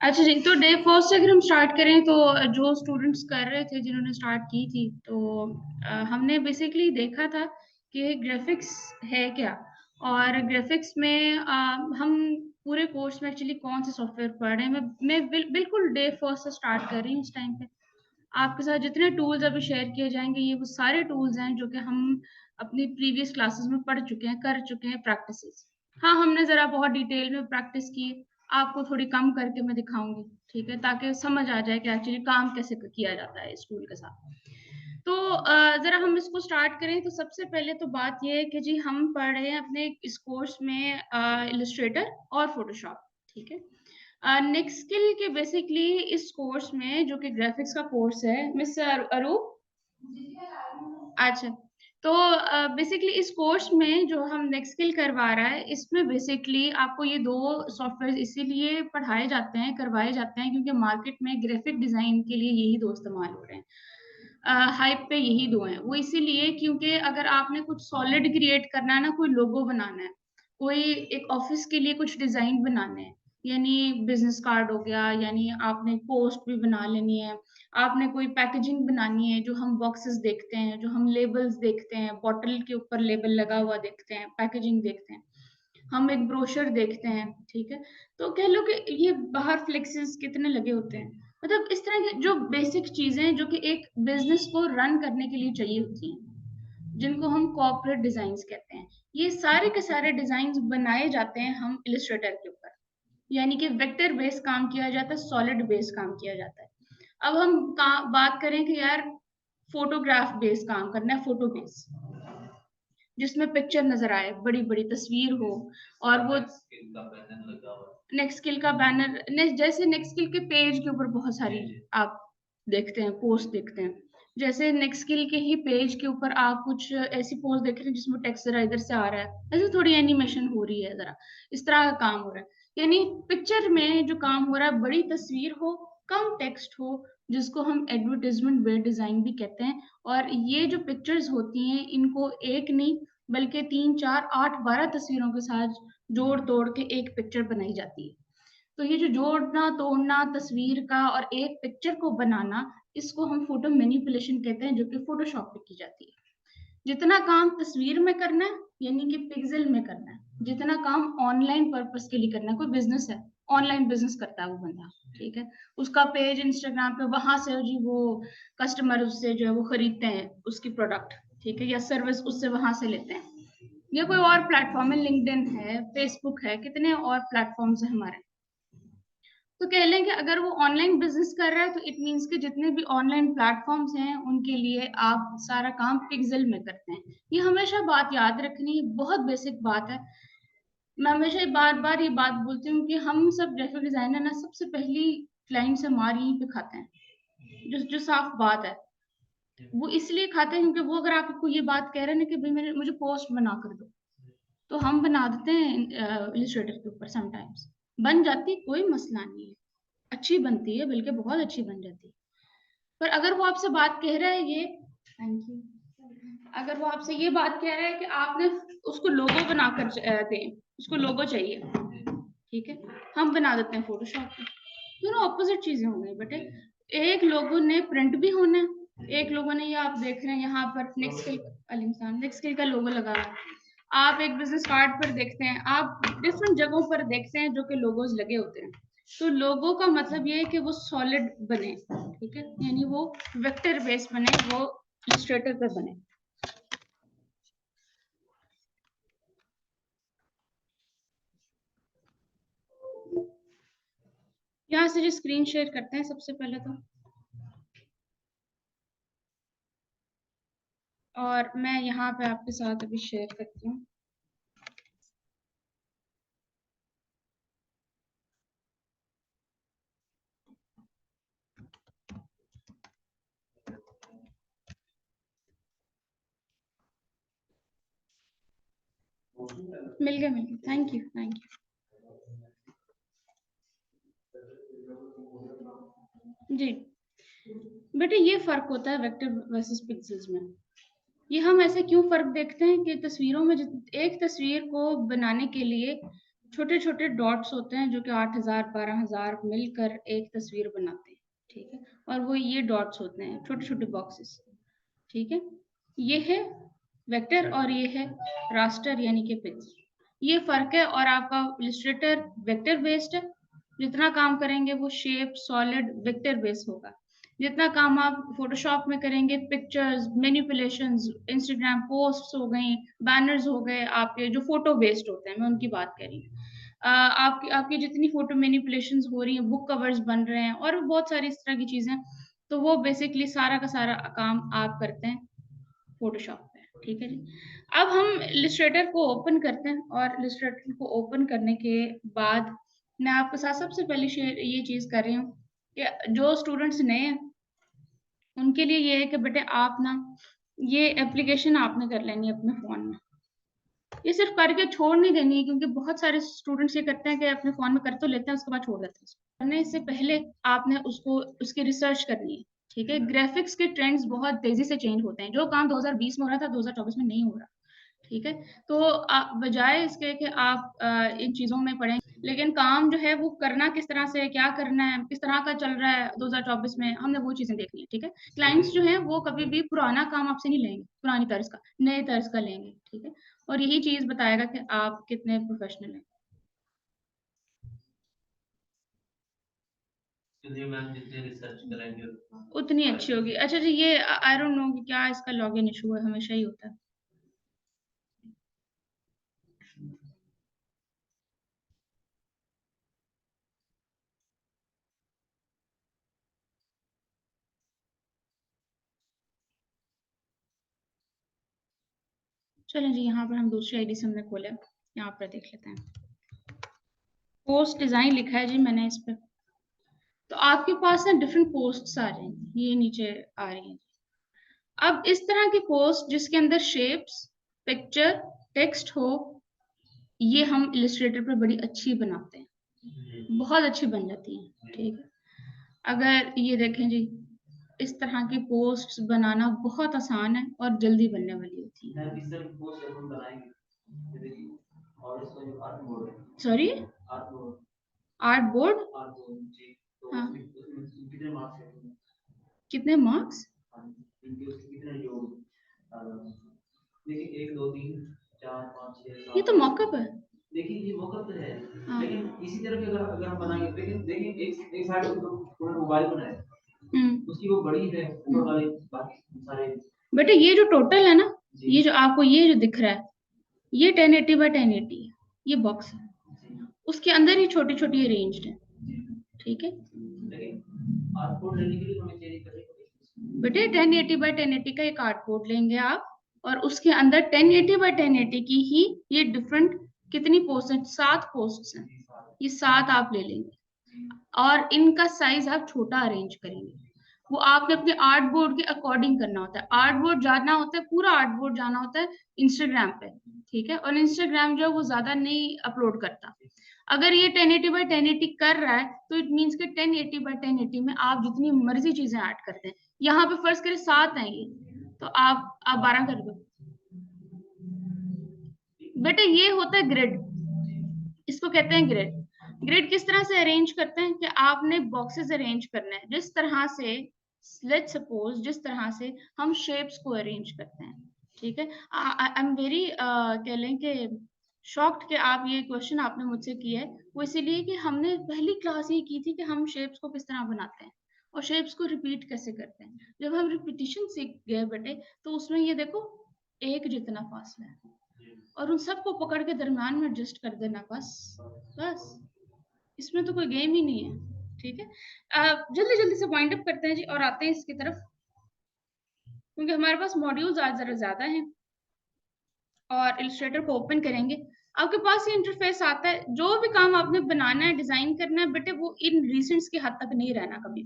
अच्छा जी, तो day first से अगर हम स्टार्ट करें तो जो स्टूडेंट्स कर रहे थे जिन्होंने स्टार्ट की थी तो हमने बेसिकली देखा था कि ग्राफिक्स है क्या, और ग्राफिक्स में हम पूरे कोर्स में एक्चुअली कौन से सॉफ्टवेयर पढ़ रहे हैं। मैं बिल्कुल डे फर्स्ट से स्टार्ट कर रही हूँ इस टाइम पे। आपके साथ जितने टूल्स अभी शेयर किए जाएंगे ये वो सारे टूल्स हैं जो कि हम अपनी प्रीवियस क्लासेस में पढ़ चुके हैं, कर चुके हैं प्रैक्टिसेस। हाँ, हमने जरा बहुत डिटेल में प्रैक्टिस की, आपको थोड़ी कम करके मैं दिखाऊंगी, ठीक है, ताकि समझ आ जाए कि एक्चुअली काम कैसे किया जाता है इस टूल के साथ। तो जरा हम इसको स्टार्ट करें तो सबसे पहले तो बात ये है कि जी हम पढ़ रहे हैं अपने इस कोर्स में इलस्ट्रेटर और फोटोशॉप, ठीक है। नेक्स्ट स्किल के बेसिकली इस कोर्स में जो कि ग्राफिक्स का कोर्स है, मिस अरूप। अच्छा, तो बेसिकली इस कोर्स में जो हम नेक्स्ट स्किल करवा रहा है इसमें बेसिकली आपको ये दो सॉफ्टवेयर इसीलिए पढ़ाए जाते हैं, करवाए जाते हैं, क्योंकि मार्केट में ग्राफिक डिजाइन के लिए यही दो इस्तेमाल हो रहे हैं। हाइप पे यही दो हैं। वो इसीलिए क्योंकि अगर आपने कुछ सॉलिड क्रिएट करना है ना, कोई लोगो बनाना है, कोई एक ऑफिस के लिए कुछ डिजाइन बनाना है, यानी बिजनेस कार्ड हो गया, यानी आपने पोस्ट भी बना लेनी है, आपने कोई पैकेजिंग बनानी है, जो हम बॉक्सेस देखते हैं, जो हम लेबल्स देखते हैं, बॉटल के ऊपर लेबल लगा हुआ देखते हैं, पैकेजिंग देखते हैं, हम एक ब्रोशर देखते हैं, ठीक है। तो कह लो कि ये बाहर फ्लेक्सेस कितने लगे होते हैं, मतलब इस तरह की जो बेसिक चीजें जो कि एक बिजनेस को रन करने के लिए चाहिए होती हैं, जिनको हम कॉर्पोरेट डिजाइन कहते हैं, ये सारे के सारे डिजाइन बनाए जाते हैं हम इलिस्ट्रेटर के ऊपर। यानी कि वेक्टर बेस्ड काम किया जाता है, सॉलिड बेस्ड काम किया जाता है। अब हम बात करें कि यार फोटोग्राफ बेस्ड काम करना है, फोटो बेस्ड, जिसमें पिक्चर नजर आए, बड़ी बड़ी तस्वीर हो, और वो नेक्स्ट स्किल का बैनर, जैसे नेक्स्ट स्किल के पेज के ऊपर बहुत सारी आप देखते हैं, पोस्ट देखते हैं, जैसे नेक्स्ट स्किल के ही पेज के ऊपर आप कुछ ऐसी पोस्ट देख रहे हैं जिसमें टेक्स्ट जरा इधर से आ रहा है, ऐसे थोड़ी एनिमेशन हो रही है, जरा इस तरह का काम हो रहा है। यानी पिक्चर में जो काम हो रहा है, बड़ी तस्वीर हो, कम टेक्स्ट हो, जिसको हम एडवर्टाइजमेंट बेस्ड डिजाइन भी कहते हैं। और ये जो पिक्चर्स होती हैं इनको एक नहीं बल्कि 3 4 8 12 तस्वीरों के साथ जोड़ तोड़ के एक पिक्चर बनाई जाती है। तो ये जो जोड़ना तोड़ना तस्वीर का और एक पिक्चर को बनाना, इसको हम फोटो मैनिपुलेशन कहते हैं, जो कि फोटोशॉप पे की जाती है। जितना काम तस्वीर में करना है, यानी कि पिक्सल में करना है, जितना काम ऑनलाइन पर्पस के लिए करना है, कोई बिजनेस है, ऑनलाइन बिजनेस करता है वो बंदा, ठीक है, उसका पेज इंस्टाग्राम पे, वहां से जी वो कस्टमर उससे जो है वो खरीदते हैं उसकी प्रोडक्ट, ठीक है, या सर्विस उससे वहां से लेते हैं, या कोई और प्लेटफॉर्म है, लिंक्डइन है, फेसबुक है, कितने और प्लेटफॉर्म्स है हमारे। तो कह लें कि अगर वो ऑनलाइन बिजनेस कर रहा है तो इट मीन्स कि जितने भी ऑनलाइन प्लेटफॉर्म्स हैं उनके लिए आप सारा काम पिक्सल में करते हैं। ये हमेशा बात याद रखनी, बहुत बेसिक बात है। मैं हमेशा बार बार ये बात बोलती हूँ कि हम सब ग्राफिक डिजाइनर ना सबसे पहली क्लाइंट से हमारी यहीं पे खाते हैं, जो जो साफ बात है। वो इसलिए खाते हैं क्योंकि वो अगर आपको ये बात कह रहे हैं ना कि भाई मेरे मुझे पोस्ट बना कर दो, तो हम बना देते हैं इलिस्ट्रेटर के ऊपर, समटाइम्स बन जाती, कोई मसला नहीं है, अच्छी बनती है, बल्कि बहुत अच्छी बन जाती है। पर अगर वो आपसे बात कह रहा है ये, थैंक यू, अगर वो आपसे ये बात कह रहा है कि आपने उसको लोगो बनाकर दें, उसको लोगो चाहिए, ठीक है, हम बना देते हैं फोटोशॉप में। दोनों ऑपोजिट चीजें हो गई बेटे। एक लोगों ने प्रिंट भी होना है, एक लोगों ने, ये आप देख रहे हैं यहाँ पर नेक्स्ट स्किल, अलिमसान नेक्स्ट स्किल का लोगो लगा है, आप एक बिजनेस कार्ड पर देखते हैं, आप डिफरेंट जगहों पर देखते हैं जो कि लोगोज लगे होते हैं। तो लोगो का मतलब ये है कि वो सॉलिड बने, ठीक है, यानी वो वेक्टर बेस बने, वो इलस्ट्रेटर पर बने। यहाँ से जो स्क्रीन शेयर करते हैं सबसे पहले तो, और मैं यहाँ पे आपके साथ अभी शेयर करती हूँ। मिल गया, थैंक यू थैंक यू जी। बेटे ये फर्क होता है वेक्टर वर्सेस पिक्सेल्स में। ये हम ऐसे क्यों फर्क देखते हैं कि तस्वीरों में एक तस्वीर को बनाने के लिए छोटे छोटे डॉट्स होते हैं जो कि 8000 12000 मिलकर एक तस्वीर बनाते हैं, ठीक है। और वो ये डॉट्स होते हैं, छोटे छोटे बॉक्सेस, ठीक है। ये है वेक्टर और ये है रास्टर यानी कि पिक्स। ये फर्क है। और आपका इलस्ट्रेटर वेक्टर बेस्ड है, जितना काम करेंगे वो शेप सॉलिड वेक्टर बेस्ड होगा। जितना काम आप फोटोशॉप में करेंगे, पिक्चर्स मैनिपुलेशंस, इंस्टाग्राम पोस्ट्स हो गई, बैनर्स हो गए आपके जो फोटो बेस्ड होते हैं, मैं उनकी बात कर रही हूँ। आपकी आपकी जितनी फोटो मैनिपुलेशंस हो रही हैं, बुक कवर्स बन रहे हैं और बहुत सारी इस तरह की चीजें, तो वो बेसिकली सारा का सारा काम आप करते हैं फोटोशॉप पे, ठीक है जी। अब हम इलस्ट्रेटर को ओपन करते हैं और इलस्ट्रेटर को ओपन करने के बाद मैं आपके साथ सबसे पहले शेयर ये चीज कर रही हूँ कि जो स्टूडेंट्स नए हैं उनके लिए ये है कि बेटे आप ना ये एप्लीकेशन आपने कर लेनी है अपने फोन में। ये सिर्फ करके छोड़ नहीं देनी है, क्योंकि बहुत सारे स्टूडेंट्स ये करते हैं कि अपने फोन में कर तो लेते हैं, उसके बाद छोड़ देते हैं। करने से पहले आपने उसको उसकी रिसर्च करनी है, ठीक है। ग्राफिक्स के ट्रेंड्स बहुत तेजी से चेंज होते हैं, जो काम 2020 में हो रहा था 2024 में नहीं हो रहा, ठीक है। तो बजाय इसके कि आप इन चीजों में पढ़ें, लेकिन काम जो है वो करना किस तरह से, क्या करना है, किस तरह का चल रहा है 2024 में, हमने वो चीजें देखनी है, ठीक है। क्लाइंट्स जो है वो कभी भी पुराना काम आपसे नहीं लेंगे, पुरानी तर्ज का, नए तर्ज का लेंगे, ठीक है। और यही चीज बताएगा कि आप कितने प्रोफेशनल हैं। चलिए मैम, जितने रिसर्च करेंगे उतनी अच्छी होगी। अच्छा जी, ये आई डोंट नो कि क्या इसका लॉगिन इशू है, हमेशा ही होता है। चलें जी, यहाँ पर हम दूसरी आईडी से हमने खोला, यहाँ पर देख लेते हैं। पोस्ट डिजाइन लिखा है जी मैंने इस पर। तो आपके पास ना डिफरेंट पोस्ट्स आ जाएंगी, ये नीचे आ रही हैं। अब इस तरह की पोस्ट जिसके अंदर शेप्स, पिक्चर, टेक्स्ट हो, ये हम इलस्ट्रेटर पे बड़ी अच्छी बनाते हैं, बहुत अच्छी बन जाती है, ठीक है। अगर ये देखें जी, इस तरह की पोस्ट्स बनाना बहुत आसान है और जल्दी बनने वाली होती है। सॉरी, आर्ट बोर्ड, हाँ, कितने मार्क्स? देखिए 1 2 3 4 5 6 7 ये तो मॉकअप है। देखिए ये मॉकअप तो है, हाँ। लेकिन इसी तरह के अगर अगर हम बनाएंगे, लेकिन देखिए एक एक साइड पे तो मोबाइल बनाया उसकी वो बड़ी है, ऊपर वाले बाकी सारे। बेटा ये जो टोटल है ना, ये जो आपको ये जो दिख रहा है, ये 1080 बाय 1080 है, ये बॉक्स है, उसके अंदर ही छोटी छोटी अरेंज्ड है, ठीक है। आर्टबोर्ड लेने के लिए हमें चाहिए बेटे 1080 बाय 1080 का एक आर्टबोर्ड लेंगे आप, और उसके अंदर 1080 बाय 1080 की ही ये डिफरेंट कितनी पोस्ट है, 7 पोस्ट हैं, ये 7 आप ले लेंगे और इनका साइज आप छोटा अरेंज करेंगे। वो आपने अपने आर्ट बोर्ड के अकॉर्डिंग करना होता है। आर्ट बोर्ड जाना होता है, पूरा आर्ट बोर्ड जाना होता है इंस्टाग्राम पे, ठीक है। और इंस्टाग्राम जो है वो ज्यादा नहीं अपलोड करता। अगर ये 1080 बाय 1080 कर रहा है तो इट मीन्स कि 1080 बाय 1080 में आप जितनी मर्जी चीजें ऐड करते हैं। यहाँ पे फर्ज करें 7 हैं ये, तो आप 12 कर दो। बेटा ये होता है ग्रिड, इसको कहते हैं ग्रिड। ग्रिड किस तरह से अरेंज करते हैं कि आपने बॉक्सेस अरेंज करना है जिस तरह से, लेट्स सपोज जिस तरह से हम शेप्स को अरेंज करते हैं, ठीक है। आई एम वेरी कह लें कि शॉक्ड कि आप ये क्वेश्चन आपने मुझसे किया है, वो इसीलिए कि हमने पहली क्लास ये की थी कि हम शेप्स को किस तरह बनाते हैं और शेप्स को रिपीट कैसे करते हैं। जब हम रिपीटिशन सीख गए बेटे, तो उसमें ये देखो एक जितना फासला है और उन सबको पकड़ के दरम्यान में एडजस्ट कर देना, बस बस, इसमें तो कोई गेम ही नहीं है, ठीक है। जल्दी जल्दी से वाइंड अप करते हैं जी और आते हैं इसकी तरफ, क्योंकि हमारे पास मॉड्यूल्स आज जरा ज्यादा हैं। और इलस्ट्रेटर को ओपन करेंगे, आपके पास ये इंटरफेस आता है। जो भी काम आपने बनाना है, डिजाइन करना है बेटे, वो इन रिसेंट्स के हद तक नहीं रहना कभी,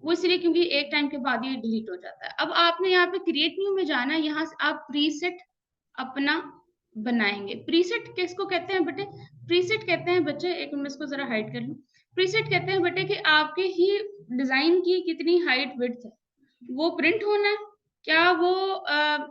वो इसलिए क्योंकि एक टाइम के बाद ये डिलीट हो जाता है। अब आपने यहाँ पे क्रिएट न्यू में जाना है, यहाँ से आप प्रीसेट अपना बनाएंगे। प्रीसेट किसको कहते हैं बेटे? प्रीसेट कहते हैं बच्चे, एक मिनट इसको जरा हाइड कर लूं। प्रीसेट कहते हैं बेटे कि आपके ही डिजाइन की कितनी हाइट विड्थ है, वो प्रिंट होना है, क्या वो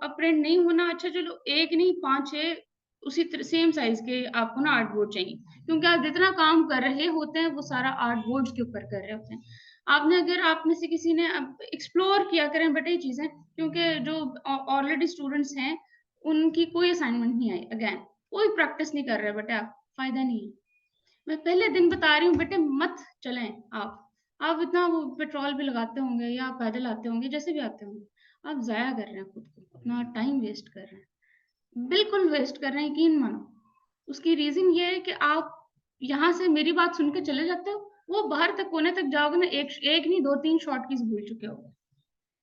प्रिंट नहीं होना। अच्छा चलो एक नहीं 5 6 उसी सेम साइज के आपको ना आर्ट बोर्ड चाहिए, क्योंकि आप जितना काम कर रहे होते हैं वो सारा आर्ट बोर्ड के ऊपर कर रहे होते हैं। आपने अगर आप में से किसी ने एक्सप्लोर किया करें बेटा ये चीजें, क्योंकि जो ऑलरेडी स्टूडेंट्स हैं उनकी कोई असाइनमेंट नहीं आई, अगेन कोई प्रैक्टिस नहीं कर रहे बेटा, फायदा नहीं है। मैं पहले दिन बता रही हूँ बेटे, मत चलें आप इतना वो पेट्रोल भी लगाते होंगे या आप पैदल आते होंगे, जैसे भी आते होंगे, आप जाया कर रहे हैं खुद को, अपना टाइम वेस्ट कर रहे हैं, बिल्कुल वेस्ट कर रहे हैं, यकीन मानो। उसकी रीजन ये है कि आप यहाँ से मेरी बात सुन के चले जाते हो, वो बाहर तक कोने तक जाओगे ना, एक नहीं दो तीन शॉर्ट कीज भूल चुके होगे,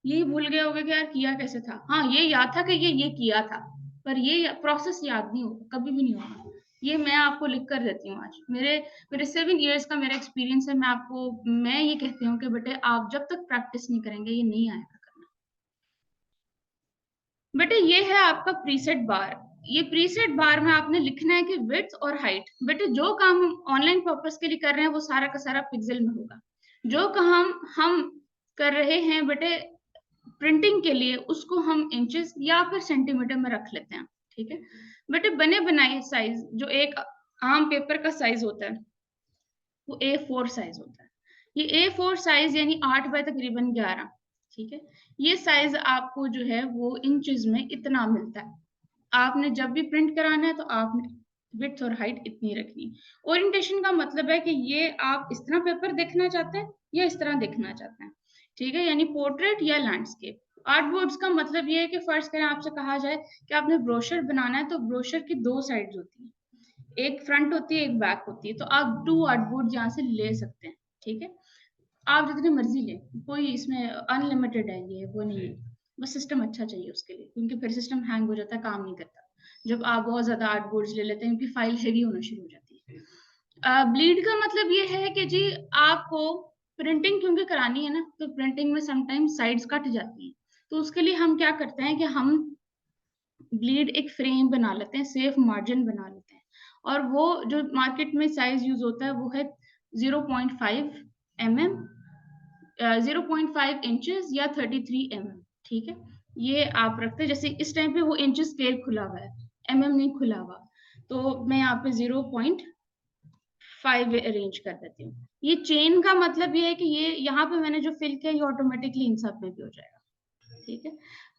ये भूल गए होगे कि यार किया कैसे था, हाँ ये याद था कि ये किया था, पर ये प्रोसेस याद नहीं होगा, कभी भी नहीं होगा। ये मैं आपको लिख कर देती हूँ आज, मेरे मेरे 7 इयर्स का मेरा एक्सपीरियंस है, मैं ये कहती हूँ कि बेटे आप जब तक प्रैक्टिस नहीं करेंगे ये नहीं आएगा करना। बेटे ये है आपका प्रीसेट बार, ये प्रीसेट बार में आपने लिखना है कि विड्थ और हाइट। बेटे जो काम हम ऑनलाइन पर्पस के लिए कर रहे हैं वो सारा का सारा पिक्सल में होगा, जो काम हम कर रहे हैं बेटे प्रिंटिंग के लिए उसको हम इंचेस या फिर सेंटीमीटर में रख लेते हैं, ठीक है। बेटे बने बनाए साइज जो एक आम पेपर का साइज होता है वो A4 साइज होता है। ये A4 साइज यानी 8 बाय तकरीबन 11, ठीक है। ये साइज आपको जो है वो इंचेस में इतना मिलता है। आपने जब भी प्रिंट कराना है तो आपने विड्थ और हाइट इतनी रखनी। ओरिएंटेशन का मतलब है कि ये आप इस तरह पेपर देखना चाहते हैं या इस तरह देखना चाहते हैं, ठीक है, यानी पोर्ट्रेट या लैंडस्केप। आर्ट बोर्ड्स का मतलब ये है कि फर्ज करें आपसे कहा जाए कि आपने ब्रोशर बनाना है, तो ब्रोशर की दो साइड्स होती है, एक फ्रंट होती है एक बैक होती है, तो आप 2 आर्ट बोर्ड यहाँ से ले सकते हैं, ठीक है। आप जितनी मर्जी लें, कोई इसमें अनलिमिटेड है, ये वो नहीं है, बस सिस्टम अच्छा चाहिए उसके लिए, क्योंकि फिर सिस्टम हैंग हो जाता है, काम नहीं करता जब आप बहुत ज्यादा आर्ट बोर्ड्स ले लेते हैं, क्योंकि फाइल हैवी होना शुरू हो जाती है। ब्लीड का मतलब ये है कि जी आपको प्रिंटिंग क्योंकि करानी है ना, तो प्रिंटिंग में समटाइम्स साइड्स कट जाती है, तो उसके लिए हम क्या करते हैं कि हम ब्लीड एक फ्रेम बना लेते हैं, सेफ मार्जिन बना लेते हैं, और वो जो मार्केट में साइज यूज होता है वो है 0.5 mm, 0.5 इंचेस या 33 mm, ठीक है। ये आप रखते हैं, जैसे इस टाइम पे वो इंचेस स्केल खुला हुआ है, mm नहीं खुला हुआ, तो मैं यहाँ पे 0.5 अरेंज कर देती हूँ। ये चेन का मतलब ये है कि ये यहाँ पे मैंने जो फिल किया ये ऑटोमेटिकली इन सब में भी हो जाएगा, ठीक है।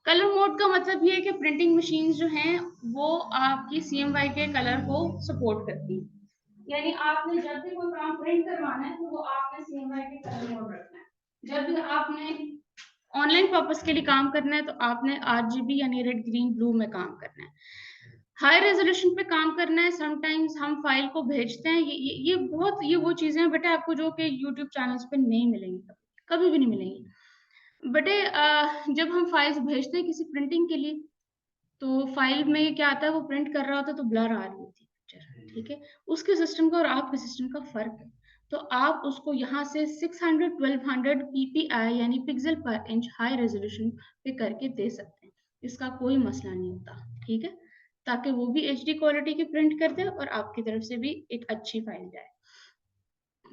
कलर मोड का मतलब ये है कि प्रिंटिंग मशीन जो हैं वो आपकी CMY के कलर को सपोर्ट करती है, यानी आपने जब भी कोई काम प्रिंट करवाना है तो वो आपने CMY के कलर मोड रखना है। जब भी आपने ऑनलाइन पर्पस के लिए काम करना है तो आपने RGB यानी रेड ग्रीन ब्लू में काम करना है। हाई रेजोल्यूशन पे काम करना है, समटाइम्स हम फाइल को भेजते हैं, ये वो चीजें हैं बेटा आपको जो कि यूट्यूब चैनल्स पे नहीं मिलेंगी, कभी भी नहीं मिलेंगी। बेटे जब हम फाइल्स भेजते हैं किसी प्रिंटिंग के लिए, तो फाइल में क्या आता है, वो प्रिंट कर रहा होता है तो ब्लर आ रही होती है पिक्चर, ठीक है। उसके सिस्टम का और आपके सिस्टम का फर्क है, तो आप उसको यहाँ से 600 1200 PPI यानी पिक्सल पर इंच हाई रेजोल्यूशन पे करके दे सकते हैं, इसका कोई मसला नहीं होता, ठीक है, ताकि वो भी HD क्वालिटी की प्रिंट कर दे और आपकी तरफ से भी एक अच्छी फाइल जाए।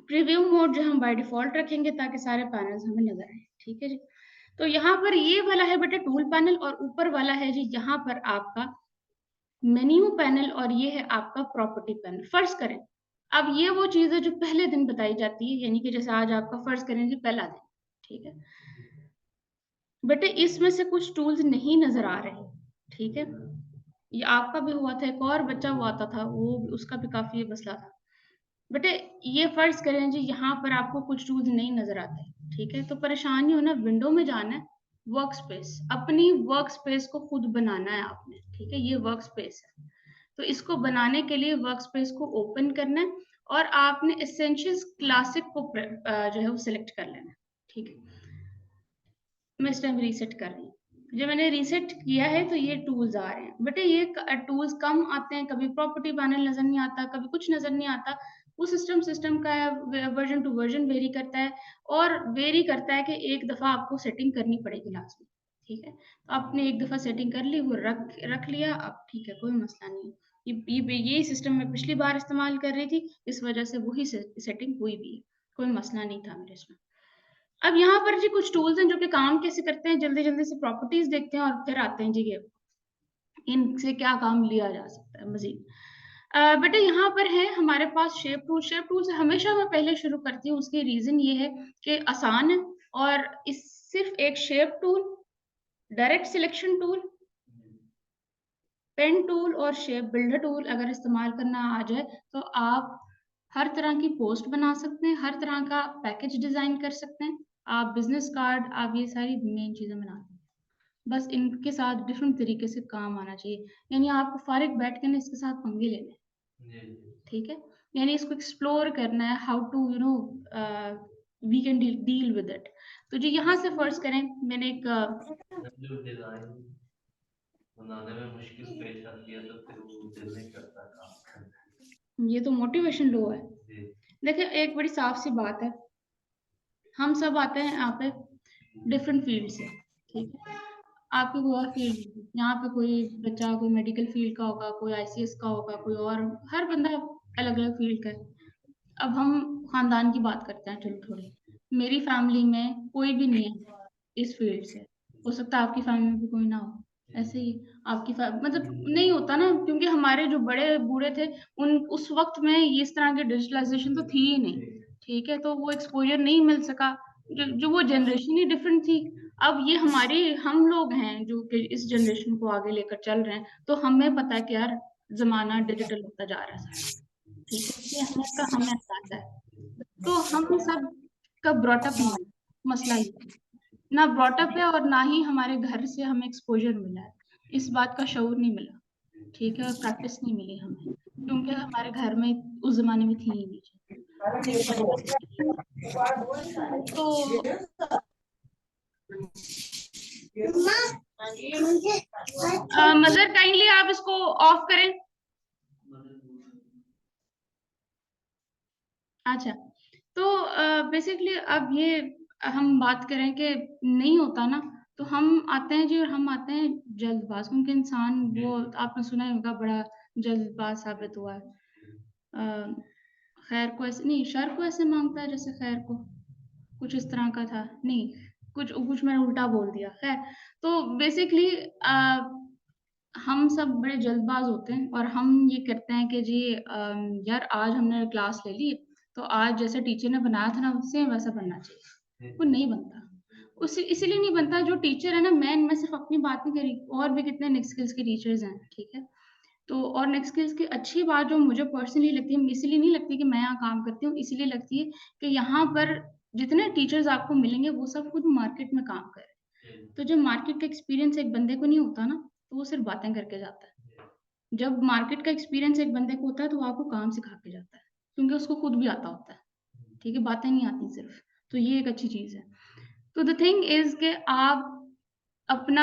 प्रीव्यू मोड जो हम बाय डिफॉल्ट रखेंगे ताकि सारे पैनल्स हमें नजर आए, ठीक है जी। तो यहाँ पर ये वाला है बेटा टूल पैनल, और ऊपर वाला है जी यहाँ पर आपका मेन्यू पैनल, और ये है आपका प्रॉपर्टी पैनल। फर्ज करें अब ये वो चीज है जो पहले दिन बताई जाती है, यानी कि जैसे आज आपका फर्ज करें जी पहला दिन, ठीक है। बेटे इसमें से कुछ टूल्स नहीं नजर आ रहे, ठीक है। ये आपका भी हुआ था, एक और बच्चा हुआ था, वो उसका भी काफी मसला था। बेटे ये फर्ज करें जी यहाँ पर आपको कुछ टूल्स नहीं नजर आते, ठीक है, तो परेशान नहीं होना, विंडो में जाना है, वर्क स्पेस, अपनी वर्क स्पेस को खुद बनाना है आपने, ठीक है, ये वर्क स्पेस है, तो इसको बनाने के लिए वर्क स्पेस को ओपन करना है, और आपने एसेंशियल्स क्लासिक को जो है वो सिलेक्ट कर लेना है, ठीक है। मैं इस टाइम रीसेट कर रही हूँ, जब मैंने रीसेट किया है तो ये टूल्स आ रहे हैं। बेटे ये टूल्स कम आते हैं, कभी प्रॉपर्टी पैनल नजर नहीं आता, कभी कुछ नजर नहीं आता, वो सिस्टम का वर्जन टू वर्जन वेरी करता है, और वेरी करता है कि एक दफा आपको सेटिंग करनी पड़ेगी लास्ट में, ठीक है। तो आपने एक दफा सेटिंग कर ली, वो रख लिया, अब ठीक है, कोई मसला नहीं। ये सिस्टम मैं पिछली बार इस्तेमाल कर रही थी, इस वजह से वही सेटिंग हुई भी है, कोई मसला नहीं था मेरे इसमें। अब यहाँ पर जी कुछ टूल्स हैं जो कि काम कैसे करते हैं, जल्दी जल्दी से प्रॉपर्टीज देखते हैं और फिर आते हैं जी ये इनसे क्या काम लिया जा सकता है मज़ीद। बेटा यहाँ पर है हमारे पास शेप टूल। शेप टूल से हमेशा मैं पहले शुरू करती हूँ, उसकी रीज़न ये है कि आसान है और इस सिर्फ़ एक shape tool, direct selection tool, pen tool और शेप बिल्डर टूल अगर इस्तेमाल करना आ जाए, तो आप हर तरह की पोस्ट बना सकते हैं, हर तरह का पैकेज डिज़ाइन कर सकते हैं। आप बिज़नेस कार्ड, आप ये सारी मेन चीज़ें बना सकते हैं। बस इनके साथ डिफरेंट तरीके से काम आना चाहिए। यानी आपको फ़ारिग बैठ के ना इसके साथ पंगे लेने हैं, ठीक है? यानी इसको एक्सप्लोर करना है how to we can deal with it. तो जी यहाँ से फर्स्ट करें, मैंने एक जो डिज़ाइन बनाने में मुश्किल पेश आती है, तो फिर वो दिल नहीं करता काम करने ये तो मोटिवेशन लो है। जी। देखिए एक बड़ी साफ-सी बात है, हम सब आते हैं यहाँ पे डिफरेंट फील्ड से, ठीक है? आपकी कोई और फील्ड होगी, यहाँ पे कोई बच्चा कोई मेडिकल फील्ड का होगा, कोई आईसीएस का होगा, कोई और हर बंदा अलग-अलग फील्ड का है। अब हम खानदान की बात करते हैं चलो थोड़ी। मेरी फैमिली में कोई भी नहीं है इस फील्ड से। हो सकता है आपकी फैमिली में भी कोई ना हो। ऐसे ही आपकी मतलब नहीं होता ना क्योंकि हमारे जो बड़े बूढ़े थे उन उस वक़्त में ये इस तरह की डिजिटलाइज़ेशन तो थी ही नहीं। ठीक है? तो वो एक्सपोज़र नहीं मिल सका। जो वो जनरेशन ही डिफरेंट थी। अब ये हमारे हम लोग हैं जो कि इस जनरेशन को आगे लेकर चल रहे हैं। तो हमें पता है कि यार ज़माना डिजिटल होता जा रहा है सारा। ठीक है? ये हमें एहसास है। तो हम सब का ब्रॉट अप नहीं है, मसला ये है। ना ब्रॉट अप है और ना ही हमारे घर से हमें एक्सपोज़र मिला है। इस बात का शऊर नहीं मिला, ठीक है? और प्रैक्टिस नहीं मिली हमें, क्योंकि हमारे घर में उस ज़माने में थी ही नहीं चीज़। ये वाली बात है। तो मदर काइंडली आप इसको ऑफ करें। अच्छा, तो बेसिकली अब ये हम बात करें कि नहीं होता ना, तो हम आते हैं जी और हम आते हैं जल्दबाज़ क्योंकि इंसान वो आपने सुना ही होगा बड़ा जल्दबाज़ साबित हुआ है। खैर को ऐसे नहीं, शर को ऐसे माँगता है जैसे खैर को, कुछ इस तरह का था। नहीं, कुछ कुछ मैंने उल्टा बोल दिया। खैर, तो बेसिकली हम सब बड़े जल्दबाज़ होते हैं और हम ये करते हैं कि जी यार आज हमने क्लास ले ली, तो आज जैसे टीचर ने बनाया था ना सेम वैसा बनना चाहिए। वो नहीं बनता। उसी इसीलिए नहीं बनता जो टीचर है ना मैं सिर्फ़ अपनी बात नहीं कर रही, और भी कितने नेक्स्ट स्किल्स के टीचर्स हैं, ठीक है? तो और नेक्स्ट स्किल्स की अच्छी बात जो मुझे पर्सनली लगती है, इसलिए नहीं लगती कि मैं यहाँ काम करती हूँ, इसीलिए लगती है कि यहाँ पर जितने टीचर्स आपको मिलेंगे वो सब खुद मार्केट में काम कर रहे हैं। तो जब मार्केट का एक्सपीरियंस एक बंदे को नहीं होता ना, तो वो सिर्फ़ बातें करके जाता है। जब मार्केट का एक्सपीरियंस एक बंदे को होता है, तो वो आपको काम सिखा के जाता है, क्योंकि उसको खुद भी आता होता है, ठीक है? बातें नहीं आती सिर्फ़, तो ये एक अच्छी चीज़ है। तो द थिंग इज़ कि आप अपने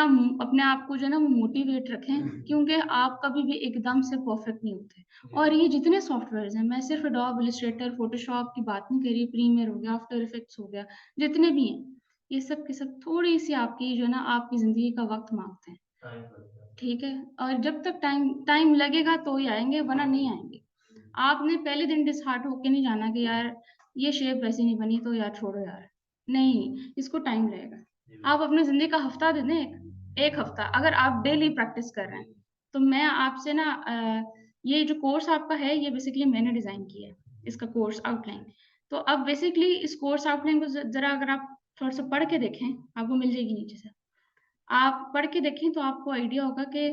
आप को जो है ना वो मोटिवेट रखें क्योंकि आप कभी भी एकदम से परफेक्ट नहीं होते। और ये जितने सॉफ्टवेयर्स हैं, मैं सिर्फ़ एडोब इलस्ट्रेटर, फ़ोटोशॉप की बात नहीं कर रही, प्रीमियर हो गया, आफ्टर इफेक्ट्स हो गया, जितने भी हैं, ये सब के सब थोड़ी-सी आपकी जो है ना आपकी ज़िंदगी का वक़्त माँगते हैं। ठीक है? और जब तक टाइम टाइम लगेगा तो ही आएँगे वरना नहीं आएँगे। आपने पहले दिन डिसहार्ट होके नहीं जाना कि यार ये शेप वैसी नहीं बनी तो यार छोड़ो यार। नहीं, इसको टाइम लगेगा। आप अपनी ज़िंदगी का हफ़्ता दे दें 1 हफ़्ता अगर आप डेली प्रैक्टिस कर रहे हैं। तो मैं आपसे ना ये जो कोर्स आपका है ये बेसिकली मैंने डिज़ाइन किया है, इसका कोर्स आउटलाइन। तो अब बेसिकली इस कोर्स आउटलाइन को ज़रा अगर आप थोड़ा-सा पढ़ के देखें, आपको मिल जाएगी नीचे से। आप पढ़ के देखें तो आपको आइडिया होगा कि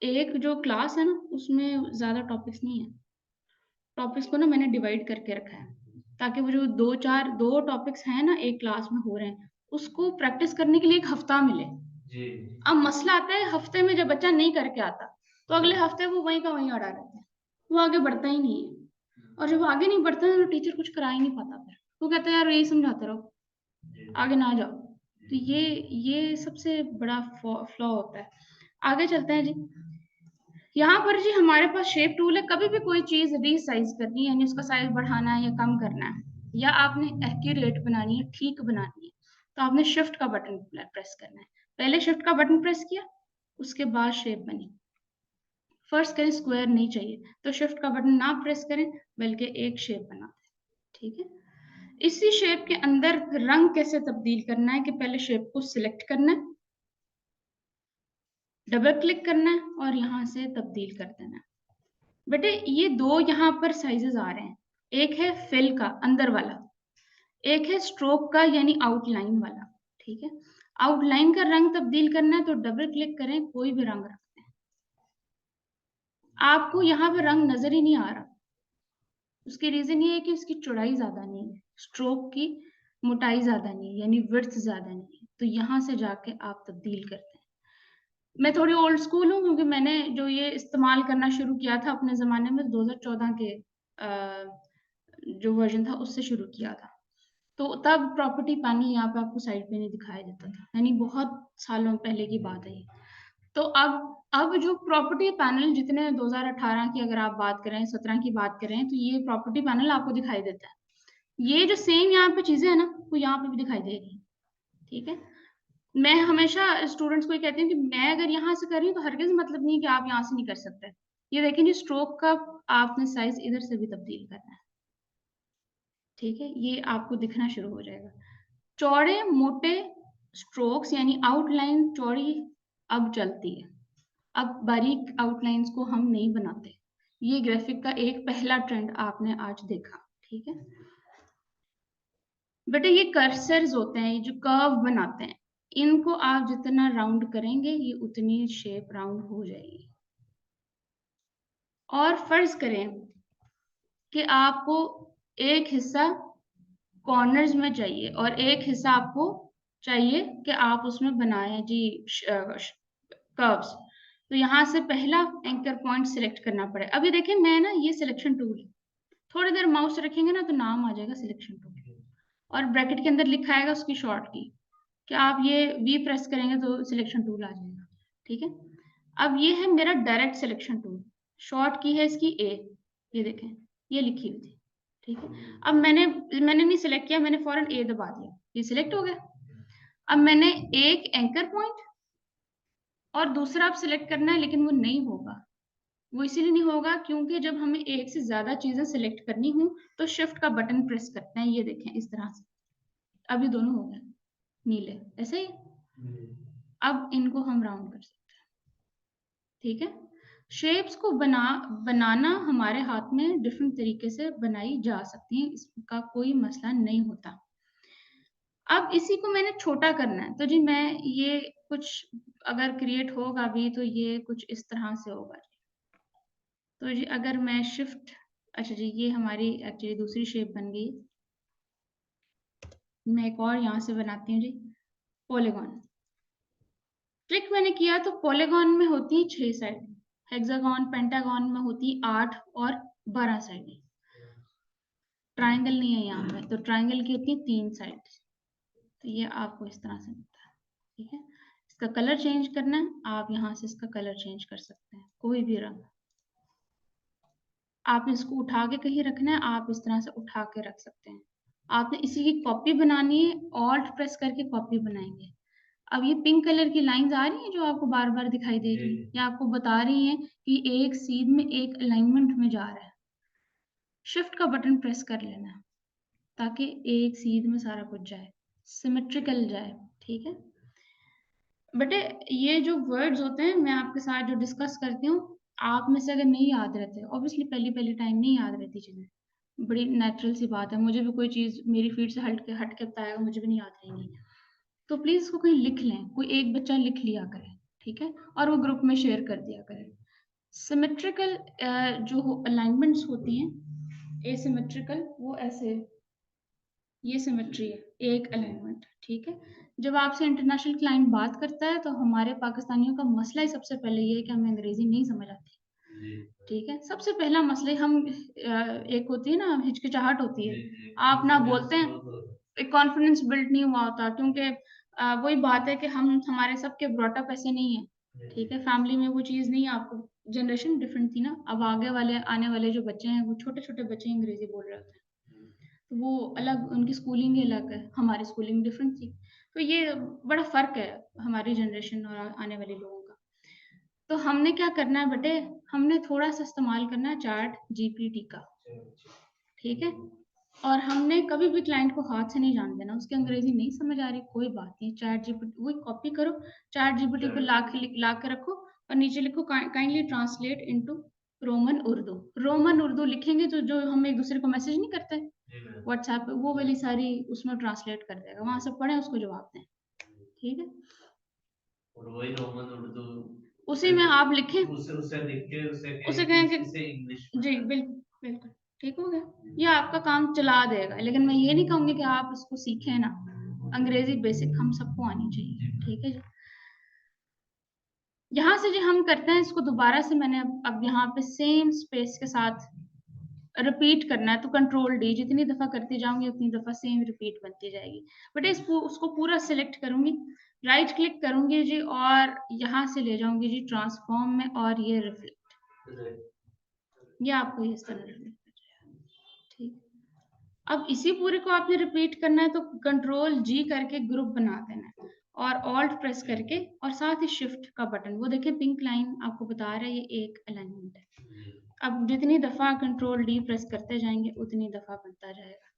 एक जो क्लास है ना, उसमें ज़्यादा टॉपिक्स नहीं है। टॉपिक्स को ना मैंने डिवाइड करके रखा है, ताकि वो जो 2 टॉपिक्स हैं ना एक क्लास में हो रहे हैं, उसको प्रैक्टिस करने के लिए 1 हफ्ता मिले। अब मसला आता है हफ्ते में जब बच्चा नहीं करके आता, तो अगले हफ्ते वो वहीं का वहीं अड़ा रहता है। वो आगे बढ़ता ही नहीं है और जब आगे नहीं बढ़ता है तो टीचर कुछ करा ही नहीं पाता फिर। वो कहता है यार यही समझाते रहो, आगे ना जाओ। तो ये सबसे बड़ा फ्लॉ होता है। आगे चलते हैं जी। यहाँ पर जी हमारे पास शेप टूल है, कभी भी कोई चीज़ रीसाइज़ करनी है यानी उसका साइज़ बढ़ाना है या कम करना है या आपने एक्यूरेट बनानी है, ठीक बनानी है, तो आपने शिफ्ट का बटन प्रेस करना है। पहले शिफ्ट का बटन प्रेस किया, उसके बाद शेप बनी। फर्स्ट करें स्क्वायर नहीं चाहिए, तो शिफ्ट का बटन ना प्रेस करें, बल्कि एक शेप बनाते हैं, ठीक है? इसी शेप के अंदर रंग कैसे तब्दील करना है कि पहले शेप को सिलेक्ट करना है डबल क्लिक करना है और यहाँ से तब्दील कर देना है। बेटे ये 2 यहाँ पर साइजेस आ रहे हैं, एक है फिल का अंदर वाला, एक है स्ट्रोक का यानी आउटलाइन वाला, ठीक है। आउटलाइन का रंग तब्दील करना है तो डबल क्लिक करें, कोई भी रंग रखते हैं। आपको यहाँ पे रंग नजर ही नहीं आ रहा, उसकी रीजन ये है कि उसकी चौड़ाई ज्यादा नहीं है, स्ट्रोक की मोटाई ज्यादा नहीं है, यानी विड्थ ज्यादा नहीं है, तो यहाँ से जाके आप तब्दील करते हैं। मैं थोड़ी ओल्ड स्कूल हूँ क्योंकि मैंने जो ये इस्तेमाल करना शुरू किया था अपने ज़माने में 2014 के जो वर्जन था उससे शुरू किया था। तो तब प्रॉपर्टी पैनल यहाँ पे आपको साइड पे नहीं दिखाया देता था, यानी बहुत सालों पहले की बात है ये। तो अब जो प्रॉपर्टी पैनल जितने 2018 की अगर आप बात करें, 17 की बात करें, तो ये प्रॉपर्टी पैनल आपको दिखाई देता है। ये जो सेम यहाँ पे चीजें है ना, वो यहाँ पे भी दिखाई दे रही है, ठीक है। मैं हमेशा स्टूडेंट्स को ये कहती हूँ कि मैं अगर यहाँ से कर रही हूँ तो हरगिज मतलब नहीं कि आप यहाँ से नहीं कर सकते। ये देखें जी, स्ट्रोक का आपने साइज इधर से भी तब्दील करना है, ठीक है। ये आपको दिखना शुरू हो जाएगा। चौड़े मोटे स्ट्रोक्स यानी आउटलाइन चौड़ी अब चलती है, अब बारीक आउटलाइंस को हम नहीं बनाते। ये ग्राफिक का एक पहला ट्रेंड आपने आज देखा, ठीक है। बेटे ये कर्सर्स होते हैं, ये जो कर्व बनाते हैं, इनको आप जितना राउंड करेंगे ये उतनी शेप राउंड हो जाएगी। और फर्ज करें कि आपको एक हिस्सा कॉर्नर्स में चाहिए और एक हिस्सा आपको चाहिए कि आप उसमें बनाएं जी कर्व्स, तो यहाँ से पहला एंकर पॉइंट सिलेक्ट करना पड़े। अभी देखें मैं ना, ये सिलेक्शन टूल है, थोड़ी देर माउस रखेंगे ना तो नाम आ जाएगा सिलेक्शन टूल और ब्रैकेट के अंदर लिखा आएगा उसकी शॉर्ट की, कि आप ये वी प्रेस करेंगे तो सिलेक्शन टूल आ जाएगा, ठीक है। अब ये है मेरा डायरेक्ट सिलेक्शन टूल, शॉर्ट की है इसकी ए, ये देखें ये लिखी हुई थी, ठीक है। अब मैंने नहीं सिलेक्ट किया, मैंने फौरन ए दबा दिया, ये सिलेक्ट हो गया। अब मैंने एक एंकर पॉइंट और दूसरा अब सिलेक्ट करना है, लेकिन वो नहीं होगा। वो इसीलिए नहीं होगा क्योंकि जब हमें एक से ज्यादा चीजें सिलेक्ट करनी हो तो शिफ्ट का बटन प्रेस करते हैं, ये देखें इस तरह से। अभी दोनों हो गए नीले, ऐसे ही। अब इनको हम राउंड कर सकते हैं, ठीक है। शेप्स को बनाना हमारे हाथ में डिफरेंट तरीके से बनाई जा सकती है, इसका कोई मसला नहीं होता। अब इसी को मैंने छोटा करना है, तो जी मैं ये कुछ अगर क्रिएट होगा भी तो ये कुछ इस तरह से होगा जी। तो जी अगर मैं शिफ्ट, अच्छा जी ये हमारी एक्चुअली दूसरी शेप बन गई। मैं एक और यहाँ से बनाती हूँ जी, पॉलीगॉन। क्लिक मैंने किया तो पॉलीगॉन में होती है 6 साइड, हेक्सागन पेंटागन में होती है 8 और 12 साइड। ट्राइंगल नहीं है यहाँ पे, तो ट्राइंगल की होती है 3 साइड। तो ये आपको इस तरह से मिलता है, ठीक है। इसका कलर चेंज करना है, आप यहाँ से इसका कलर चेंज कर सकते हैं, कोई भी रंग। आप इसको उठा के कहीं रखना है, आप इस तरह से उठा के रख सकते हैं। आपने इसी की कॉपी बनानी है, ऑल्ट प्रेस करके कॉपी बनाएंगे। अब ये पिंक कलर की लाइंस आ रही हैं जो आपको बार बार दिखाई दे रही है, ये आपको बता रही हैं कि एक सीध में एक अलाइनमेंट में जा रहा है। शिफ्ट का बटन प्रेस कर लेना ताकि एक सीध में सारा कुछ जाए, सिमेट्रिकल जाए, ठीक है। बेटे ये जो वर्ड्स होते हैं मैं आपके साथ जो डिस्कस करती हूँ, आप में से अगर नहीं याद रहते, ऑब्वियसली पहली पहली टाइम नहीं याद रहती चीजें, बड़ी नेचुरल सी बात है, मुझे भी कोई चीज मेरी फीड से हट के बताएगा, मुझे भी नहीं याद रहेंगी। तो प्लीज इसको कहीं लिख लें, कोई एक बच्चा लिख लिया करे, ठीक है, और वो ग्रुप में शेयर कर दिया करे। सिमेट्रिकल जो अलाइनमेंट्स होती हैं, एसिमेट्रिकल वो ऐसे, ये सिमेट्री है, एक अलाइनमेंट, ठीक है। जब आपसे इंटरनेशनल क्लाइंट बात करता है तो हमारे पाकिस्तानियों का मसला ही सबसे पहले ये है कि हमें अंग्रेजी नहीं समझ आती, ठीक है। सबसे पहला मसला हम एक होती है ना हिचकिचाहट होती है, आप ना बोलते हैं, एक कॉन्फिडेंस बिल्ड नहीं हुआ होता, क्योंकि वही बात है कि हम हमारे सबके ब्रॉटअप ऐसे नहीं है, ठीक है। फैमिली में वो चीज़ नहीं है, आपको जनरेशन डिफरेंट थी ना, अब आगे वाले आने वाले जो बच्चे हैं वो छोटे छोटे बच्चे अंग्रेजी बोल रहे होते हैं, तो वो अलग, उनकी स्कूलिंग ही अलग है, हमारी स्कूलिंग डिफरेंट थी। तो ये बड़ा फ़र्क है हमारी जनरेशन और आने वाले लोगों का। तो हमने क्या करना है बेटे, हमने थोड़ा सा इस्तेमाल करना है चैट जीपीटी का, ठीक है। और हमने कभी भी क्लाइंट को हाथ से नहीं जान देना। उसकी अंग्रेजी नहीं समझ आ रही, कोई बात नहीं, चैट जीपीटी वही कॉपी करो, चैट जीपीटी पे ला के रखो और नीचे लिखो kindly translate into Roman Urdu. Roman Urdu लिखेंगे तो जो हम एक दूसरे को मैसेज नहीं करते व्हाट्सएप पे, वो वाली सारी उसमें ट्रांसलेट कर देगा, वहां से पढ़े उसको जवाब दें। ठीक है, और वही रोमन उर्दू उसी में आप लिखें, उसे लिख के उसे कहें कि इसे इंग्लिश में जी बिल्कुल बिल्कुल ठीक हो गया, ये आपका काम चला देगा। लेकिन मैं ये नहीं कहूंगी कि आप इसको सीखें ना, अंग्रेजी बेसिक हम सबको आनी चाहिए। ठीक है जी, यहाँ से जो हम करते हैं इसको दोबारा से मैंने अब यहाँ पे सेम स्पेस के साथ रिपीट करना है, तो कंट्रोल डी, जितनी दफा करती जाऊंगी उतनी दफा सेम रिपीट बनती जाएगी। बट उसको पूरा सिलेक्ट करूंगी, राइट क्लिक करूंगी जी और यहाँ से ले जाऊंगी जी ट्रांसफॉर्म में, और ये रिफ्लेक्ट, ये आपको इस तरह रिफ्लेक्ट कर जाएगा। ठीक, अब इसी पूरे को आपने रिपीट करना है, तो कंट्रोल जी करके ग्रुप बना देना है और ऑल्ट प्रेस करके, और साथ ही शिफ्ट का बटन, वो देखिए पिंक लाइन आपको बता रहा है ये एक अलाइनमेंट है। अब जितनी दफा कंट्रोल डी प्रेस करते जाएंगे उतनी दफा बनता जाएगा।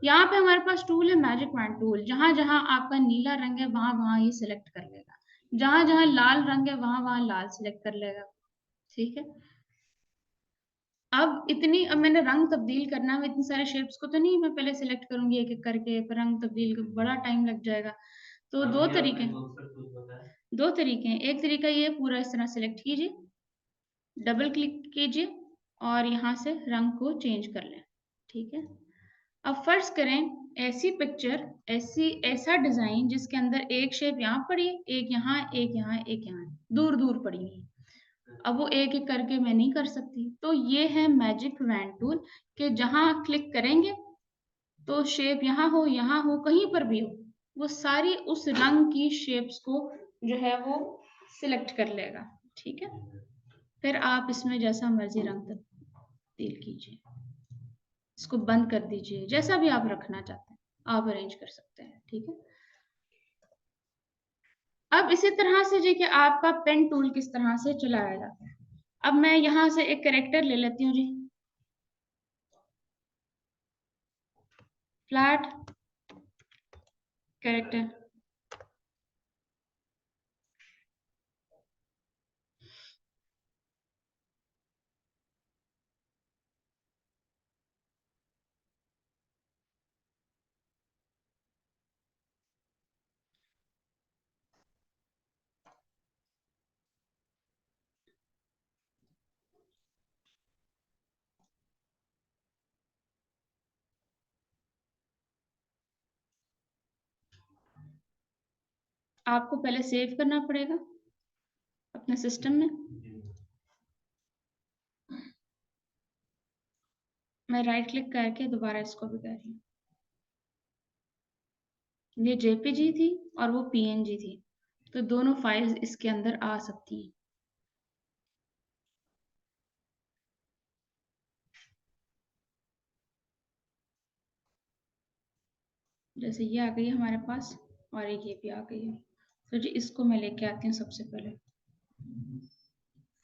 यहाँ पे हमारे पास टूल है मैजिक वैन टूल, जहां जहां आपका नीला रंग है वहां वहां ये सिलेक्ट कर लेगा, जहां जहां लाल रंग है वहां वहां लाल सिलेक्ट कर लेगा। ठीक है, अब मैंने रंग तब्दील करना है, इतनी सारे शेप्स को तो नहीं मैं पहले सिलेक्ट करूंगी एक एक करके, पर रंग तब्दील बड़ा टाइम लग जाएगा। तो दो तरीके हैं, एक तरीका ये पूरा इस तरह सिलेक्ट कीजिए, डबल क्लिक कीजिए और यहाँ से रंग को चेंज कर लें। ठीक है, अब फर्ज करें ऐसी पिक्चर, ऐसा डिजाइन जिसके अंदर एक शेप यहाँ पड़ी, एक यहाँ, एक यहाँ, एक यहाँ, दूर दूर पड़ी है। अब वो एक एक करके मैं नहीं कर सकती, तो ये है मैजिक वैन टूल कि जहां क्लिक करेंगे तो शेप यहाँ हो कहीं पर भी हो, वो सारी उस रंग की शेप्स को जो है वो सिलेक्ट कर लेगा। ठीक है, फिर आप इसमें जैसा मर्जी रंग तब्दील कीजिए, इसको बंद कर दीजिए, जैसा भी आप रखना चाहते हैं आप अरेंज कर सकते हैं। ठीक है, अब इसी तरह से जी कि आपका पेन टूल किस तरह से चलाया जाता है। अब मैं यहाँ से एक कैरेक्टर ले लेती हूँ जी, फ्लैट कैरेक्टर, आपको पहले सेव करना पड़ेगा अपने सिस्टम में। मैं राइट क्लिक करके दोबारा इसको भी कर रही हूँ, ये जेपीजी थी और वो पीएनजी थी, तो दोनों फाइल्स इसके अंदर आ सकती हैं। जैसे ये आ गई है हमारे पास और एक ये भी आ गई है, तो जी इसको मैं लेके आती हूँ। सबसे पहले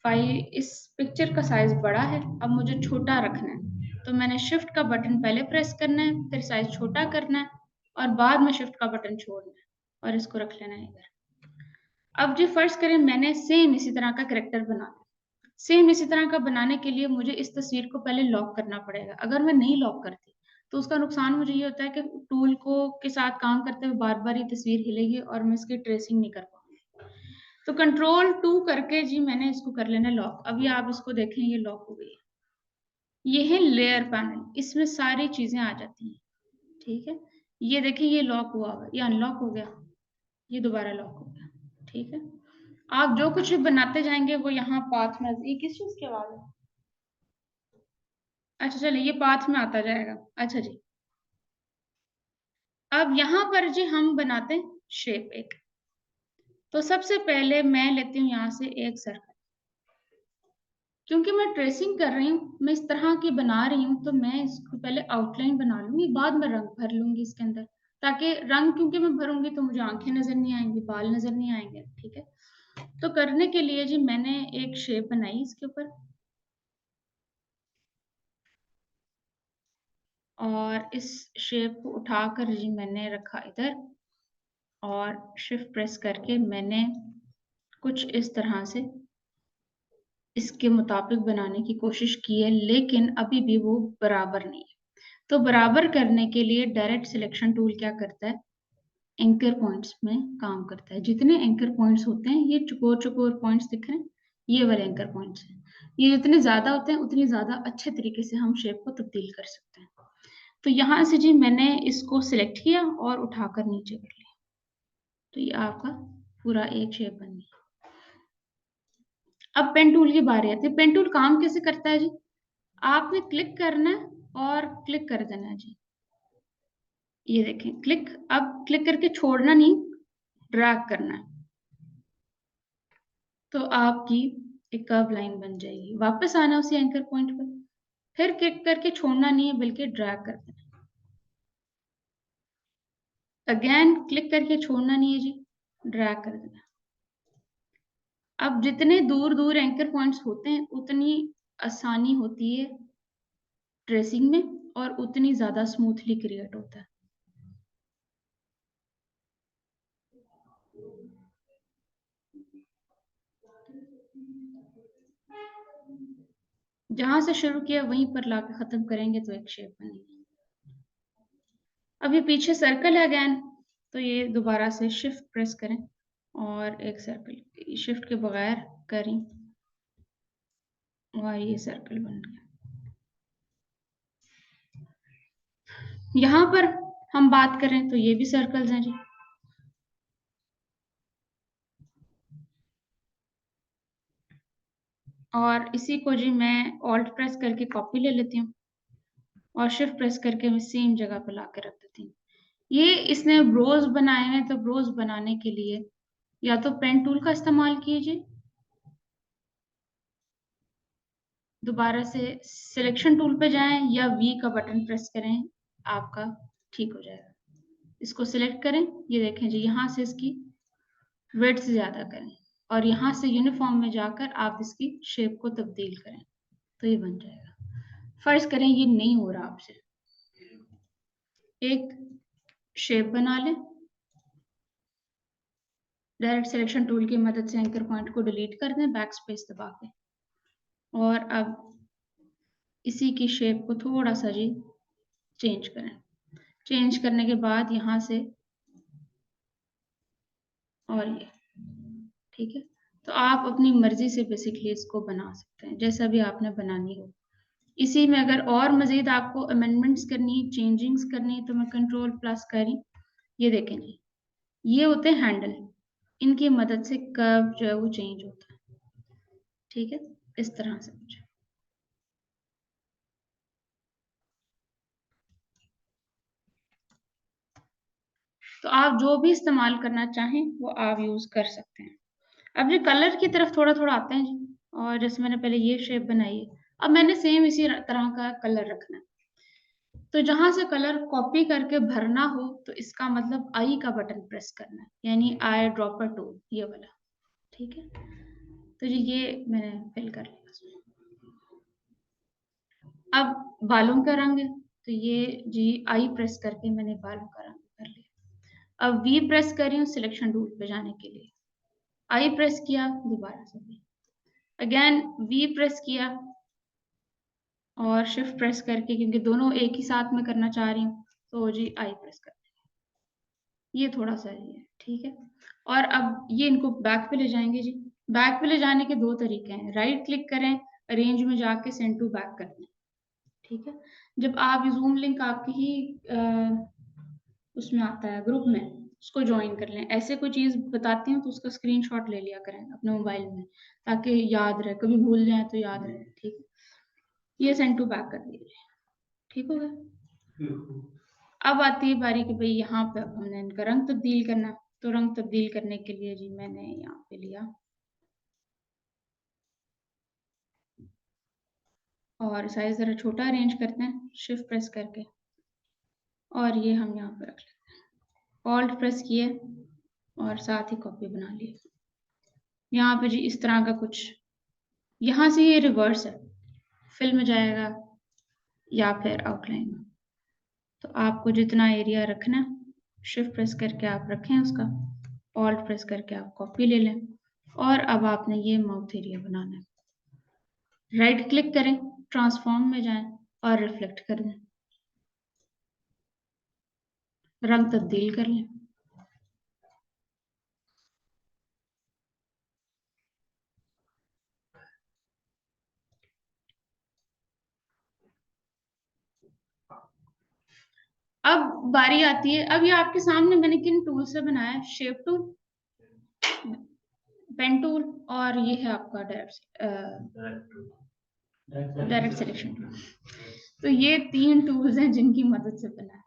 फाइल, इस पिक्चर का साइज बड़ा है, अब मुझे छोटा रखना है, तो मैंने शिफ्ट का बटन पहले प्रेस करना है, फिर साइज छोटा करना है और बाद में शिफ्ट का बटन छोड़ना है और इसको रख लेना है इधर। अब जो फर्ज करें मैंने सेम इसी तरह का करेक्टर बनाना, सेम इसी तरह का बनाने के लिए मुझे इस तस्वीर को पहले लॉक करना पड़ेगा। अगर मैं नहीं लॉक करती तो उसका नुकसान मुझे ये होता है कि टूल को के साथ काम करते हुए बार बार ये तस्वीर हिलेगी और मैं इसकी ट्रेसिंग नहीं कर पाऊंगी। तो कंट्रोल 2 करके जी मैंने इसको कर लेना लॉक। अभी आप इसको देखें ये लॉक हो गई है। ये है लेयर पैनल, इसमें सारी चीजें आ जाती हैं। ठीक है, ये देखिए ये लॉक हुआ हुआ, ये अनलॉक हो गया, ये दोबारा लॉक हो गया। ठीक है, आप जो कुछ भी बनाते जाएंगे वो यहाँ पाथ में, ये किस चीज की आवाज है? अच्छा चलिए ये पाथ में आता जाएगा। अच्छा जी, अब यहाँ पर जी हम बनाते हैं शेप एक, तो सबसे पहले मैं लेती हूँ यहाँ से एक सर्कल, क्योंकि मैं ट्रेसिंग कर रही हूँ, मैं इस तरह की बना रही हूँ, तो मैं इसको पहले आउटलाइन बना लूंगी, बाद में रंग भर लूंगी इसके अंदर, ताकि रंग क्योंकि मैं भरूंगी तो मुझे आंखें नजर नहीं आएंगी, बाल नजर नहीं आएंगे। ठीक है, तो करने के लिए जी मैंने एक शेप बनाई इसके ऊपर और इस शेप को उठाकर जी मैंने रखा इधर और शिफ्ट प्रेस करके मैंने कुछ इस तरह से इसके मुताबिक बनाने की कोशिश की है, लेकिन अभी भी वो बराबर नहीं है। तो बराबर करने के लिए डायरेक्ट सिलेक्शन टूल क्या करता है, एंकर पॉइंट्स में काम करता है। जितने एंकर पॉइंट्स होते हैं, ये चुकोर पॉइंट्स दिख रहे हैं, ये वाले एंकर पॉइंट्स हैं। ये जितने ज्यादा होते हैं उतनी ज्यादा अच्छे तरीके से हम शेप को तब्दील कर सकते हैं। तो यहाँ से जी मैंने इसको सिलेक्ट किया और उठाकर नीचे कर लिया, तो ये आपका पूरा एक शेप बन गया। अब पेन टूल की बारी आती है। पेन टूल काम कैसे करता है जी, आपने क्लिक करना है और क्लिक कर देना है जी। ये देखें क्लिक, अब क्लिक करके छोड़ना नहीं, ड्रैग करना है, तो आपकी एक कर्व लाइन बन जाएगी। वापस आना उसी एंकर पॉइंट पर, फिर क्लिक करके छोड़ना नहीं है बल्कि ड्रैग कर देना। अगेन क्लिक करके छोड़ना नहीं है जी, ड्रैग कर देना। अब जितने दूर दूर एंकर पॉइंट्स होते हैं उतनी आसानी होती है ट्रेसिंग में और उतनी ज्यादा स्मूथली क्रिएट होता है। जहां से शुरू किया वहीं पर लाकर खत्म करेंगे तो एक शेप बनेगी। अब ये पीछे सर्कल है अगेन, तो ये दोबारा से शिफ्ट प्रेस करें और एक सर्कल शिफ्ट के बगैर करें और ये सर्कल बन गया। यहाँ पर हम बात करें तो ये भी सर्कल्स हैं जी, और इसी को जी मैं ऑल्ट प्रेस करके कॉपी ले लेती हूँ और शिफ्ट प्रेस करके मैं सेम जगह पर ला कर रख देती हूँ। ये इसने ब्रोज बनाए हैं, तो ब्रोज बनाने के लिए या तो पेन टूल का इस्तेमाल कीजिए, दोबारा से सिलेक्शन टूल पे जाएं या वी का बटन प्रेस करें, आपका ठीक हो जाएगा। इसको सिलेक्ट करें, ये देखें जी यहाँ से इसकी विड्थ ज्यादा करें और यहाँ से यूनिफॉर्म में जाकर आप इसकी शेप को तब्दील करें, तो ये बन जाएगा। फर्ज करें ये नहीं हो रहा आपसे, एक शेप बना लें, डायरेक्ट सिलेक्शन टूल की मदद से एंकर पॉइंट को डिलीट कर दें बैक स्पेस दबा के, और अब इसी की शेप को थोड़ा सा जी चेंज करें। चेंज करने के बाद यहाँ से और ये ठीक है, तो आप अपनी मर्जी से बेसिकली इसको बना सकते हैं जैसा भी आपने बनानी हो। इसी में अगर और मजीद आपको अमेंडमेंट्स करनी, चेंजिंग्स करनी, तो मैं कंट्रोल प्लस करी, ये देखें जी ये होते हैं हैंडल, इनकी मदद से कर्व जो है वो चेंज होता है। ठीक है, इस तरह से कुछ। तो आप जो भी इस्तेमाल करना चाहें वो आप यूज कर सकते हैं। अब ये कलर की तरफ थोड़ा थोड़ा आते हैं जी, और जैसे मैंने पहले ये शेप बनाई है, अब मैंने सेम इसी तरह का कलर रखना है। तो जहां से कलर कॉपी करके भरना हो तो इसका मतलब आई का बटन प्रेस करना है, यानी आई ड्रॉपर टूल ये वाला। ठीक है, तो जी ये मैंने फिल कर लिया उसमें। अब बालों का रंग है, तो ये जी आई प्रेस करके मैंने बालों का रंग कर लिया। अब वी प्रेस कर रही हूँ सिलेक्शन टूल पे जाने के लिए, आई प्रेस किया, दोबारा से वी, अगेन वी प्रेस किया और शिफ्ट प्रेस करके, क्योंकि दोनों एक ही साथ में करना चाह रही हूँ, तो जी आई प्रेस कर, ये थोड़ा सा ये है। ठीक है, और अब ये इनको बैक पे ले जाएंगे जी। बैक पे ले जाने के दो तरीके हैं, राइट क्लिक करें, अरेंज में जाके सेंड टू बैक कर दें। ठीक है, जब आप जूम लिंक आपकी ही उसमें आता है ग्रुप में, उसको ज्वाइन कर लें। ऐसे कोई चीज बताती हूँ तो उसका स्क्रीनशॉट ले लिया करें अपने मोबाइल में, ताकि याद रहे, कभी भूल जाए तो याद रहे। ठीक है, ये सेंड टू बैक कर दीजिए, ठीक हो गया। अब आती है बारी कि भाई यहाँ पे अब हमने इनका रंग तब्दील करना, तो रंग तब्दील करने के लिए जी मैंने यहाँ पे लिया और साइज जरा छोटा अरेंज करते हैं शिफ्ट प्रेस करके, और ये हम यहाँ पे रख लेते हैं, ऑल्ट प्रेस किए और साथ ही कॉपी बना ली। यहाँ पे जी इस तरह का कुछ, यहाँ से ये रिवर्स है, फिल में जाएगा या फिर आउटलाइन में। तो आपको जितना एरिया रखना है शिफ्ट प्रेस करके आप रखें, उसका ऑल्ट प्रेस करके आप कॉपी ले लें, और अब आपने ये माउथ एरिया बनाना है। राइट क्लिक करें, ट्रांसफॉर्म में जाएं और रिफ्लेक्ट कर दें, रंग तब्दील कर लें। अब बारी आती है, अब ये आपके सामने मैंने किन टूल से बनाया है, शेप टूल, पेन टूल, और ये है आपका डायरेक्ट सिलेक्शन टूल। तो ये 3 टूल्स हैं जिनकी मदद से बना है,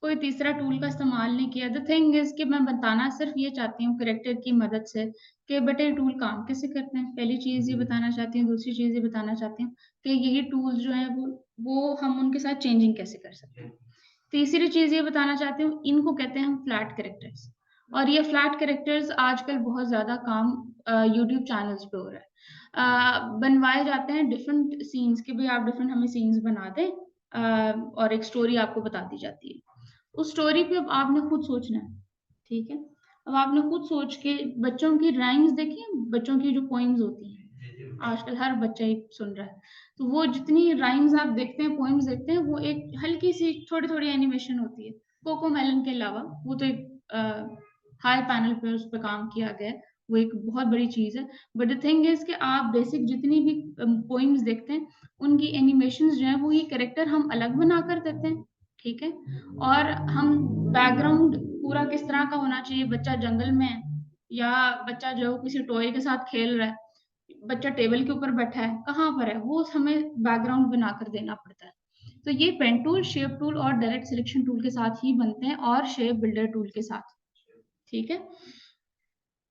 कोई तीसरा टूल का इस्तेमाल नहीं किया। द थिंग इज कि मैं बताना सिर्फ ये चाहती हूँ करेक्टर की मदद से कि बेटे टूल काम कैसे करते हैं, पहली चीज ये बताना चाहती हूँ। दूसरी चीज ये बताना चाहती हूँ कि यही टूल्स जो है वो हम उनके साथ चेंजिंग कैसे कर सकते हैं। तीसरी चीज ये बताना चाहती हूँ, इनको कहते हैं हम फ्लैट करेक्टर्स, और ये फ्लैट करेक्टर्स आजकल बहुत ज्यादा काम यूट्यूब चैनल्स पे हो रहा है। बनवाए जाते हैं डिफरेंट सीन्स के, भाई आप डिफरेंट हमें सीन्स बना दें, और एक स्टोरी आपको बता दी जाती है। उस स्टोरी पे अब आपने खुद सोचना है, ठीक है। अब आपने खुद सोच के, बच्चों की राइम्स देखिए, बच्चों की जो पोइम्स होती हैं, आजकल हर बच्चा ही सुन रहा है, तो वो जितनी राइम्स आप देखते हैं, पोइम्स देखते हैं, वो एक हल्की सी थोड़ी थोड़ी एनिमेशन होती है। कोको मेलन के अलावा वो तो एक हाई पैनल पे उस पर काम किया गया है, वो एक बहुत बड़ी चीज है। बट द थिंग इज कि आप बेसिक जितनी भी पोइम्स देखते हैं, उनकी एनिमेशंस जो है वो ये कैरेक्टर हम अलग बना कर देते हैं, ठीक है। और हम बैकग्राउंड पूरा किस तरह का होना चाहिए, बच्चा जंगल में है, या बच्चा जो किसी टॉय के साथ खेल रहा है, बच्चा टेबल के ऊपर बैठा है, कहाँ पर है, वो हमें बैकग्राउंड बनाकर देना पड़ता है। तो ये पेन टूल, शेप टूल और डायरेक्ट सिलेक्शन टूल के साथ ही बनते हैं, और शेप बिल्डर टूल के साथ, ठीक है।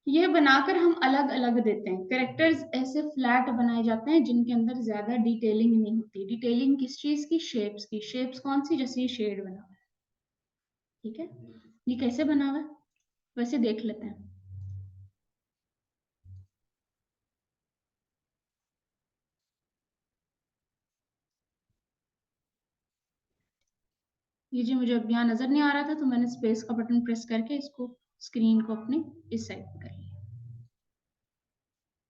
ये बनाकर हम अलग अलग देते हैं। कैरेक्टर्स ऐसे फ्लैट बनाए जाते हैं जिनके अंदर ज्यादा डिटेलिंग नहीं होती। डिटेलिंग किस चीज की, शेप्स की। शेप्स कौन सी, जैसे ये शेड बना हुआ है, ठीक है। ये कैसे बना हुआ है वैसे देख लेते हैं। ये जी मुझे अब यहाँ नजर नहीं आ रहा था, तो मैंने स्पेस का बटन प्रेस करके इसको, स्क्रीन को अपने इस साइड कर लिया।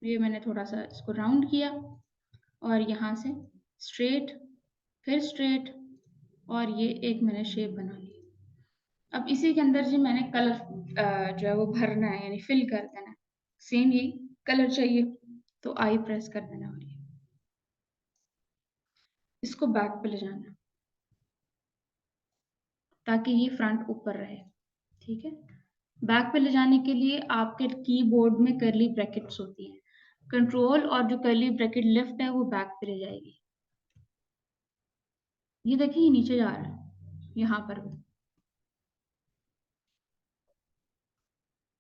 ये मैंने थोड़ा सा इसको राउंड किया, और यहाँ से स्ट्रेट, फिर स्ट्रेट, और ये एक मैंने शेप बना ली। अब इसी के अंदर जी मैंने कलर जो है वो भरना है, यानी फिल कर देना है। सेम ये कलर चाहिए तो आई प्रेस कर देना, और ये इसको बैक पे ले जाना ताकि ये फ्रंट ऊपर रहे, ठीक है। बैक पे ले जाने के लिए आपके कीबोर्ड में कर्ली ब्रैकेट्स होती हैं, कंट्रोल और जो कर्ली ब्रैकेट लेफ्ट है वो बैक पे ले जाएगी। ये देखिए ये नीचे जा रहा है, यहाँ पर भी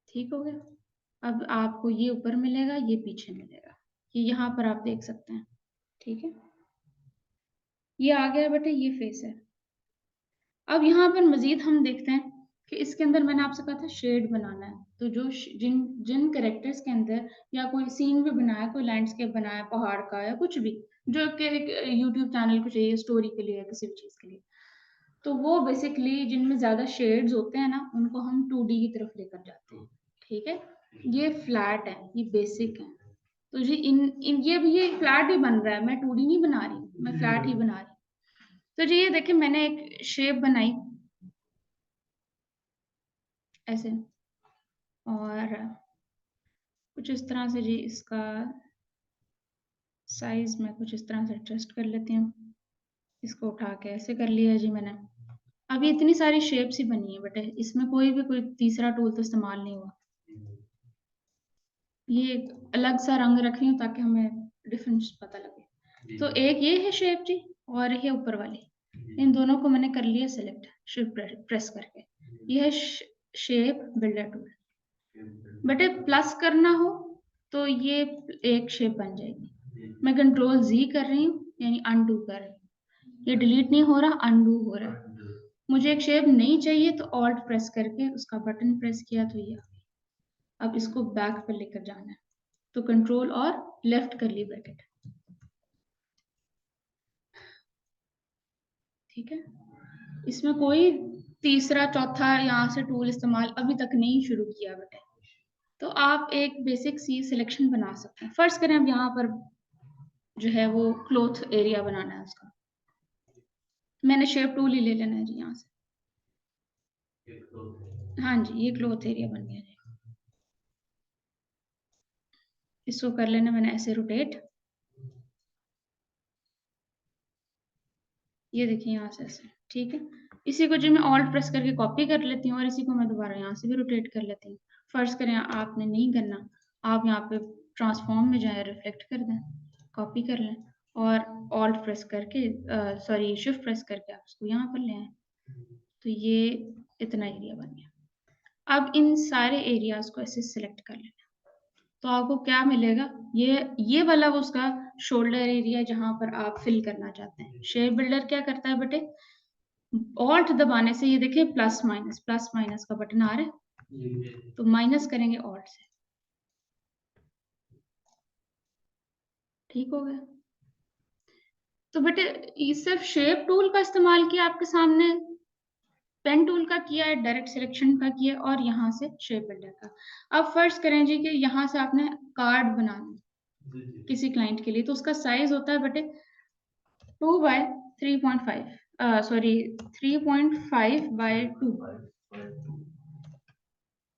ठीक हो गया। अब आपको ये ऊपर मिलेगा, ये पीछे मिलेगा, ये यहाँ पर आप देख सकते हैं, ठीक है। ये आ गया बेटे, ये फेस है। अब यहाँ पर मजीद हम देखते हैं कि इसके अंदर मैंने आपसे कहा था शेड बनाना है, तो जो जिन जिन कैरेक्टर्स के अंदर, या कोई सीन भी बनाया, कोई लैंडस्केप बनाया पहाड़ का या कुछ भी, जो कि एक यूट्यूब चैनल को चाहिए स्टोरी के लिए या किसी भी चीज के लिए, तो वो बेसिकली जिनमें ज्यादा शेड्स होते हैं ना, उनको हम 2D की तरफ लेकर जाते हैं, ठीक है। ये फ्लैट है, ये बेसिक है, तो जी इन ये फ्लैट ही बन रहा है, मैं 2D नहीं बना रही, मैं फ्लैट ही बना रही हूँ। तो जी ये देखिए मैंने एक शेप बनाई ऐसे, और कुछ इस तरह से जी इसका साइज मैं कुछ इस तरह से एडजस्ट कर लेती हूँ। इसको उठा के ऐसे कर लिया जी मैंने। अब ये इतनी सारी शेप्स ही बनी है बेटे, इसमें कोई तीसरा टूल तो इस्तेमाल नहीं हुआ। ये एक अलग सा रंग रख रही हूँ ताकि हमें डिफरेंस पता लगे। तो एक ये है शेप जी, और ये ऊपर वाली, इन दोनों को मैंने कर लिया सिलेक्ट शिफ्ट प्रेस करके। ये है शेप बिल्डर टूल। बेटे प्लस करना हो तो ये एक शेप बन जाएगी। मैं कंट्रोल जी कर रही हूँ, यानी अनडू कर रही हूँ, ये डिलीट नहीं हो रहा, अनडू हो रहा है। मुझे एक शेप नहीं चाहिए तो ऑल्ट प्रेस करके उसका बटन प्रेस किया तो ये आ गई। अब इसको बैक पर लेकर जाना है, तो कंट्रोल और लेफ्ट कर ली ब्रैकेट, ठीक है। इसमें कोई तीसरा चौथा यहाँ से टूल इस्तेमाल अभी तक नहीं शुरू किया बेटे। तो आप एक बेसिक सी सिलेक्शन बना सकते हैं। फर्स्ट करें अब यहाँ पर जो है वो क्लोथ एरिया बनाना है उसका। मैंने शेप टूल ही ले लेना है जी यहाँ से। हाँ जी, ये क्लोथ एरिया बन गया जी। इसको कर लेना मैंने ऐसे रोटेट। ये देखिए यहाँ से ऐसे, ठीक है। इसी को जो मैं ऑल्ट प्रेस करके कॉपी कर लेती हूँ और इसी को मैं दोबारा यहाँ से भी रोटेट कर लेती हूँ। फर्ज करें आपने नहीं करना, आप यहाँ पे ट्रांसफॉर्म में जाए, रिफ्लेक्ट कर दें, कॉपी कर लें और ऑल्ट प्रेस करके सॉरी शिफ्ट प्रेस करके आप उसको यहाँ पर ले आए। तो ये इतना एरिया बन गया। अब इन सारे एरियाज को ऐसे सिलेक्ट कर लेना। तो आपको क्या मिलेगा, ये वाला वो उसका शोल्डर एरिया जहां पर आप फिल करना चाहते हैं। शेप बिल्डर क्या करता है बेटे, ऑल्ट दबाने से ये देखिए प्लस माइनस का बटन आ रहा है, तो माइनस करेंगे ऑल्ट से, ठीक हो गया। तो बेटे ये सिर्फ शेप टूल का इस्तेमाल किया आपके सामने, पेन टूल का किया है, डायरेक्ट सिलेक्शन का किया और यहाँ से शेप बिल्डर का। अब फर्ज करें जी कि यहाँ से आपने कार्ड बनाना किसी क्लाइंट के लिए, तो उसका साइज होता है बेटे 2/3.5 सॉरी 3.5/2।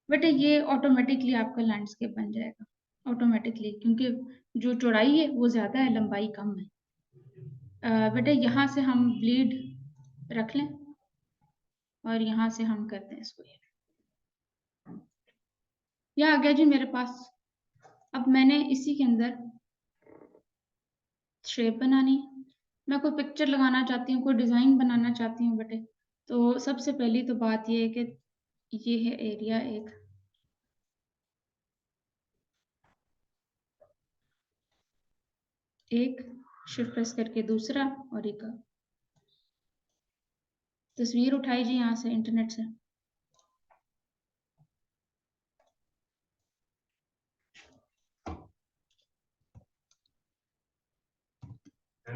बेटे ये ऑटोमेटिकली आपका लैंडस्केप बन जाएगा ऑटोमेटिकली, क्योंकि जो चौड़ाई है वो ज्यादा है, लंबाई कम है। बेटे यहाँ से हम ब्लीड रख लें और यहाँ से हम करते हैं इसको। यह आ गया जी मेरे पास। अब मैंने इसी के अंदर शेप बनानी है, मैं कोई पिक्चर लगाना चाहती हूँ, कोई डिजाइन बनाना चाहती हूँ बेटे। तो सबसे पहली तो बात ये है कि ये है एरिया एक शिफ्ट प्रेस करके दूसरा, और एक तस्वीर उठाई जी यहाँ से इंटरनेट से।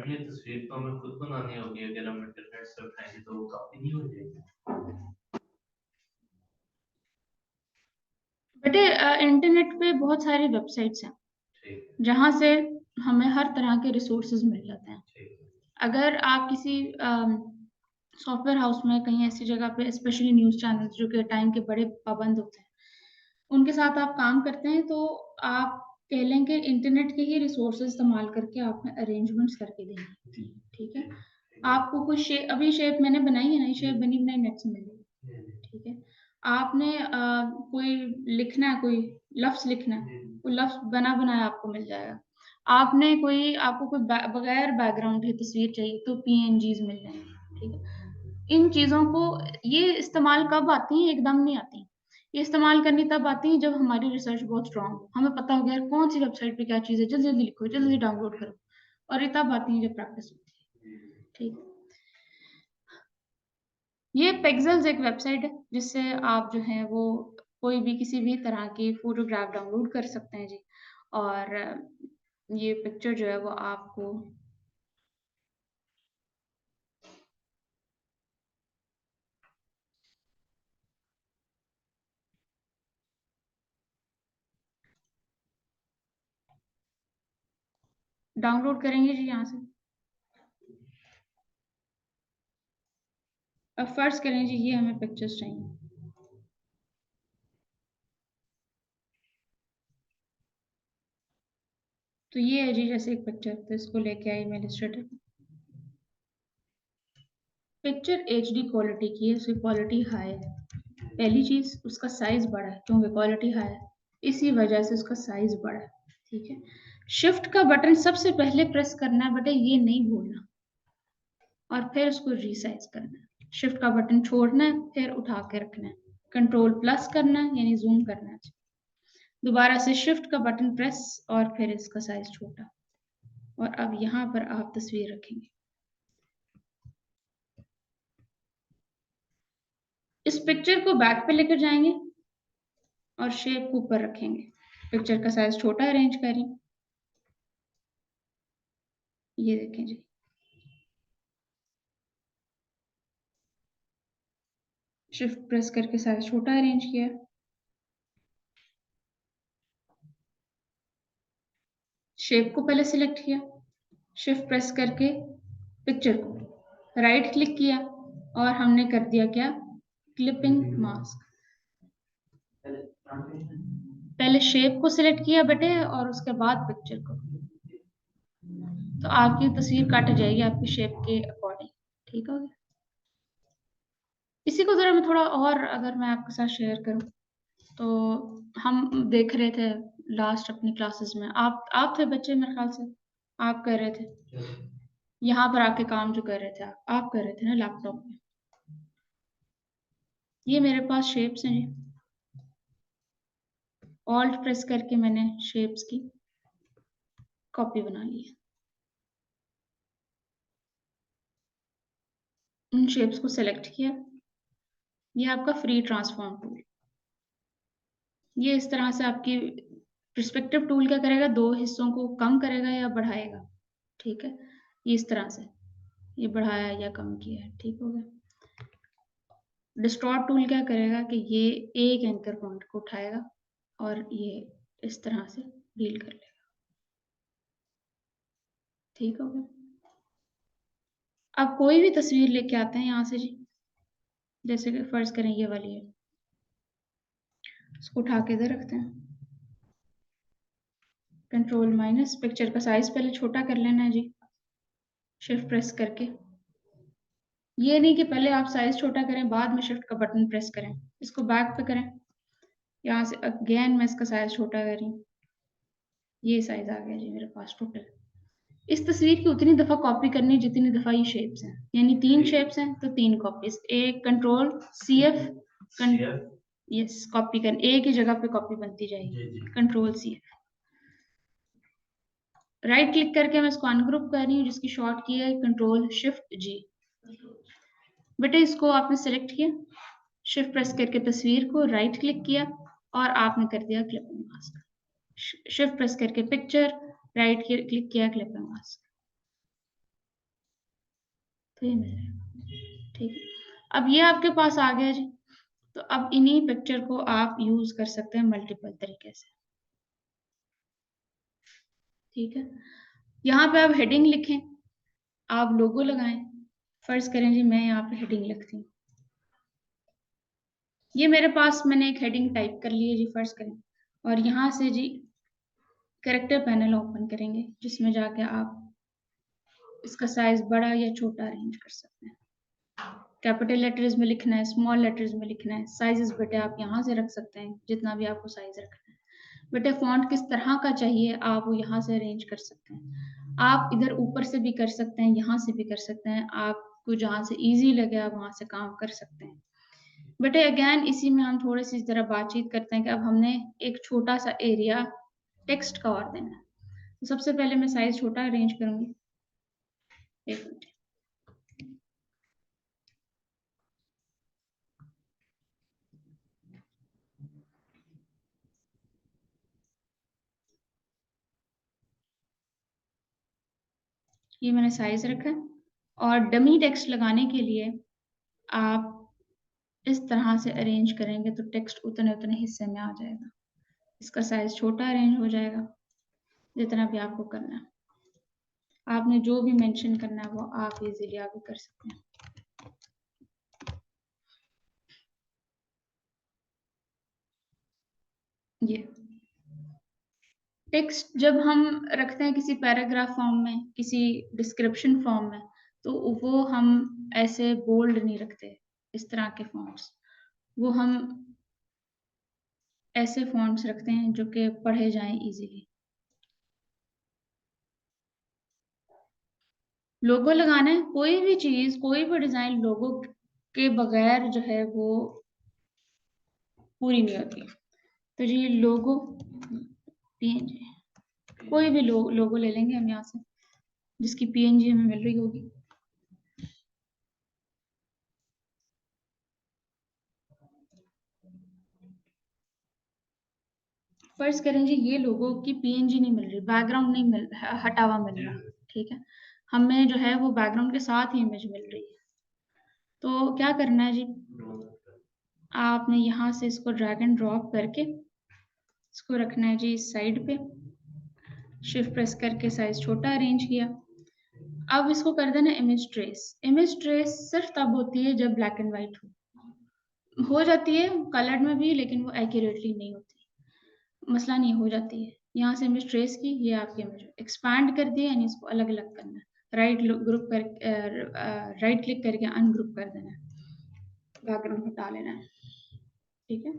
ये तस्वीर तो हमें खुद बनानी होगी, अगर हम इंटरनेट से उठाएंगे तो वो कॉपी नहीं हो जाएगी। बेटे इंटरनेट पे बहुत सारी वेबसाइट्स हैं जहाँ से हमें हर तरह के रिसोर्सेज मिल जाते हैं। अगर आप किसी सॉफ्टवेयर हाउस में कहीं ऐसी जगह पे, स्पेशली न्यूज़ चैनल जो कि टाइम के बड़े पाबंद होते हैं, उनके साथ आप काम करते हैं, तो आप कह लें कि इंटरनेट के ही रिसोर्सेज इस्तेमाल करके आपने अरेंजमेंट्स करके देंगे, ठीक है। आपको कुछ शेप, अभी शेप मैंने बनाई है ना, ये शेप बनी बनाई नेट से मिल गई, ठीक है। आपने कोई लिखना है, कोई लफ्ज लिखना है, कोई लफ्ज बना बनाया आपको मिल जाएगा। आपको कोई बगैर बैकग्राउंड की तस्वीर चाहिए तो PNGs मिल जाएंगी, ठीक है। इन चीजों को ये इस्तेमाल कब आती हैं, एकदम नहीं आती। ये इस्तेमाल करनी तब आती है जब हमारी रिसर्च बहुत स्ट्रांग हो, हमें पता हो गया यार कौन सी वेबसाइट पे क्या चीज है, जल्दी जल्दी लिखो, जल्दी डाउनलोड करो। और ये तब आती है जब प्रैक्टिस होती है, ठीक। ये पिक्सेल्स एक वेबसाइट है जिससे आप जो है वो कोई भी किसी भी तरह की फोटोग्राफ डाउनलोड कर सकते हैं जी। और ये पिक्चर जो है वो आपको डाउनलोड करेंगे जी यहाँ से। अब फर्ज करें जी ये हमें पिक्चर्स चाहिए, तो ये है जी जैसे एक पिक्चर, तो इसको लेके आई मैं इलस्ट्रेटर। पिक्चर HD क्वालिटी की है, उसकी क्वालिटी हाई है। पहली चीज उसका साइज बड़ा है, क्योंकि क्वालिटी हाई है, इसी वजह से उसका साइज बड़ा है, ठीक है। शिफ्ट का बटन सबसे पहले प्रेस करना है बेटे, ये नहीं भूलना, और फिर उसको रीसाइज करना है। शिफ्ट का बटन छोड़ना है, फिर उठा के रखना है, कंट्रोल+ करना है यानी जूम करना है, दोबारा से शिफ्ट का बटन प्रेस और फिर इसका साइज छोटा। और अब यहाँ पर आप तस्वीर रखेंगे, इस पिक्चर को बैक पे लेकर जाएंगे और शेप को ऊपर रखेंगे। पिक्चर का साइज छोटा अरेंज करें, ये देखें जी। शिफ्ट प्रेस करके साइज छोटा अरेंज किया, शेप को पहले सिलेक्ट किया, शिफ्ट प्रेस करके पिक्चर को राइट क्लिक किया और हमने कर दिया क्या, क्लिपिंग मास्क। पहले शेप को सिलेक्ट किया बेटे और उसके बाद पिक्चर को, तो आपकी तस्वीर कट जाएगी आपकी शेप के अकॉर्डिंग। ठीक हो गया। इसी को जरा मैं थोड़ा और अगर मैं आपके साथ शेयर करूं, तो हम देख रहे थे लास्ट अपनी क्लासेस में, आप थे बच्चे मेरे ख्याल से, आप कर रहे थे यहाँ पर आके काम जो कर रहे थे, आप कर रहे थे ना लैपटॉप में। ये मेरे पास शेप्स हैं जी, ऑल्ट प्रेस करके मैंने शेप्स की कॉपी बना ली है। उन शेप्स को सेलेक्ट किया, ये आपका फ्री ट्रांसफॉर्म टूल। ये इस तरह से आपकी पर्सपेक्टिव टूल क्या करेगा, दो हिस्सों को कम करेगा या बढ़ाएगा। ठीक है, ये इस तरह से ये बढ़ाया या कम किया है। ठीक हो गया। डिस्टॉर्ट टूल क्या करेगा कि ये एक एंकर पॉइंट को उठाएगा और ये इस तरह से डील कर लेगा। ठीक हो गया। अब कोई भी तस्वीर लेके आते हैं यहाँ से जी, जैसे कि फर्ज करें ये वाली है, इसको उठा के इधर रखते हैं, कंट्रोल माइनस, पिक्चर का साइज पहले छोटा कर लेना है जी, शिफ्ट प्रेस करके। ये नहीं कि पहले आप साइज छोटा करें बाद में शिफ्ट का बटन प्रेस करें, इसको बैक पे करें, यहाँ से अगेन मैं इसका साइज छोटा कर रही हूँ, ये साइज आ गया जी मेरे पास टोटल। इस तस्वीर की उतनी दफा कॉपी करनी जितनी दफा ये शेप्स हैं, यानी 3 शेप्स हैं तो 3 कॉपीज, एक कंट्रोल CF यस कॉपी कर, एक ही जगह पे कॉपी बनती जाएगी, कंट्रोल CF। राइट क्लिक करके मैं इसको अनग्रुप कर रही हूँ, जिसकी शॉर्ट की है कंट्रोल शिफ्ट G। बेटे इसको आपने सेलेक्ट किया, शिफ्ट प्रेस करके तस्वीर को राइट क्लिक किया और आपने कर दिया क्लिपिंग मास्क। शिफ्ट प्रेस करके पिक्चर, राइट क्लिक किया, क्लिपिंग मास्क। तो ये मिल जाएगा। ठीक है, अब ये आपके पास आ गया जी। तो अब इन्हीं पिक्चर को आप यूज कर सकते हैं मल्टीपल तरीके से। ठीक है, यहाँ पे आप हेडिंग लिखें, आप लोगो लगाएं। फर्ज करें जी मैं यहाँ पे हेडिंग लिखती हूँ, ये मेरे पास मैंने एक हेडिंग टाइप कर ली है जी, फर्ज करें, और यहाँ से जी कैरेक्टर पैनल ओपन करेंगे, जिसमें जाके आप इसका साइज बड़ा या छोटा अरेंज कर सकते हैं। कैपिटल लेटर्स में लिखना है, स्मॉल लेटर्स में लिखना है, साइजेस बेटे आप यहाँ से रख सकते हैं जितना भी आपको साइज रखना है। बेटे फॉन्ट किस तरह का चाहिए आप वो यहाँ से अरेंज कर सकते हैं। आप इधर ऊपर से भी कर सकते हैं, यहाँ से भी कर सकते हैं, आपको जहाँ से इजी लगे आप वहाँ से काम कर सकते हैं। बेटे अगेन इसी में हम थोड़ी सी जरा बातचीत करते हैं कि अब हमने एक छोटा सा एरिया टेक्स्ट का और देना है। तो सबसे पहले मैं साइज छोटा अरेंज करूंगी, एक मिनट। ये मैंने साइज रखा है, और डमी टेक्स्ट लगाने के लिए आप इस तरह से अरेंज करेंगे तो टेक्स्ट उतने उतने हिस्से में आ जाएगा, इसका साइज छोटा अरेंज हो जाएगा। जितना भी आपको करना है, आपने जो भी मेंशन करना है वो आप इजीली आगे कर सकते हैं। ये टेक्स्ट जब हम रखते हैं किसी पैराग्राफ फॉर्म में, किसी डिस्क्रिप्शन फॉर्म में, तो वो हम ऐसे बोल्ड नहीं रखते, इस तरह के फॉन्ट्स, वो हम ऐसे फॉन्ट्स रखते हैं जो कि पढ़े जाएं इजीली। लोगो लगाना है, कोई भी चीज कोई भी डिजाइन लोगो के बगैर जो है वो पूरी नहीं होती। तो जी लोगो PNG, कोई भी लोगो ले लेंगे हम यहाँ से जिसकी PNG हमें मिल रही होगी। फर्ज करें जी ये लोगो की PNG नहीं मिल रही, बैकग्राउंड नहीं मिल हटा हुआ मिल रहा, ठीक है, हमें जो है वो बैकग्राउंड के साथ ही इमेज मिल रही है। तो क्या करना है जी, आपने यहाँ से इसको ड्रैग एंड ड्रॉप करके इसको रखना है जी इस साइड पे, शिफ्ट प्रेस करके साइज छोटा अरेंज किया। अब इसको कर देना इमेज ट्रेस। इमेज ट्रेस सिर्फ तब होती है जब ब्लैक एंड व्हाइट हो जाती है कलर्ड में भी, लेकिन वो एक्यूरेटली नहीं होती, मसला नहीं, हो जाती है। यहाँ से इमेज ट्रेस की, ये आपकी इमेज एक्सपैंड कर दिया, यानी इसको अलग अलग करना है, राइट क्लिक करके अनग्रुप कर देना है, बैकग्राउंड हटा लेना है, ठीक है।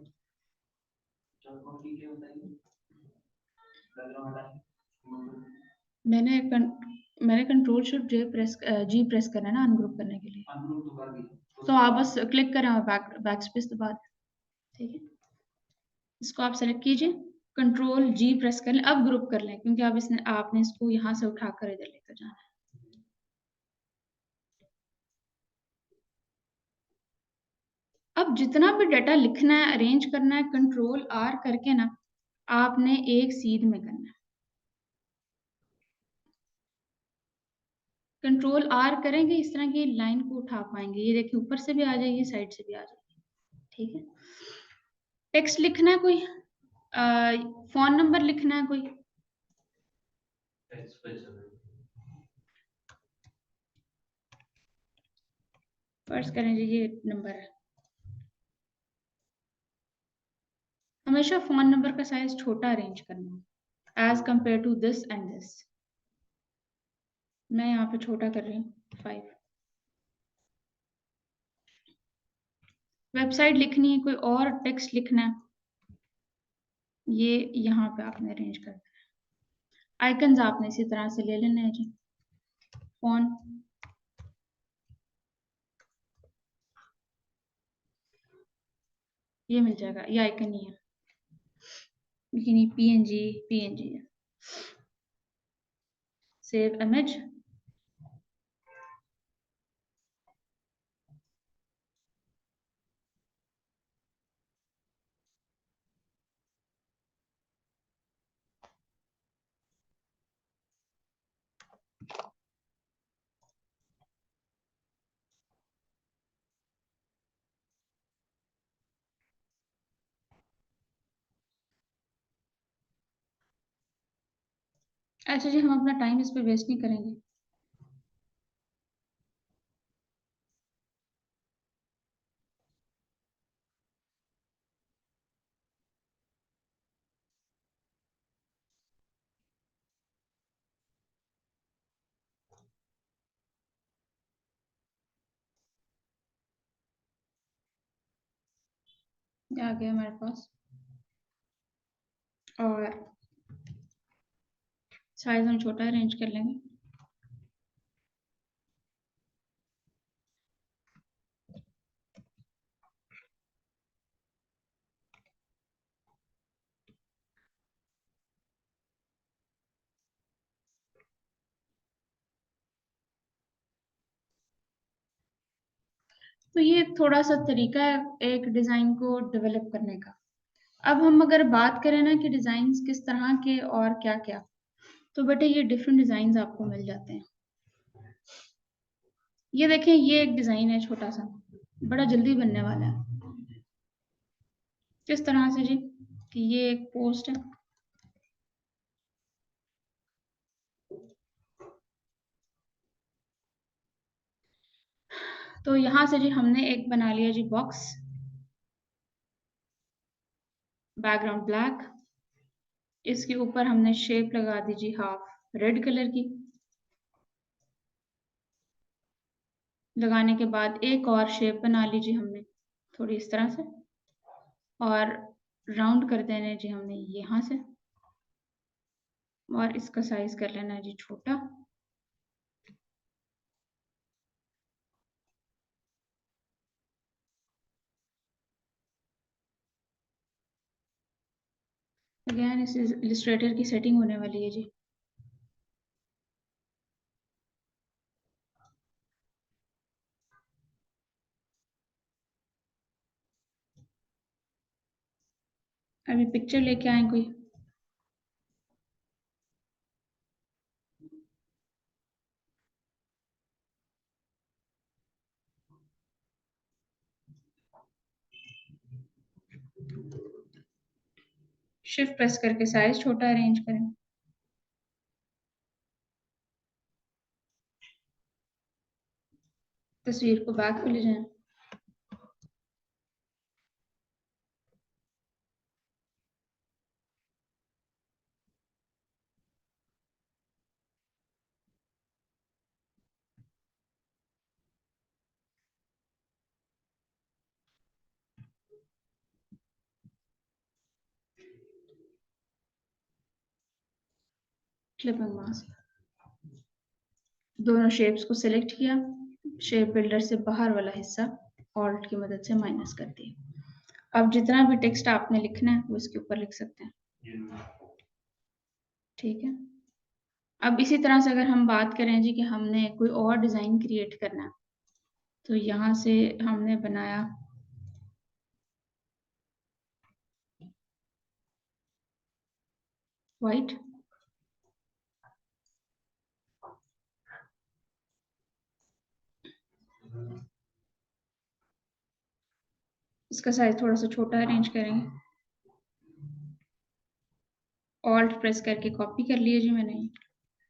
मैंने कंट्रोल शिफ्ट जी प्रेस करना है ना अनग्रुप करने के लिए, तो आप बस क्लिक करें और बैक स्पेस दबा दें, ठीक है। इसको आप सेलेक्ट कीजिए, कंट्रोल जी प्रेस कर लें, अब ग्रुप कर लें, क्योंकि अब आपने इसको यहाँ से उठाकर इधर लेकर जाना है। अब जितना भी डाटा लिखना है, अरेंज करना है, कंट्रोल आर करके ना आपने एक सीध में करना है। कंट्रोल आर करेंगे, इस तरह की लाइन को उठा पाएंगे। ये देखिए ऊपर से भी आ जाएगी, साइड से भी आ जाएगी, ठीक है। टेक्स्ट लिखना है कोई, फोन नंबर लिखना है कोई, टेक्स्ट पे चले। फर्ज करें जी ये नंबर है। हमेशा फोन नंबर का साइज छोटा अरेंज करना है as compare to this and this. मैं यहाँ पे छोटा कर रही हूँ 5। वेबसाइट लिखनी है कोई और टेक्स्ट लिखना है, ये यहाँ पे आपने अरेंज कर देना है। आइकन्स आपने इसी तरह से ले लेना है जी, फोन, ये मिल जाएगा, ये आइकन ही है, लेकिन ये पीएनजी है। सेव इमेज, अच्छा जी हम अपना टाइम इस पे वेस्ट नहीं करेंगे। ये आ गया हमारे पास, और साइज हम छोटा अरेंज कर लेंगे। तो ये थोड़ा सा तरीका है एक डिजाइन को डेवलप करने का। अब हम अगर बात करें ना कि डिजाइन किस तरह के और क्या क्या, तो बेटे ये डिफरेंट डिजाइन आपको मिल जाते हैं। ये देखें, ये एक डिजाइन है छोटा सा, बड़ा जल्दी बनने वाला है। किस तरह से जी, कि ये एक पोस्ट है, तो यहाँ से जी हमने एक बना लिया जी बॉक्स, बैकग्राउंड ब्लैक, इसके ऊपर हमने शेप लगा दी जी हाफ रेड कलर की। लगाने के बाद एक और शेप बना लीजिए हमने थोड़ी इस तरह से, और राउंड कर देना जी हमने यहाँ से, और इसका साइज कर लेना है जी छोटा। अगेन इस इलिस्ट्रेटर की सेटिंग होने वाली है जी। अभी पिक्चर लेके आए कोई, शिफ्ट प्रेस करके साइज छोटा अरेंज करें। तस्वीर को बैक पे ले जाएं। क्लिपिंग मास्क, दोनों शेप्स को सिलेक्ट किया, शेप बिल्डर से बाहर वाला हिस्सा ऑल्ट की मदद से माइनस कर दिया। अब जितना भी टेक्स्ट आपने लिखना है वो इसके ऊपर लिख सकते हैं। ठीक है। अब इसी तरह से अगर हम बात करें जी कि हमने कोई और डिजाइन क्रिएट करना है, तो यहाँ से हमने बनाया व्हाइट, इसका साइज थोड़ा सा छोटा अरेंज करेंगे, ऑल्ट प्रेस करके कॉपी कर लिया जी मैंने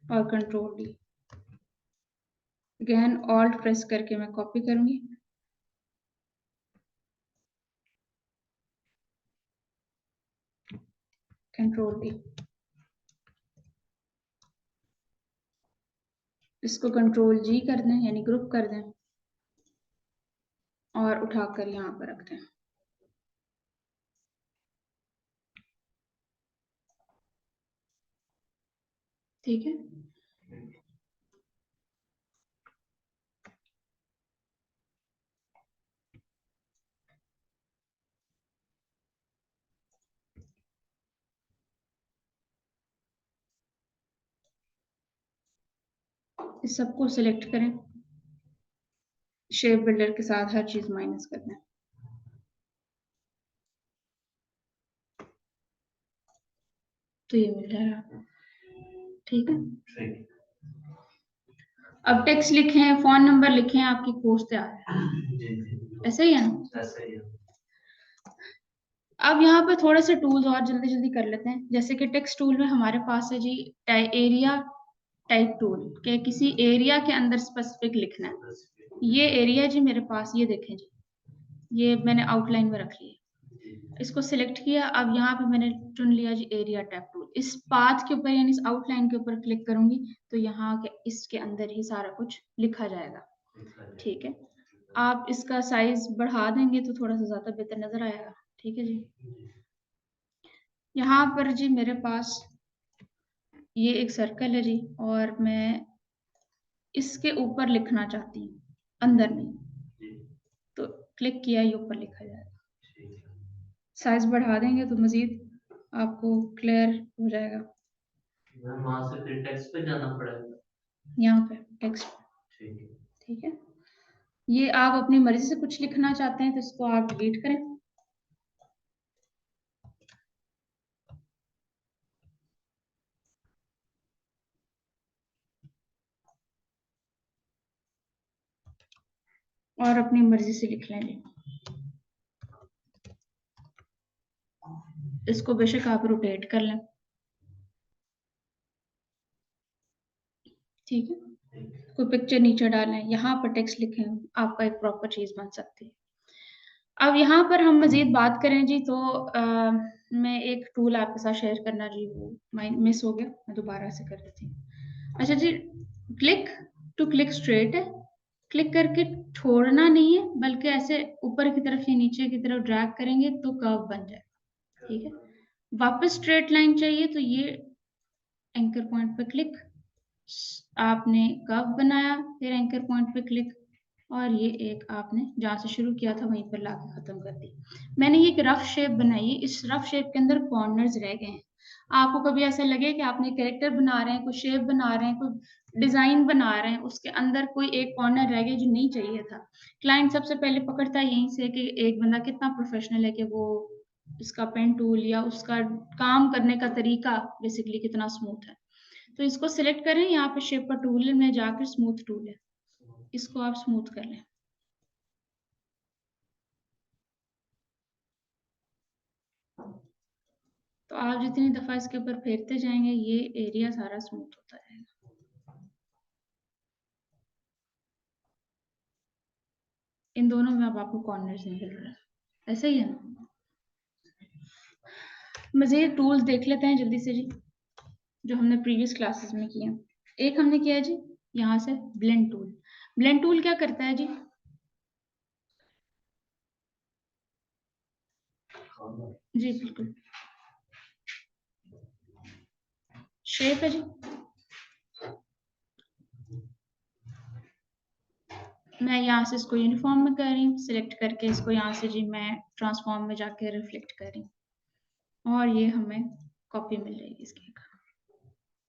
और control D, again alt press करके मैं कॉपी करूंगी, कंट्रोल डी, इसको कंट्रोल जी कर दें यानी ग्रुप कर दें और उठाकर यहाँ पर रख दें। ठीक है। इस सबको सिलेक्ट करें, शेप बिल्डर के साथ हर चीज माइनस कर दें। तो ये मिल जाएगा। ठीक है। अब टेक्स्ट लिखे हैं, फोन नंबर लिखे हैं, आपकी कोर्स तैयार है। ऐसे ही है ना? ऐसे ही है। अब यहाँ पे थोड़े से टूल्स और जल्दी जल्दी कर लेते हैं। जैसे कि टेक्स्ट टूल में हमारे पास है जी एरिया टाइप टूल, के किसी एरिया के अंदर स्पेसिफिक लिखना है। ये एरिया जी मेरे पास, ये देखें जी, ये मैंने आउटलाइन में रख लिया, इसको सिलेक्ट किया। अब यहाँ पे मैंने चुन लिया जी एरिया टैब टूल। इस पाथ के ऊपर यानी इस आउटलाइन के ऊपर क्लिक करूंगी तो यहाँ के इसके अंदर ही सारा कुछ लिखा जाएगा। ठीक है। आप इसका साइज बढ़ा देंगे तो थोड़ा सा ज्यादा बेहतर नजर आएगा। ठीक है जी। यहाँ पर जी मेरे पास ये एक सर्कल है जी और मैं इसके ऊपर लिखना चाहती हूँ, अंदर नहीं, तो क्लिक किया, ये ऊपर लिखा जाएगा। साइज बढ़ा देंगे तो मजीद आपको क्लियर हो जाएगा। वहां से फिर टेक्स्ट पे जाना पड़ेगा, यहाँ पे टेक्स्ट। ठीक है। ठीक है। ये आप अपनी मर्जी से कुछ लिखना चाहते हैं तो इसको आप डिलीट करें। और अपनी मर्जी से लिख लें। इसको बेशक आप रोटेट कर लें। ठीक है। कोई पिक्चर नीचे डालें, यहाँ पर टेक्स्ट लिखें, आपका एक प्रॉपर चीज बन सकती है। अब यहाँ पर हम मजीद बात करें जी तो मैं एक टूल आपके साथ शेयर करना जी, वो मिस हो गया, मैं दोबारा से कर देती हूँ। अच्छा जी, क्लिक टू क्लिक स्ट्रेट है, क्लिक करके छोड़ना नहीं है बल्कि ऐसे ऊपर की तरफ या नीचे की तरफ ड्रैग करेंगे तो कर्व बन जाएगा। ठीक है। वापस स्ट्रेट लाइन चाहिए तो ये एंकर पॉइंट पे क्लिक, आपने कर्व बनाया, फिर एंकर पॉइंट पे क्लिक और ये एक आपने जहाँ से शुरू किया था वहीं पर लाके खत्म कर दी। मैंने ये एक रफ शेप बनाई है, इस रफ शेप के अंदर कॉर्नर्स रह गए हैं। आपको कभी ऐसा लगे कि आपने कैरेक्टर बना रहे हैं, कोई शेप बना रहे हैं, कोई डिजाइन बना रहे हैं, उसके अंदर कोई एक कॉर्नर रह गया जो नहीं चाहिए था। क्लाइंट सबसे पहले पकड़ता है यहीं से कि एक बंदा कितना प्रोफेशनल है, कि वो इसका पेन टूल या उसका काम करने का तरीका बेसिकली कितना स्मूथ है। तो इसको सिलेक्ट करें, यहाँ पे शेप पर टूल में जाकर स्मूथ टूल है, इसको आप स्मूथ कर लें। तो तो आप जितनी दफा इसके ऊपर फेरते जाएंगे ये एरिया सारा स्मूथ होता रहेगा। इन दोनों में अब आपको कॉर्नर्स निकल रहा है, ऐसा ही है ना। मज़ीद टूल्स देख लेते हैं जल्दी से जी, जो हमने प्रीवियस क्लासेस में किए। एक हमने किया जी यहाँ से ब्लेंड टूल। ब्लेंड टूल क्या करता है जी? जी बिल्कुल, शेप है जी, मैं यहाँ से इसको यूनिफॉर्म में कर रही हूँ, सिलेक्ट करके इसको यहाँ से जी मैं ट्रांसफॉर्म में जाके रिफ्लेक्ट कर रही हूँ और ये हमें कॉपी मिल जाएगी इसकी।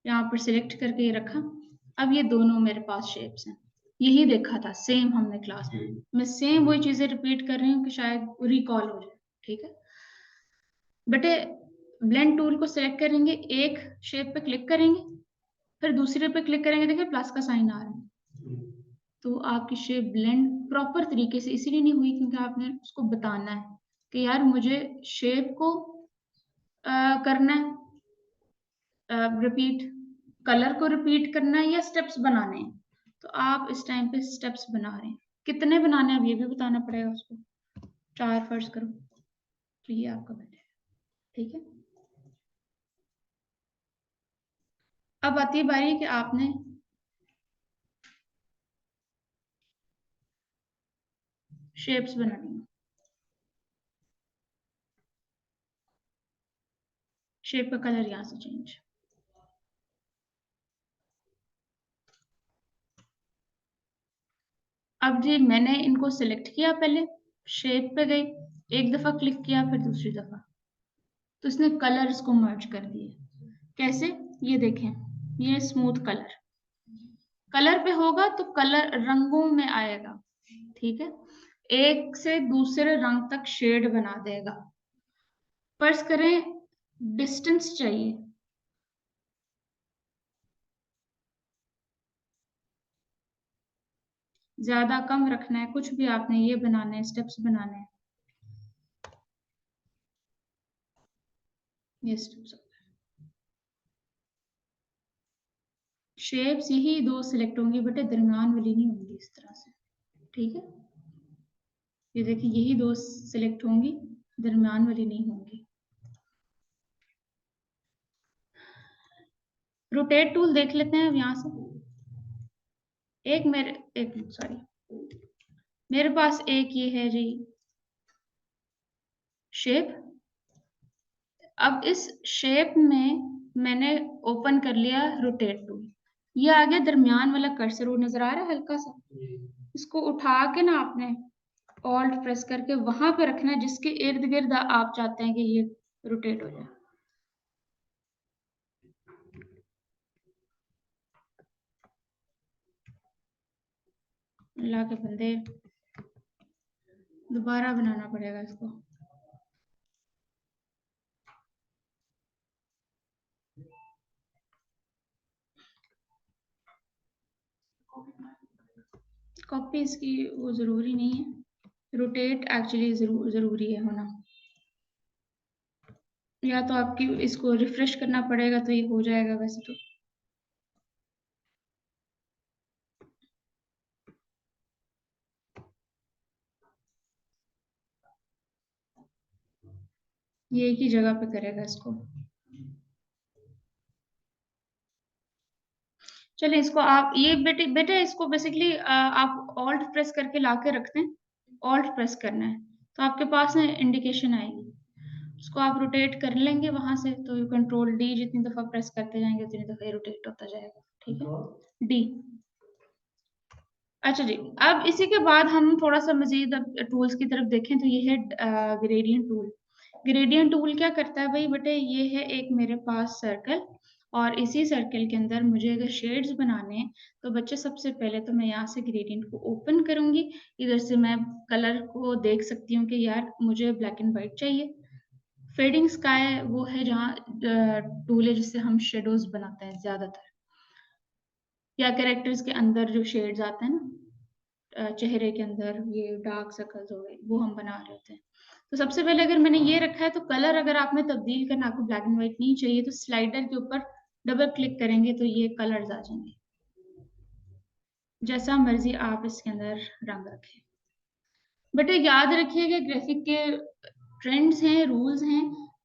यहाँ पर सिलेक्ट करके ये रखा। अब ये दोनों मेरे पास शेप्स हैं, यही देखा था सेम हमने क्लास में। मैं सेम वही चीजें रिपीट कर रही हूँ कि शायद रिकॉल हो जाए। ठीक है बेटे, ब्लेंड टूल को सिलेक्ट करेंगे, एक शेप पे क्लिक करेंगे, फिर दूसरे पे क्लिक करेंगे, देखिए प्लस का साइन आ रहा है। तो आपकी शेप ब्लेंड प्रॉपर तरीके से इसीलिए नहीं हुई क्योंकि आपने उसको बताना है कि यार मुझे शेप को करना है रिपीट, कलर को रिपीट करना है या स्टेप्स बनाने हैं। तो आप इस टाइम पे स्टेप्स बना रहे हैं, कितने बनाने हैं अब ये भी बताना पड़ेगा उसको। 4 फर्ज करो तो ये आपका बन जाएगा। ठीक है, अब आती है बारी कि आपने शेप्स बनानी है। शेप का कलर यहाँ से चेंज। अब जी मैंने इनको सिलेक्ट किया, पहले शेप पे गई, एक दफा क्लिक किया, फिर दूसरी दफा, तो इसने कलर्स को मर्ज कर दिए। कैसे? ये देखें, ये स्मूथ कलर, कलर पे होगा तो कलर रंगों में आएगा। ठीक है, एक से दूसरे रंग तक शेड बना देगा। फर्ज करें डिस्टेंस चाहिए, ज्यादा कम रखना है, कुछ भी आपने ये बनाने हैं, स्टेप्स बनाने हैं, ये स्टेप्स। शेप्स यही दो सिलेक्ट होंगी बेटे, दरमियान वाली नहीं होंगी इस तरह से। ठीक है, ये देखिए यही दो सिलेक्ट होंगी, दरमियान वाली नहीं होंगी। रोटेट टूल देख लेते हैं यहाँ से। एक सॉरी, मेरे पास एक ये है जी शेप। अब इस शेप में मैंने ओपन कर लिया रोटेट टूल, ये आ गया दरमियान वाला कर्सर, वो नजर आ रहा है हल्का सा। इसको उठा के ना आपने ऑल्ट प्रेस करके वहां पे रखना है जिसके इर्द गिर्द आप चाहते हैं कि ये रोटेट हो जाए। अल्लाह के बंदे, दोबारा बनाना पड़ेगा इसको। कॉपी इसकी वो जरूरी नहीं है, रोटेट एक्चुअली जरूरी है होना। या तो आपकी इसको रिफ्रेश करना पड़ेगा तो ये हो जाएगा वैसे तो। ये एक ही जगह पे करेगा इसको। चलिए इसको आप ये बेटे बेटे इसको बेसिकली आप ऑल्ट प्रेस करके लाके रखते हैं, ऑल्ट प्रेस करना है तो आपके पास ना इंडिकेशन आएगी, उसको आप रोटेट कर लेंगे वहां से, तो कंट्रोल डी जितनी दफा प्रेस करते जाएंगे उतनी दफा रोटेट होता जाएगा। ठीक है, डी। अच्छा जी, अब इसी के बाद हम थोड़ा सा मजीद टूल्स की तरफ देखें तो ये है ग्रेडियंट टूल। ग्रेडियंट टूल क्या करता है भाई बेटे, ये है एक मेरे पास सर्कल और इसी सर्कल के अंदर मुझे अगर शेड्स बनाने हैं तो बच्चे सबसे पहले तो मैं यहाँ से ग्रेडियंट को ओपन करूंगी, इधर से मैं कलर को देख सकती हूँ कि यार मुझे ब्लैक एंड व्हाइट चाहिए। फेडिंग स्काई वो है जहाँ टूल है जिससे हम शेडोज बनाते हैं ज्यादातर, या कैरेक्टर्स के अंदर जो शेड्स आते हैं ना, चेहरे के अंदर ये डार्क सर्कल्स हो गए, वो हम बना रहे होते हैं। तो सबसे पहले अगर मैंने ये रखा है तो कलर अगर आपने तब्दील करना, आपको ब्लैक एंड व्हाइट नहीं चाहिए, तो स्लाइडर के ऊपर डबल क्लिक करेंगे तो ये कलर्स आ जाएंगे। जैसा मर्जी आप इसके अंदर रंग रखें। बट याद रखिएगा ग्राफिक के ट्रेंड्स हैं, रूल्स हैं।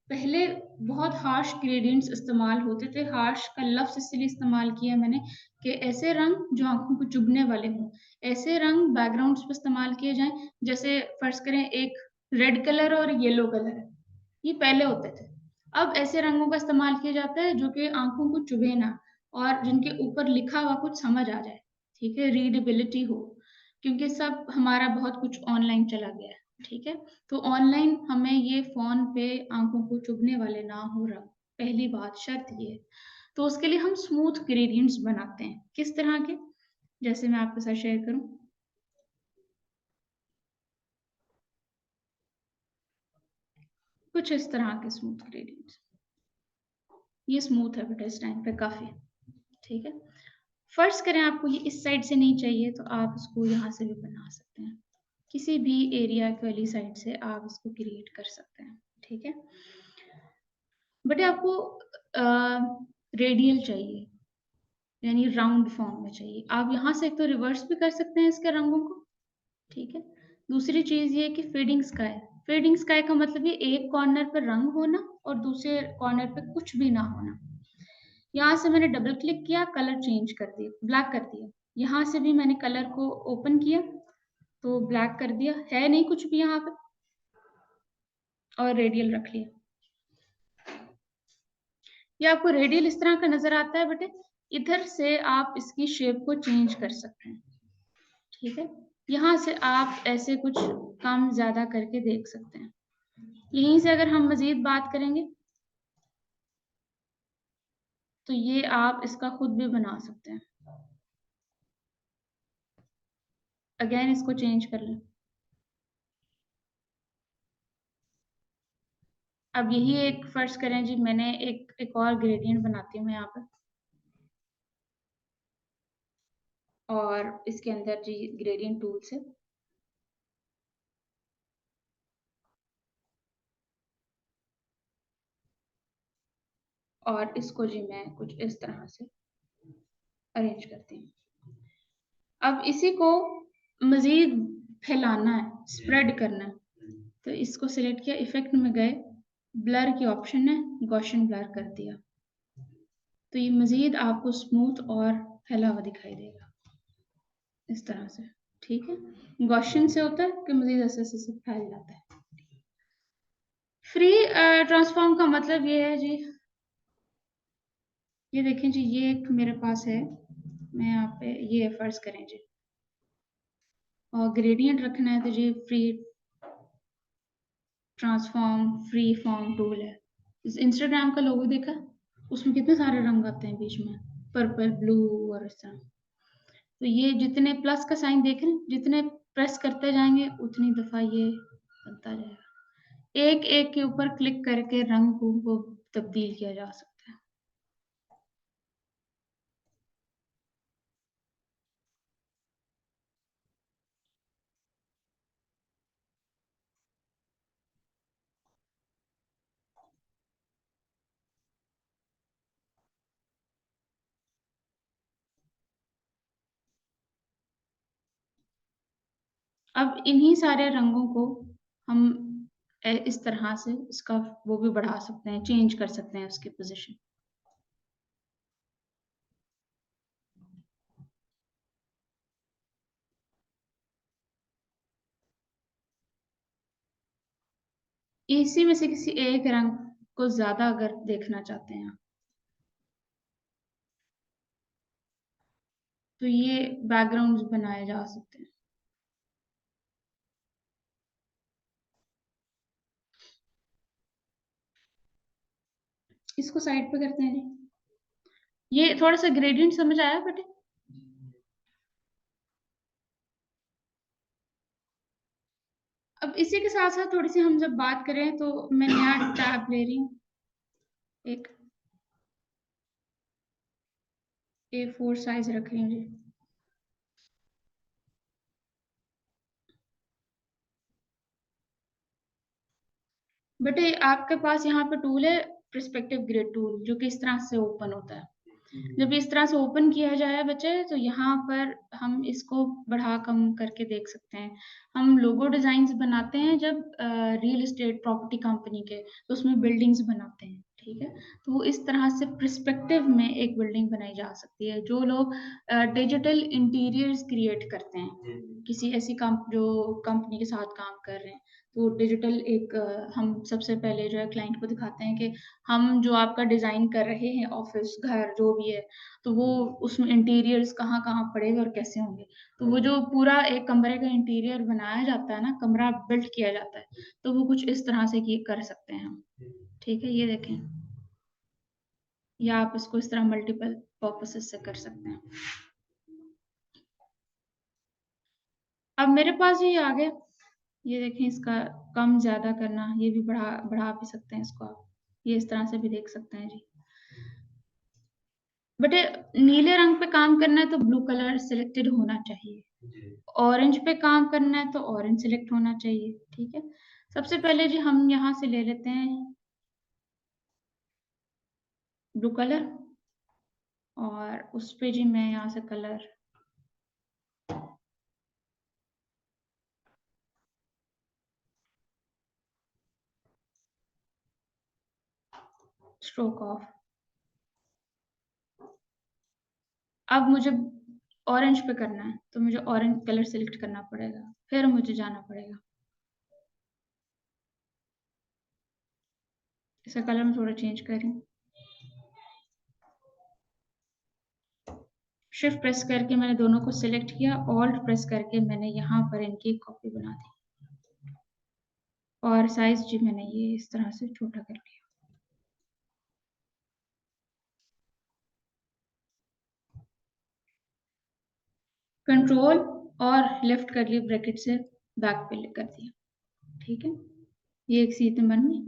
पहले बहुत हार्श ग्रेडियंट्स इस्तेमाल होते थे। हार्श का लफ्ज इसलिए इस्तेमाल किया मैंने कि ऐसे रंग जो आंखों को चुभने वाले हों, ऐसे रंग बैकग्राउंड्स पर इस्तेमाल किए जाएं। जैसे फर्ज करें एक रेड कलर और येलो कलर है, ये पहले होते थे। अब ऐसे रंगों का इस्तेमाल किया जाता है जो कि आंखों को चुभे ना और जिनके ऊपर लिखा हुआ कुछ समझ आ जाए, ठीक है, रीडेबिलिटी हो, क्योंकि सब हमारा बहुत कुछ ऑनलाइन चला गया है, ठीक है। तो ऑनलाइन हमें ये फोन पे आंखों को चुभने वाले ना हो रंग, पहली बात शर्त ये है। तो उसके लिए हम स्मूथ ग्रेडियंट्स बनाते हैं। किस तरह के? जैसे मैं आपके साथ शेयर करूं, कुछ इस तरह के स्मूथ ग्रेडियंट्स। ये स्मूथ है बेटा इस टाइम पे काफी, ठीक है। फर्ज करें आपको ये इस साइड से नहीं चाहिए तो आप इसको यहाँ से भी बना सकते हैं। किसी भी एरिया वाली साइड से आप इसको क्रिएट कर सकते हैं, ठीक है। बट आपको रेडियल चाहिए, यानी राउंड फॉर्म में चाहिए। आप यहाँ से एक तो रिवर्स भी कर सकते हैं इसके रंगों को, ठीक है। दूसरी चीज ये कि फेडिंग स्काई। फेडिंग स्काई का मतलब ये एक कॉर्नर पर रंग होना और दूसरे कॉर्नर पे कुछ भी ना होना। यहाँ से मैंने डबल क्लिक किया, कलर चेंज कर दिया, ब्लैक कर दिया। यहाँ से भी मैंने कलर को ओपन किया तो ब्लैक कर दिया, है नहीं कुछ भी यहाँ पे, और रेडियल रख लिया। ये आपको रेडियल इस तरह का नजर आता है बेटे। इधर से आप इसकी शेप को चेंज कर सकते हैं, ठीक है। यहाँ से आप ऐसे कुछ कम ज्यादा करके देख सकते हैं। यहीं से अगर हम मजीद बात करेंगे तो ये आप इसका खुद भी बना सकते हैं। अगेन इसको चेंज कर लें। अब यही एक फर्ज करें जी, मैंने एक और ग्रेडियंट बनाती हूँ यहाँ पे, और इसके अंदर जी ग्रेडियंट टूल से और इसको जी मैं कुछ इस तरह से अरेंज करती हूँ। अब इसी को मजीद फैलाना है, स्प्रेड करना है, तो इसको सिलेक्ट किया, इफेक्ट में गए, ब्लर की ऑप्शन है, गॉसियन ब्लर कर दिया, तो ये मजीद आपको स्मूथ और फैला हुआ दिखाई देगा इस तरह से, ठीक है। गॉसियन से होता है कि मजीद ऐसे ऐसे फैल जाता है। फ्री ट्रांसफॉर्म का मतलब ये है जी, ये देखें जी, ये एक मेरे पास है, मैं यहाँ पे ये फर्ज करें जी, और ग्रेडियंट रखना है तो जी free transform free form tool है। इस इंस्टाग्राम का लोगो देखा, उसमें कितने सारे रंग आते हैं बीच में, पर्पल, ब्लू और इस तरह। तो ये जितने प्लस का साइन देख रहे हैं, जितने प्रेस करते जाएंगे उतनी दफा ये बनता जाएगा। एक एक के ऊपर क्लिक करके रंग को तब्दील किया जा सकता है। अब इन्हीं सारे रंगों को हम इस तरह से इसका वो भी बढ़ा सकते हैं, चेंज कर सकते हैं उसकी पोजीशन। इसी में से किसी एक रंग को ज्यादा अगर देखना चाहते हैं तो ये बैकग्राउंड्स बनाए जा सकते हैं। इसको साइड पे करते हैं जी। ये थोड़ा सा ग्रेडियंट समझ आया बेटे? अब इसी के साथ साथ थोड़ी सी हम जब बात करें तो मैं नया टैब ले रही हूँ, एक A4 साइज रख रही हूँ जी। बेटे आपके पास यहाँ पे टूल है पर्सपेक्टिव ग्रिड टूल, जो कि इस तरह से ओपन होता है। जब इस तरह से ओपन किया जाए बच्चे, तो यहाँ पर हम इसको बढ़ा कम करके देख सकते हैं। हम लोगो डिजाइन्स बनाते हैं जब रियल एस्टेट प्रॉपर्टी कंपनी के, तो उसमें बिल्डिंग्स बनाते हैं, ठीक है। तो वो इस तरह से पर्सपेक्टिव में एक बिल्डिंग बनाई जा सकती है। जो लोग डिजिटल इंटीरियर्स क्रिएट करते हैं किसी ऐसी जो कंपनी के साथ काम कर रहे हैं, तो डिजिटल एक हम सबसे पहले जो है क्लाइंट को दिखाते हैं कि हम जो आपका डिजाइन कर रहे हैं ऑफिस घर जो भी है, तो वो उसमें इंटीरियर्स कहाँ कहाँ पड़ेंगे और कैसे होंगे। तो वो जो पूरा एक कमरे का इंटीरियर बनाया जाता है ना, कमरा बिल्ड किया जाता है, तो वो कुछ इस तरह से कर सकते हैं हम, ठीक है। ये देखें, या आप इसको इस तरह मल्टीपल पर्पसेस से कर सकते हैं। अब मेरे पास ये आ गया, ये देखें, इसका कम ज्यादा करना, ये भी बढ़ा भी सकते हैं इसको आप, ये इस तरह से भी देख सकते हैं जी। बेटे नीले रंग पे काम करना है तो ब्लू कलर सिलेक्टेड होना चाहिए, ऑरेंज पे काम करना है तो ऑरेंज सिलेक्ट होना चाहिए, ठीक है। सबसे पहले जी हम यहाँ से ले लेते हैं ब्लू कलर, और उस पे जी मैं यहाँ से कलर स्ट्रोक ऑफ। अब मुझे ऑरेंज पे करना है तो मुझे ऑरेंज कलर सिलेक्ट करना पड़ेगा, फिर मुझे जाना पड़ेगा, इसका कलर मैं थोड़ा चेंज करें, शिफ्ट प्रेस करके मैंने दोनों को सिलेक्ट किया, ऑल्ट प्रेस करके मैंने यहाँ पर इनकी कॉपी बना दी, और साइज जी मैंने ये इस तरह से छोटा कर लिया। कंट्रोल और लेफ्ट कर लिए ब्रैकेट से, बैक पे कर दिया, ठीक है। ये एक सीट बन गई।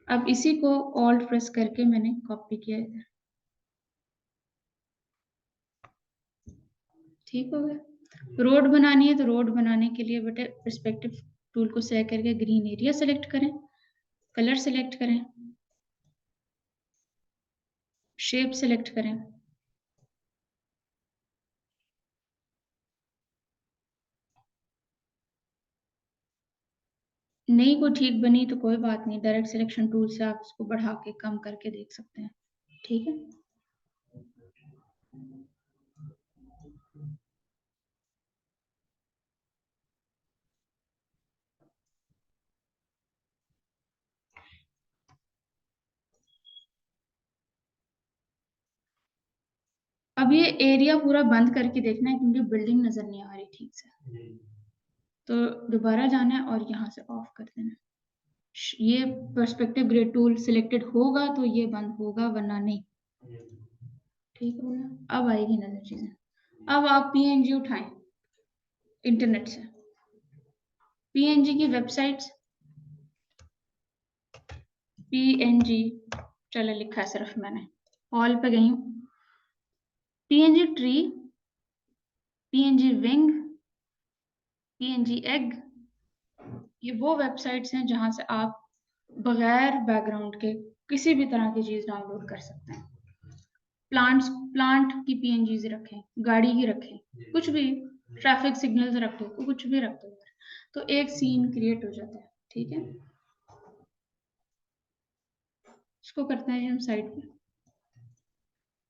अब इसी को ऑल्ट प्रेस करके मैंने कॉपी किया इधर, ठीक हो गया। रोड बनानी है तो रोड बनाने के लिए बेटे पर्सपेक्टिव टूल को सेलेक्ट करके ग्रीन एरिया सेलेक्ट करें, कलर सेलेक्ट करें, शेप सेलेक्ट करें, नहीं कोई ठीक बनी तो कोई बात नहीं, डायरेक्ट सिलेक्शन टूल से आप इसको बढ़ा के कम करके देख सकते हैं, ठीक है। अब ये एरिया पूरा बंद करके देखना है क्योंकि बिल्डिंग नजर नहीं आ रही ठीक से, तो दोबारा जाना है और यहाँ से ऑफ कर देना है। ये पर्सपेक्टिव ग्रिड टूल सिलेक्टेड होगा तो ये बंद होगा, वरना नहीं, ठीक हो गया। अब आएगी नजर चीजें। अब आप पीएनजी उठाएं इंटरनेट से, पीएनजी की वेबसाइट्स, पीएनजी चलो लिखा है सिर्फ मैंने, ऑल पे गई हूँ, PNG tree, PNG wing, PNG egg, ये वो वेबसाइट्स हैं जहां से आप बगैर बैकग्राउंड के किसी भी तरह की चीज डाउनलोड कर सकते हैं। प्लांट की पीएनजीज रखें, गाड़ी की रखें, कुछ भी, ट्रैफिक सिग्नल्स रख दो, कुछ भी रख दो, तो एक सीन क्रिएट हो जाता है, ठीक है। इसको करते हैं जी हम साइड पे।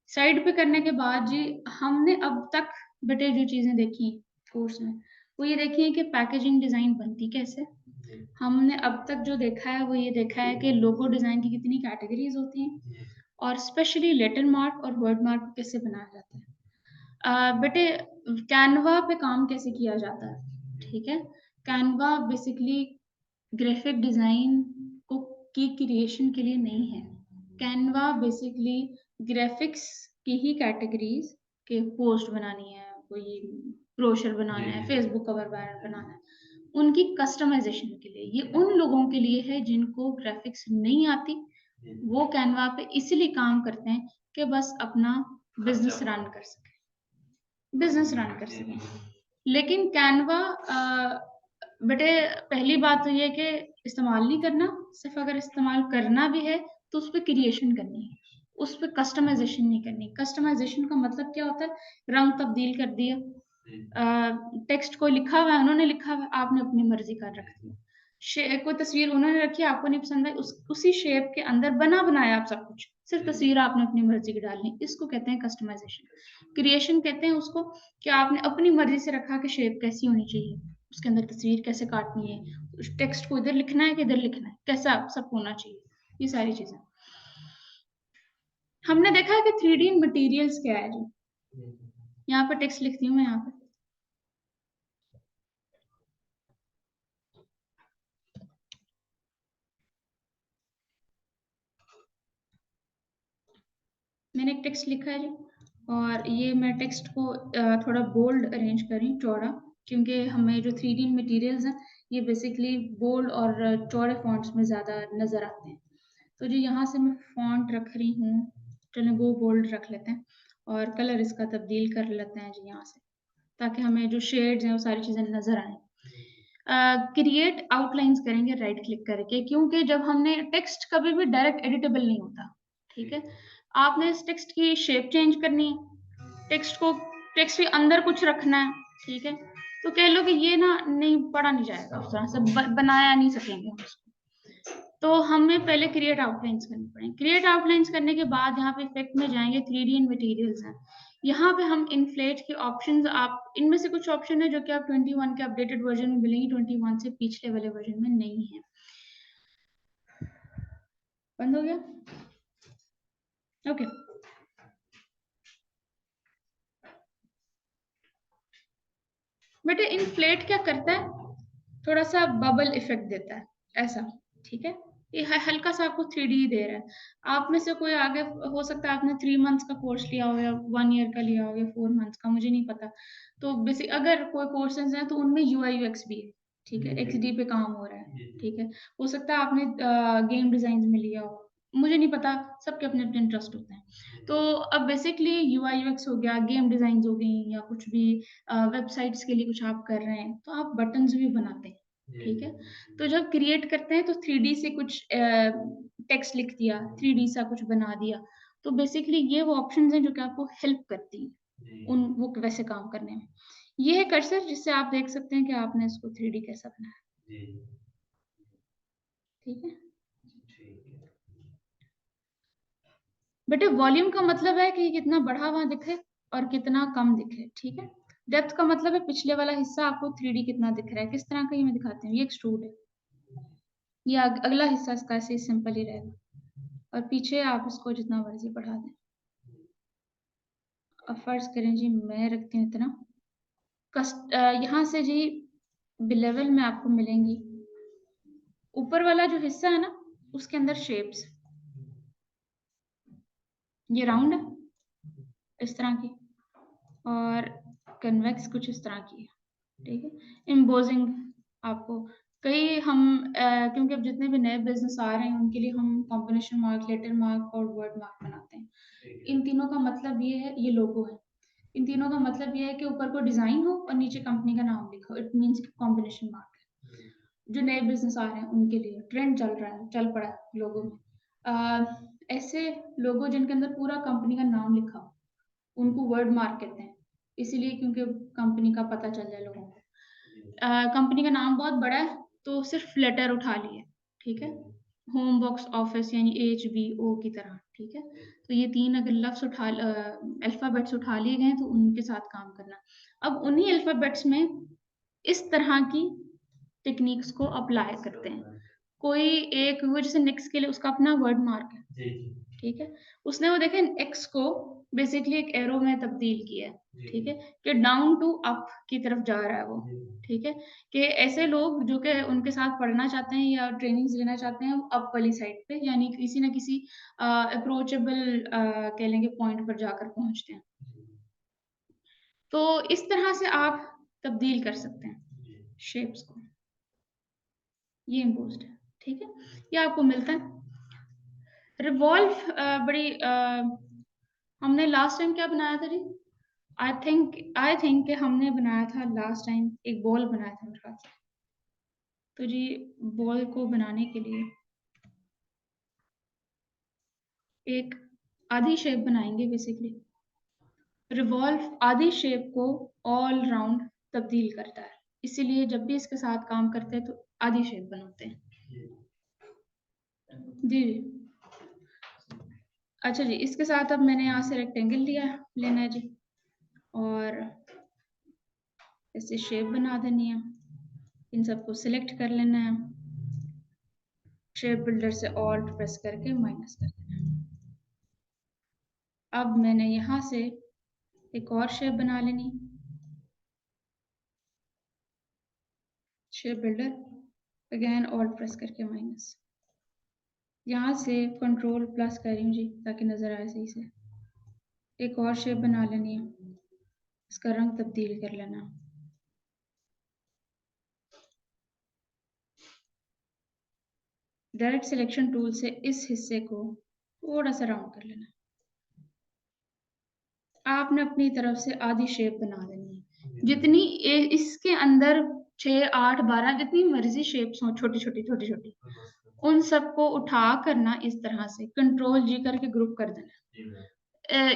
साइड पे करने के बाद जी हमने अब तक बेटे जो चीजें देखी कोर्स में, वो ये देखी है कि पैकेजिंग डिजाइन बनती कैसे। हमने अब तक जो देखा है वो ये देखा है कि लोगो डिजाइन की कितनी कैटेगरीज होती हैं, और स्पेशली लेटर मार्क और वर्ड मार्क को कैसे बनाया जाता है। बेटे कैनवा पे काम कैसे किया जाता है, ठीक है। कैनवा बेसिकली ग्राफिक डिजाइन को की क्रिएशन के लिए नहीं है। कैनवा बेसिकली ग्राफिक्स की ही कैटेगरीज के पोस्ट बनानी है, कोई ब्रोशर बनाना है, फेसबुक कवर बैनर बनाना है, उनकी कस्टमाइजेशन के लिए, ये उन लोगों के लिए है जिनको ग्राफिक्स नहीं आती, वो कैनवा पे इसलिए काम करते हैं कि बस अपना बिजनेस रन कर सके, बिजनेस रन कर सके। लेकिन कैनवा बेटे पहली बात तो ये कि इस्तेमाल नहीं करना, सिर्फ अगर इस्तेमाल करना भी है तो उस पर क्रिएशन करनी है, उस पर कस्टमाइजेशन नहीं करनी। कस्टमाइजेशन का मतलब क्या होता है? रंग तब्दील कर दिया, टेक्स्ट को लिखा हुआ है, उन्होंने लिखा हुआ है, आपने अपनी मर्जी का रख दिया। कोई तस्वीर उन्होंने रखी, आपको नहीं पसंद आई, उसी शेप के अंदर बना बनाया आप सब कुछ, सिर्फ तस्वीर आपने अपनी मर्जी की डालनी, इसको कहते हैं कस्टमाइजेशन। क्रिएशन कहते हैं उसको कि आपने अपनी मर्जी से रखा कि शेप कैसी होनी चाहिए, उसके अंदर तस्वीर कैसे काटनी है, टेक्स्ट को इधर लिखना है कि इधर लिखना है, कैसा सब होना चाहिए, ये सारी चीजें। हमने देखा है कि 3D मटेरियल्स क्या है जी। यहाँ पर टेक्स्ट लिखती हूँ मैं, यहाँ पर मैंने एक टेक्स्ट लिखा है जी, और ये मैं टेक्स्ट को थोड़ा बोल्ड अरेंज करी, चौड़ा, क्योंकि हमें जो 3D मटेरियल्स हैं ये बेसिकली बोल्ड और चौड़े फॉन्ट्स में ज़्यादा नज़र आते हैं। तो जी यहाँ से मैं फॉन्ट रख रही हूँ, चलो वो बोल्ड रख लेते हैं, और कलर इसका तब्दील कर लेते हैं जी यहाँ से, ताकि हमें जो शेड्स हैं वो सारी चीज़ें नज़र आएँ। क्रिएट आउटलाइंस करेंगे राइट क्लिक करके, क्योंकि जब हमने टेक्स्ट कभी भी डायरेक्ट एडिटेबल नहीं होता, ठीक है? आपने इस टेक्स्ट की शेप चेंज करनी है, टेक्स्ट के अंदर कुछ रखना है, ठीक है? तो कह लो कि ये ना नहीं पढ़ा नहीं जाएगा, उस तरह से बनाया नहीं सकेंगे हम उसको। तो हमें पहले क्रिएट आउटलाइंस करनी पड़ेंगे। क्रिएट आउटलाइंस करने के बाद यहाँ पे इफेक्ट में जाएंगे, 3D एंड मटेरियल्स हैं। यहाँ पे हम इन्फ्लेट के ऑप्शंस, आप इनमें से कुछ ऑप्शन है जो कि आप 21 के अपडेटेड वर्जन में मिलेंगी, 21 से पिछले वाले वर्जन में नहीं है। बंद हो गया? ओके। बेटे इन्फ्लेट क्या करता है? थोड़ा सा बबल इफेक्ट देता है, ऐसा, ठीक है? ये हल्का सा आपको 3D दे रहा है। आप में से कोई आगे हो सकता है आपने 3 मंथ्स का कोर्स लिया हो या 1 ईयर का लिया हो या 4 मंथ्स का, मुझे नहीं पता। तो बेसिक अगर कोई कोर्सेज हैं तो उनमें UI UX भी है, ठीक है? XD पे काम हो रहा है, ठीक है? हो सकता है आपने गेम डिजाइन में लिया हो, मुझे नहीं पता, सबके अपने अपने इंटरेस्ट होते हैं। तो अब बेसिकली UI UX हो गया, गेम डिजाइन हो गई, या कुछ भी वेबसाइट्स के लिए कुछ आप कर रहे हैं, तो आप बटन्स भी बनाते हैं, ठीक है? तो जब क्रिएट करते हैं तो 3D से कुछ टेक्स्ट लिख दिया, 3D सा कुछ बना दिया, तो बेसिकली ये वो ऑप्शंस हैं जो कि आपको हेल्प करती हैं उन वो वैसे काम करने में। ये है कर्सर, जिससे आप देख सकते हैं कि आपने इसको 3D कैसा बनाया, ठीक है? बेटे वॉल्यूम का मतलब है कि कितना बढ़ा हुआ दिखे और कितना कम दिखे, ठीक है? डेप्थ का मतलब है पिछले वाला हिस्सा आपको 3D कितना दिख रहा है, किस तरह का, ये मैं दिखाती हूँ। ये एक्सट्रूड है, ये अगला हिस्सा इसका ऐसे ही सिंपल ही रहेगा, और पीछे आप इसको जितना मर्जी बढ़ा दें। अब फर्ज करें जी मैं रखती हूँ इतना, यहाँ से जी लेवल में आपको मिलेंगी, ऊपर वाला जो हिस्सा है ना उसके अंदर शेप्स, ये राउंड है इस तरह की, और कन्वेक्स कुछ इस तरह की है, ठीक है? एम्बोजिंग आपको कई हम क्योंकि अब जितने भी नए बिजनेस आ रहे हैं उनके लिए हम कॉम्बिनेशन मार्क, लेटर मार्क और वर्ड मार्क बनाते हैं। इन तीनों का मतलब ये है, ये लोगो है, इन तीनों का मतलब ये है कि ऊपर को डिजाइन हो और नीचे कंपनी का नाम लिखा हो, इट मींस कॉम्बिनेशन मार्क है। जो नए बिजनेस आ रहे हैं उनके लिए ट्रेंड चल रहा है, चल पड़ा है लोगों में। ऐसे लोगो जिनके अंदर पूरा कंपनी का नाम लिखा हो उनको वर्ड मार्क कहते हैं, इसीलिए क्योंकि कंपनी का पता चल जाए लोगों को। कंपनी का नाम बहुत बड़ा है तो सिर्फ लेटर उठा लिए, ठीक है? होम बॉक्स ऑफिस यानी HBO की तरह, ठीक है? तो ये 3 अगर लफ्ज अल्फाबेट्स उठा लिए गए तो उनके साथ काम करना। अब उन्हीं अल्फाबेट्स में इस तरह की टेक्निक्स को अप्लाई करते हैं। कोई एक वो जैसे नेक्स्ट के लिए उसका अपना वर्ड मार्क है, ठीक है? उसने वो देखे एक्स को बेसिकली एक एरो में तब्दील किया है, ठीक है? कि डाउन टू अप की तरफ जा रहा है वो, ठीक है? कि ऐसे लोग जो कि उनके साथ पढ़ना चाहते हैं या ट्रेनिंग्स लेना चाहते हैं, अप वाली साइड पे यानी किसी ना किसी अप्रोचेबल कह लेंगे पॉइंट पर जाकर पहुंचते हैं। तो इस तरह से आप तब्दील कर सकते हैं शेप्स को, ये इम्पोज्ड है, ठीक है? ये आपको मिलता है। रिवॉल्व बड़ी हमने लास्ट टाइम क्या बनाया था जी? आई थिंक कि हमने बनाया था लास्ट टाइम एक बॉल बनाया था मेरे ख्याल से, तो जी बॉल को बनाने के लिए एक आधी शेप बनाएंगे बेसिकली। रिवॉल्व आधी शेप को ऑल राउंड तब्दील करता है, इसीलिए जब भी इसके साथ काम करते हैं तो आधी शेप बनाते हैं। जी अच्छा जी, इसके साथ अब मैंने यहाँ से रेक्टेंगल लेना है जी, और ऐसे शेप बना देनी है। इन सबको सिलेक्ट कर लेना है, शेप बिल्डर से ऑल्ट प्रेस करके माइनस कर देना है। अब मैंने यहाँ से एक और शेप बना लेनी, shape builder, again alt press करके माइनस। यहाँ से कंट्रोल प्लस कर रही हूँ जी ताकि नजर आए सही से। एक और शेप बना लेनी है, इसका रंग तब्दील कर लेना। डायरेक्ट सिलेक्शन टूल से इस हिस्से को थोड़ा सा राउंड कर लेना। आपने अपनी तरफ से आधी शेप बना देनी है, जितनी इसके अंदर 6, 8, 12 जितनी मर्जी शेप्स हो, छोटी छोटी छोटी छोटी, उन सबको उठा करना इस तरह से कंट्रोल जी करके ग्रुप कर देना।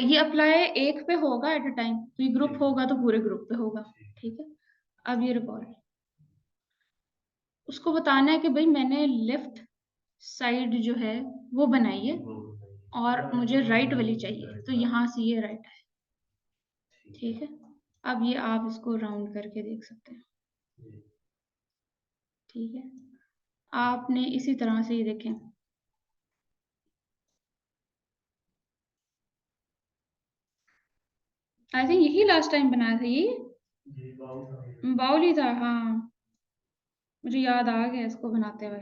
ये अप्लाई एक पे होगा एट अ टाइम, तो ये ग्रुप होगा तो पूरे ग्रुप पे होगा। ठीक है, अब ये रिकॉर्ड उसको बताना है कि भाई मैंने लेफ्ट साइड जो है वो बनाई है और मुझे राइट वाली चाहिए, तो यहाँ से ये राइट है। ठीक है, अब ये आप इसको राउंड करके देख सकते हैं। ठीक है, आपने इसी तरह से ये देखें, आई थिंक यही लास्ट टाइम बनाया था, ये बाउल ही था। हाँ, मुझे याद आ गया इसको बनाते हुए।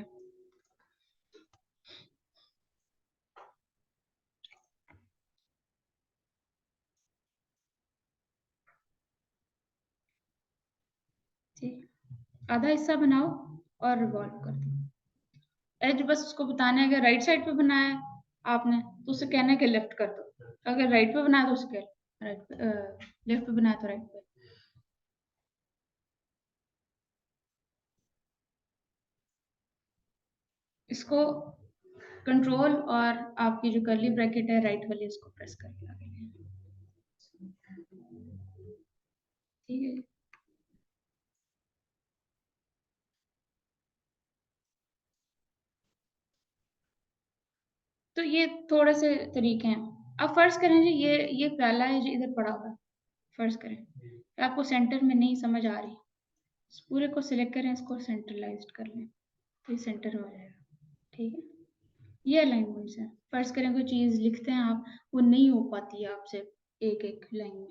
ठीक, आधा हिस्सा बनाओ और रिवॉल्व कर दो। एज बस उसको बताना है, अगर राइट साइड पे बनाया है आपने तो उसे कहना है कि लेफ्ट कर दो, अगर राइट पे बनाया तो उसे कह राइट पे, लेफ्ट पे बनाया तो राइट पे। इसको कंट्रोल और आपकी जो कर्ली ब्रैकेट है राइट वाली, उसको प्रेस करके आगे ले। ठीक है, तो ये थोड़े से तरीके हैं। अब फर्ज करें जी ये प्याला है जो इधर पड़ा हुआ है, फर्ज करें आपको सेंटर में नहीं समझ आ रही, इस पूरे को सिलेक्ट करें, इसको सेंट्रलाइज्ड कर लें तो ये सेंटर में आ जाएगा। ठीक है, ये अलाइनमेंट्स है। फर्ज करें कोई चीज लिखते हैं आप, वो नहीं हो पाती है आपसे एक एक लाइन में,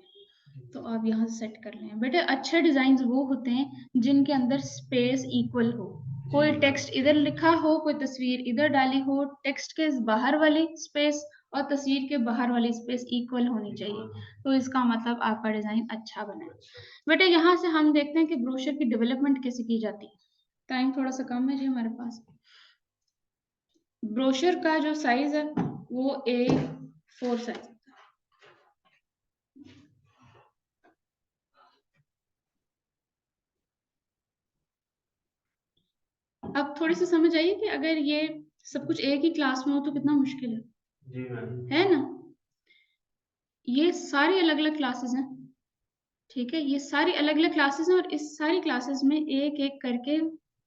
तो आप यहाँ से सेट कर लें। बेटे अच्छे डिजाइन वो होते हैं जिनके अंदर स्पेस इक्वल हो, कोई टेक्स्ट इधर लिखा हो, कोई तस्वीर इधर डाली हो, टेक्स्ट के बाहर वाली स्पेस और तस्वीर के बाहर वाली स्पेस इक्वल होनी चाहिए, तो इसका मतलब आपका डिजाइन अच्छा बना है। बेटे यहाँ से हम देखते हैं कि ब्रोशर की डेवलपमेंट कैसे की जाती है। टाइम थोड़ा सा कम है जी हमारे पास। ब्रोशर का जो साइज है वो A4 साइज है। अब थोड़ी सी समझ आइए कि अगर ये सब कुछ एक ही क्लास में हो तो कितना मुश्किल है। जी मैम, है ना। ये सारी अलग अलग क्लासेस हैं, ठीक है, ये सारी अलग अलग क्लासेस हैं और इस सारी क्लासेस में एक एक करके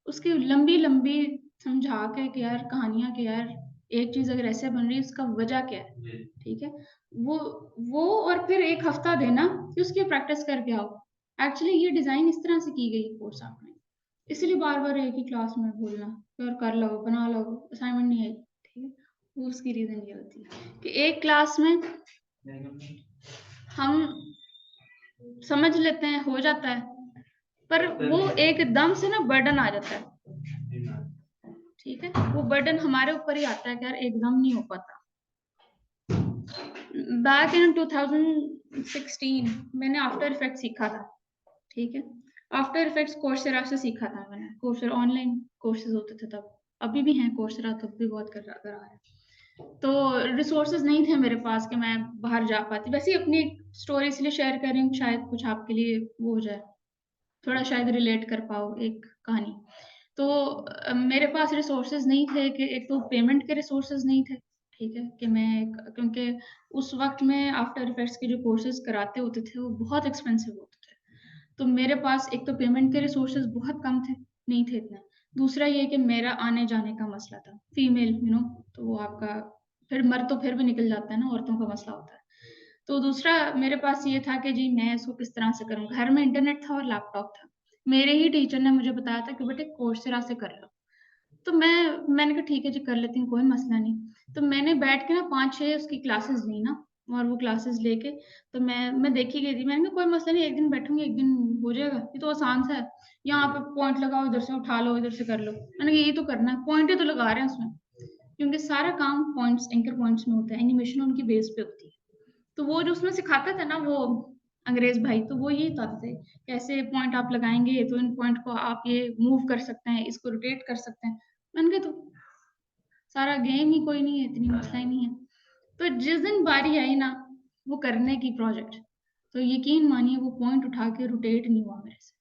उसकी लंबी लंबी समझा के कि यार कहानियां कि यार एक चीज अगर ऐसे बन रही है उसका वजह क्या है। ठीक है, वो और फिर एक हफ्ता देना कि उसकी प्रैक्टिस करके आओ। एक्चुअली ये डिजाइन इस तरह से की गई कोर्स आपने, इसलिए बार बार एक ही क्लास में बोलना फिर कर लो बना लो, असाइनमेंट नहीं आई। ठीक है, वो उसकी रीजन ये होती है कि एक क्लास में हम समझ लेते हैं, हो जाता है, पर वो एकदम से ना बर्डन आ जाता है। ठीक है, वो बर्डन हमारे ऊपर ही आता है कि यार एकदम नहीं हो पाता। बैक इन 2016 मैंने आफ्टर इफेक्ट सीखा था। ठीक है, आफ्टर इफेक्ट्स कोर्सेरा से सीखा था मैंने। कोर्सेरा ऑनलाइन कोर्सेज होते थे तब, अभी भी हैं कोर्सेरा, तब भी बहुत कर रहा है। तो रिसोर्सेज नहीं थे मेरे पास कि मैं बाहर जा पाती। वैसे ही अपनी स्टोरी इसलिए शेयर कर रही हूँ, शायद कुछ आपके लिए वो हो जाए, थोड़ा शायद रिलेट कर पाओ एक कहानी। तो मेरे पास रिसोर्सेज नहीं थे कि एक तो पेमेंट के रिसोर्सेज नहीं थे, ठीक है, कि मैं क्योंकि उस वक्त में आफ्टर इफेक्ट्स के जो कोर्सेज कराते होते थे वो बहुत एक्सपेंसिव होते थे। तो मेरे पास एक तो पेमेंट के रिसोर्सेज बहुत कम थे, नहीं थे इतने। दूसरा ये कि मेरा आने जाने का मसला था, फीमेल तो वो आपका फिर मर्द तो फिर भी निकल जाता है ना, औरतों का मसला होता है। तो दूसरा मेरे पास ये था कि जी मैं इसको किस तरह से करूँ। घर में इंटरनेट था और लैपटॉप था। मेरे ही टीचर ने मुझे बताया था कि बेटे कोर्सेरा से कर लो। तो मैंने कहा ठीक है जी कर लेती हूँ, कोई मसला नहीं। तो मैंने बैठ के ना 5-6 उसकी क्लासेस ली ना, और वो क्लासेस लेके तो मैं देखी गई थी। मैंने कहा कोई मसला नहीं, एक दिन बैठूंगी, एक दिन हो जाएगा, ये तो आसान सा है। यहाँ पे पॉइंट लगाओ, इधर से उठा लो, इधर से कर लो। मैंने कहा ये तो करना है, पॉइंट ही तो लगा रहे हैं उसमें, क्योंकि सारा काम पॉइंट्स, एंकर पॉइंट्स में होता है, एनिमेशन उनकी बेस पे होती है। तो वो जो उसमें सिखाता था ना वो अंग्रेज भाई, तो वो यही बताते थे कैसे पॉइंट आप लगाएंगे तो इन पॉइंट को आप ये मूव कर सकते हैं, इसको रोटेट कर सकते हैं। मैंने कहा तो सारा गेम ही कोई नहीं है, इतनी मसला ही नहीं है। तो जिस दिन बारी आई ना वो करने की प्रोजेक्ट, तो यकीन मानिए वो पॉइंट उठा के रोटेट नहीं हुआ मेरे से,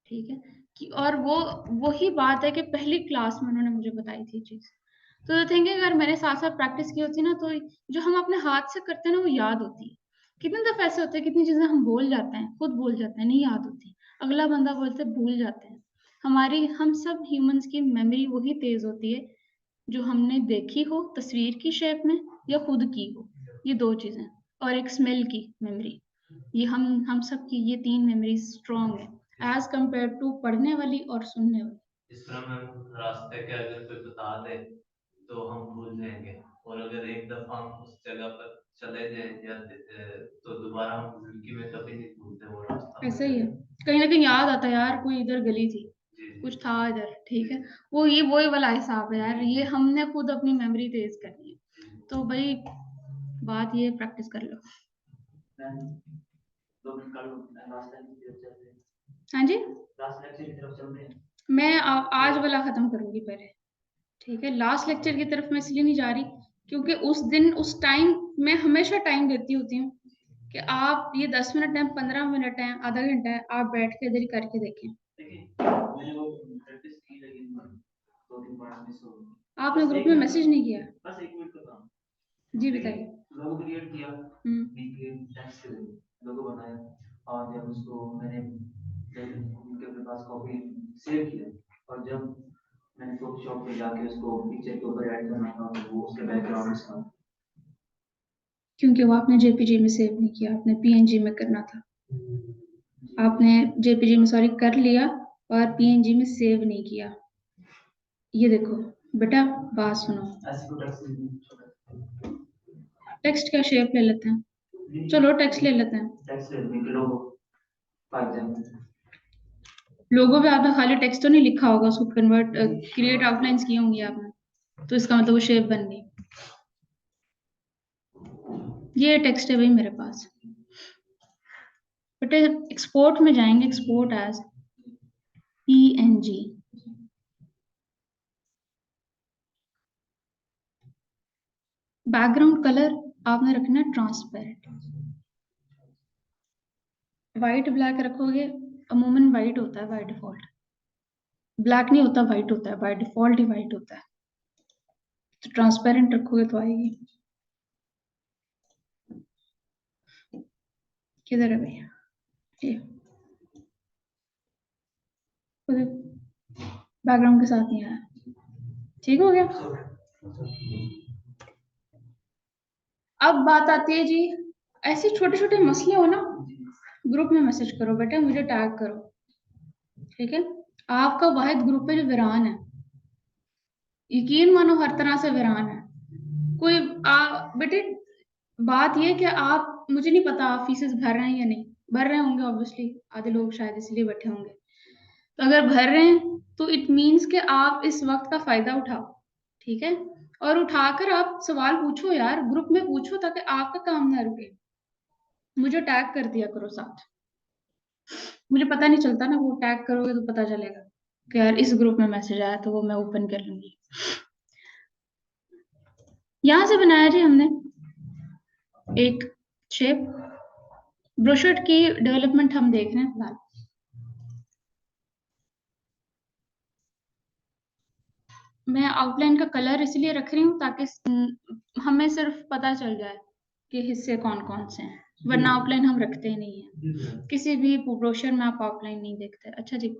ठीक है। कि और वो वही बात है कि पहली क्लास में उन्होंने मुझे बताई थी चीज। तो थिंकिंग अगर मैंने साथ साथ प्रैक्टिस की होती ना तो जो हम अपने हाथ से करते हैं ना वो याद होती है। कितने दफे ऐसे होते हैं, कितनी चीजें हम भूल जाते हैं, खुद भूल जाते हैं, नहीं याद होती, अगला बंदा बोलते भूल जाते हैं। हमारी, हम सब ह्यूमंस की मेमोरी वही तेज होती है जो हमने देखी हो तस्वीर की शेप में या खुद की हो, ये दो चीजें, और एक स्मेल की मेमोरी। ये हम सब की ये तीन मेमोरी स्ट्रॉन्ग है एज कंपेयर टू पढ़ने वाली और सुनने वाली। इस तरह मैम रास्ते के अगर कोई बता दे तो हम भूल जाएंगे, और अगर एक दफा हम उस जगह पर चले जाएं या तो दोबारा हम जिंदगी में कभी नहीं भूलते वो रास्ता। ऐसा ही है, कहीं ना कहीं याद आता है यार कोई इधर गली थी, जी जी। कुछ था इधर, ठीक है। वो ये वही वाला हिसाब है यार, ये हमने खुद अपनी मेमोरी तेज करनी है। तो भाई बात ये प्रैक्टिस कर लो। हाँ जी, मैं आज वाला खत्म करूंगी पहले, ठीक है। लास्ट लेक्चर की तरफ मैं इसलिए नहीं जा रही क्योंकि उस दिन उस टाइम मैं हमेशा टाइम देती होती हूँ कि आप ये 10 मिनट है, 15 मिनट है, आधा घंटा है, आप बैठ के इधर ही करके देखें। आपने ग्रुप में मैसेज नहीं किया? बस 1 मिनट का काम। जी बताइए। लोगो क्रिएट किया, टेक्स्ट लोगो बनाया, और जब उसको मैंने उनके अपने पास कॉपी सेव किया, और जब मैंने फोटोशॉप पे जाके उसको पिक्चर के ऊपर ऐड करना था तो वो उसके बैकग्राउंड था, क्योंकि वो आपने जेपीजी में सेव नहीं किया, आपने पीएनजी में करना था। आपने जेपीजी में सॉरी कर लिया और पीएनजी में सेव नहीं किया। ये देखो बेटा, बात सुनो, टेक्स्ट का शेप ले लेते हैं, चलो टेक्स्ट ले लेते हैं। लोगों पे आपने खाली टेक्स्ट तो नहीं लिखा होगा, उसको कन्वर्ट क्रिएट आउटलाइंस की होंगी आपने, तो इसका मतलब वो शेप बन गई। ये टेक्स्ट है भाई मेरे पास, बेटे एक्सपोर्ट में जाएंगे, export as PNG. Background colour आपने रखना है ट्रांसपेरेंट, व्हाइट ब्लैक रखोगे, अमूमन व्हाइट होता है बाय डिफॉल्ट, ब्लैक नहीं होता, व्हाइट होता है बाय डिफॉल्ट ही, व्हाइट होता है। तो ट्रांसपेरेंट रखोगे तो आएगी। किधर है भैया ये, बैकग्राउंड के साथ नहीं आया, ठीक हो गया। अब बात आती है जी, ऐसे छोटे छोटे मसले हो ना, ग्रुप में मैसेज करो बेटा, मुझे टैग करो, ठीक है। आपका वाहिद ग्रुप है जो वीरान है, यकीन मानो हर तरह से वीरान है। कोई बेटे बात ये कि आप, मुझे नहीं पता आप फीसेस भर रहे हैं या नहीं भर रहे होंगे, ऑब्वियसली आधे लोग शायद इसलिए बैठे होंगे। तो अगर भर रहे हैं तो इट मीन्स कि आप इस वक्त का फायदा उठाओ, ठीक है। और उठाकर आप सवाल पूछो यार, ग्रुप में पूछो ताकि आपका काम ना रुके। मुझे टैग कर दिया करो साथ, मुझे पता नहीं चलता ना, वो टैग करोगे तो पता चलेगा कि यार इस ग्रुप में मैसेज आया, तो वो मैं ओपन कर लूंगी। यहां से बनाया जी हमने एक शेप, ब्रोशर की डेवलपमेंट हम देख रहे हैं फिलहाल। मैं आउटलाइन का कलर इसलिए रख रही हूँ ताकि हमें सिर्फ पता चल जाए कि हिस्से कौन कौन से हैं, वरना आउटलाइन हम रखते ही नहीं है। किसी भी ब्रोशर में आप आउटलाइन नहीं देखते। अच्छा जी,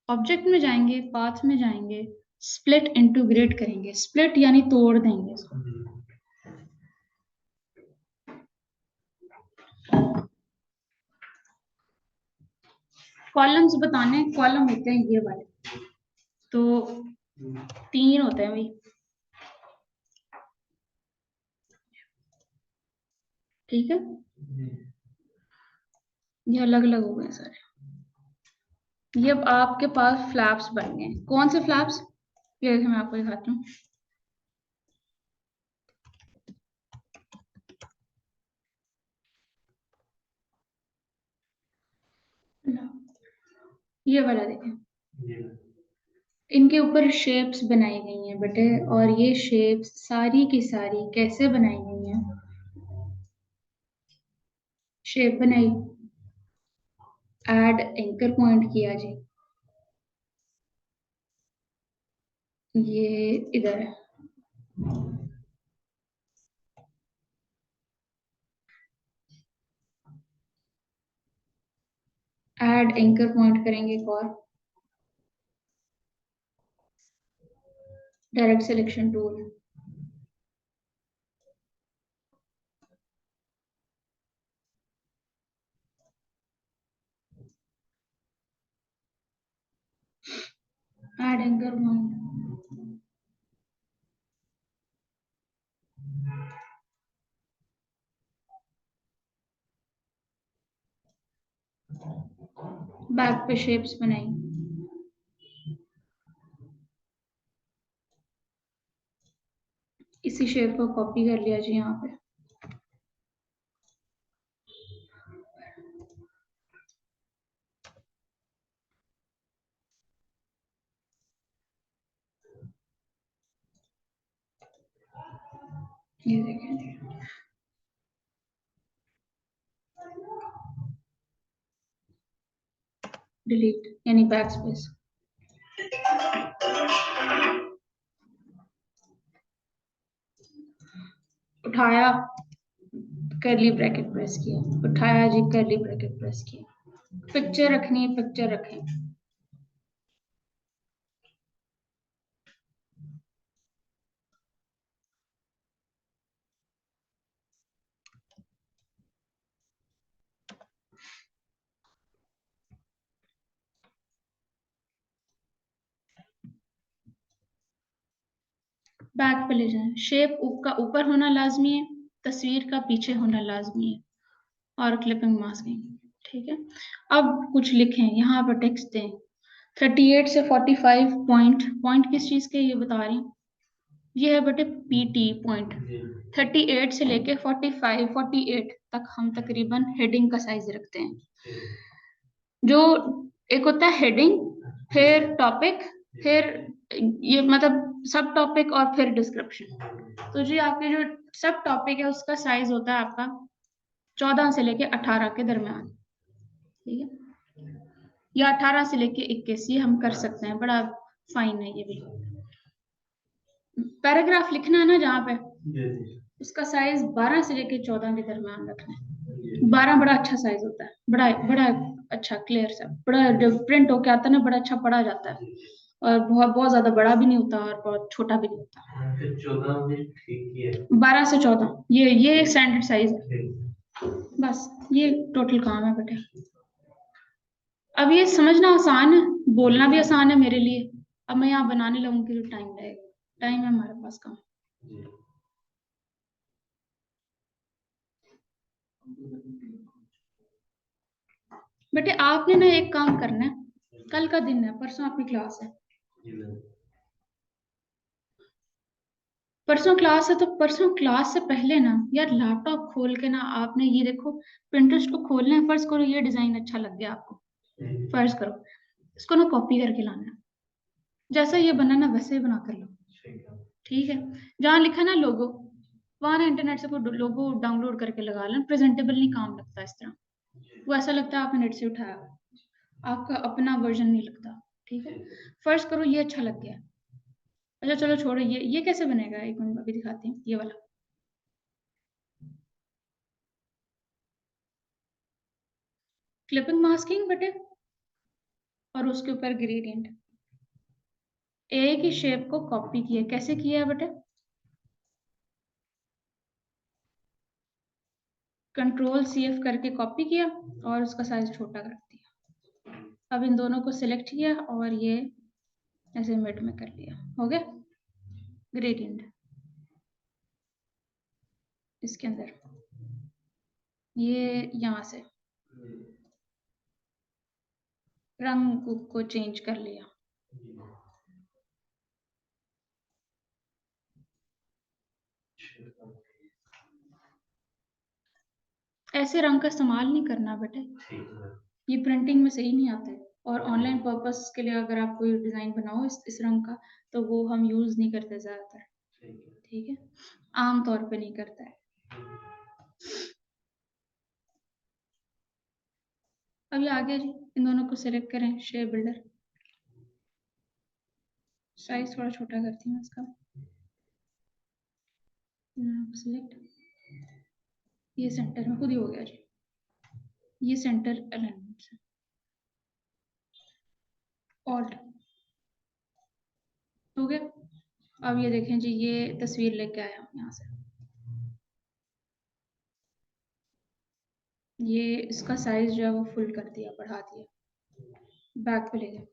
ऑब्जेक्ट में जाएंगे, पाथ में जाएंगे, स्प्लिट इनटू ग्रिड करेंगे। स्प्लिट यानी तोड़ देंगे इसको। कॉलम्स बताने, कॉलम होते हैं ये वाले, तो 3 होते हैं भाई, ठीक है। ये अलग अलग हो गए सारे। ये अब आपके पास फ्लैप्स बन गए। कौन से फ्लैप्स? ये देखिए, मैं आपको दिखाती हूँ। ये वाला देखें, इनके ऊपर शेप्स बनाई गई हैं बेटे, और ये शेप्स सारी की सारी कैसे बनाई गई हैं? शेप बनाई, ऐड एंकर पॉइंट किया जी, ये इधर है, ऐड एंकर पॉइंट करेंगे एक और, direct selection tool, add anchor point, back पे शेप्स बनाई, इसी शेप को कॉपी कर लिया जी यहाँ पे। ये देखें, डिलीट यानी बैक स्पेस, उठाया, कर्ली ब्रैकेट प्रेस किया, उठाया जी, कर्ली ब्रैकेट प्रेस किया। पिक्चर रखनी है, पिक्चर रखें। बैक पे ले जाएं। शेप का ऊपर होना लाजमी है, तस्वीर का पीछे होना लाजमी है, और क्लिपिंग मास्किंग, ठीक है। अब कुछ लिखें, यहाँ पर टेक्स्ट दें। 38 से 45 पॉइंट, पॉइंट किस चीज के ये बता रही हूँ, ये है बेटे पीटी पॉइंट। 38 से लेके 45 48 तक हम तकरीबन हेडिंग का साइज रखते हैं। जो एक होता है हेडिंग, फिर टॉपिक, फिर ये मतलब सब टॉपिक, और फिर डिस्क्रिप्शन। तो जी आपके जो सब टॉपिक है उसका साइज होता है आपका 14 से लेके 18 के दरमियान, ठीक है, या 18 से लेके 21, ये हम कर सकते हैं, बड़ा फाइन है ये भी। पैराग्राफ लिखना है ना जहाँ पे, उसका साइज 12 से लेके 14 के दरमियान रखना है। 12 बड़ा अच्छा साइज होता है, बड़ा बड़ा अच्छा क्लियर सा, बड़ा जब प्रिंट होके आता है ना, बड़ा अच्छा पढ़ा जाता है, और बहुत बहुत ज्यादा बड़ा भी नहीं होता और बहुत छोटा भी नहीं होता। 14 भी ठीक ही है। 12 से 14 ये स्टैंडर्ड साइज है, बस ये टोटल काम है बेटे। अब ये समझना आसान है, बोलना भी आसान है मेरे लिए। अब मैं यहाँ बनाने लगूंगी तो टाइम लगेगा, टाइम है हमारे पास कम। बेटे आपने ना एक काम करना है, कल का दिन है, परसों आपकी क्लास है, परसों क्लास है, तो परसों क्लास से पहले ना यार लैपटॉप खोल के ना आपने ये देखो, पिंटरेस्ट को खोलना है, फर्ज करो ये डिजाइन अच्छा लग गया आपको, फर्ज करो इसको ना कॉपी करके लाना है, जैसा ये बना ना वैसे ही बना कर लो, ठीक है। जहाँ लिखा ना लोगो, वहां ना इंटरनेट से कोई लोगो डाउनलोड करके लगा लेना, प्रेजेंटेबल नहीं काम लगता इस तरह, वो ऐसा लगता है आपने नेट से उठाया। आपका अपना वर्जन नहीं लगता, ठीक है? फर्ज करो ये अच्छा लग गया। अच्छा चलो छोड़ो ये कैसे बनेगा? एक मिनट अभी दिखाती हूँ, ये वाला। क्लिपिंग मास्किंग बेटे और उसके ऊपर ग्रेडियंट। एक ही शेप को कॉपी किया, कैसे किया है बेटे? कंट्रोल CF करके कॉपी किया और उसका साइज छोटा कर दिया। अब इन दोनों को सिलेक्ट किया और ये ऐसे मिड में कर लिया, हो गया ग्रेडियंट। इसके अंदर ये यहाँ से रंग को चेंज कर लिया। ऐसे रंग का इस्तेमाल नहीं करना बेटे, ये प्रिंटिंग में सही नहीं आते। और ऑनलाइन पर्पस के लिए अगर आप कोई डिजाइन बनाओ इस रंग का, तो वो हम यूज नहीं करते ज्यादातर, ठीक है? आम तौर पे नहीं करता है। अभी आगे जी इन दोनों को सिलेक्ट करें, शेप बिल्डर। साइज थोड़ा छोटा करती हूँ इसका, सिलेक्ट। ये सेंटर में खुद ही हो गया जी, ये सेंटर अलाइनमेंट से। ऑल्ट हो गया। अब ये देखें जी, ये तस्वीर लेके आया हूँ यहाँ से। ये इसका साइज जो है वो फुल कर दिया, बढ़ा दिया। बैक पे ले गए,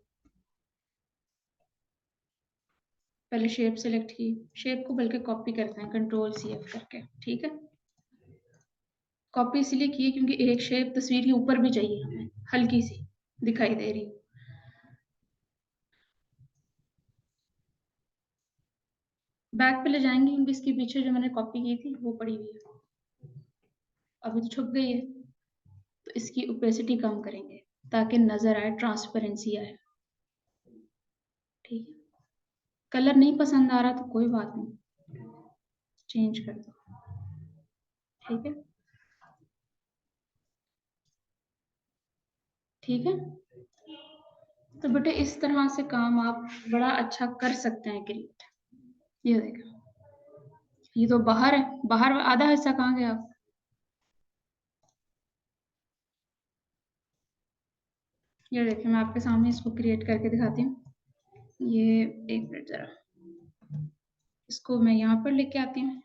पहले शेप सेलेक्ट की, शेप को बल्कि कॉपी करते हैं कंट्रोल CF करके, ठीक है? कॉपी इसलिए की क्योंकि एक शेप तस्वीर के ऊपर भी चाहिए हमें, हल्की सी दिखाई दे रही। बैक पे ले जाएंगे क्योंकि इसके पीछे जो मैंने कॉपी की थी वो पड़ी हुई है, अभी तो छुप गई है, तो इसकी ओपेसिटी कम करेंगे ताकि नजर आए, ट्रांसपेरेंसी आए, ठीक है? कलर नहीं पसंद आ रहा तो कोई बात नहीं, चेंज कर दो, ठीक है? ठीक है, तो बेटे इस तरह से काम आप बड़ा अच्छा कर सकते हैं क्रिएट। ये देखो, ये तो बाहर है, बाहर आधा हिस्सा कहाँ गया? ये देखिए, मैं आपके सामने इसको क्रिएट करके दिखाती हूँ। ये एक मिनट जरा, इसको मैं यहाँ पर लेके आती हूँ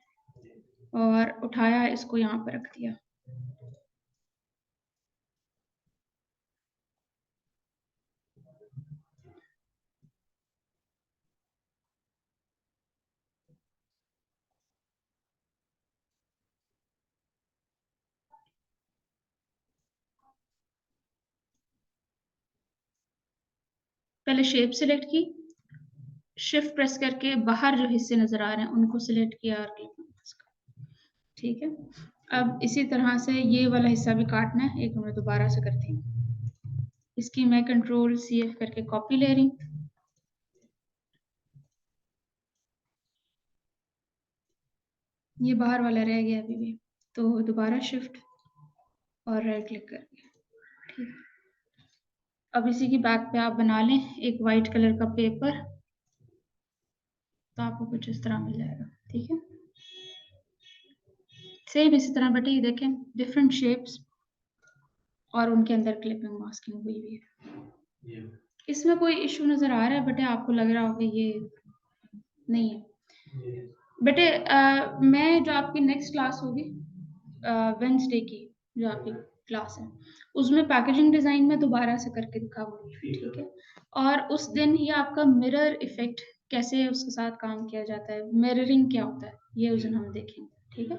और उठाया इसको यहाँ पर रख दिया। पहले शेप सिलेक्ट की, शिफ्ट प्रेस करके बाहर जो हिस्से नजर आ रहे हैं उनको सिलेक्ट किया और क्लिक किया, ठीक है? अब इसी तरह से ये वाला हिस्सा भी काटना है, एक मिनट दोबारा से करती हूँ। इसकी मैं कंट्रोल CF करके कॉपी ले रही हूँ, ये बाहर वाला रह गया अभी भी, तो दोबारा शिफ्ट और राइट क्लिक करके, ठीक। अब इसी की बैक पे आप बना लें एक वाइट कलर का पेपर, तो आपको कुछ इस तरह मिल जाएगा, ठीक है? सेम इसी तरह बेटे ये देखें, डिफरेंट शेप्स और उनके अंदर क्लिपिंग मास्किंग हुई हुई है। इसमें कोई इशू नजर आ रहा है बेटे? आपको लग रहा होगा ये नहीं है? बेटे मैं जो आपकी नेक्स्ट क्लास होगी वेंसडे की, जो आपकी क्लास है, उसमें पैकेजिंग डिजाइन में दोबारा से करके दिखाऊंगी, ठीक है? और उस दिन ही आपका मिरर इफेक्ट कैसे उसके साथ काम किया जाता है, मिररिंग क्या होता है, ये उस दिन हम देखेंगे, ठीक है?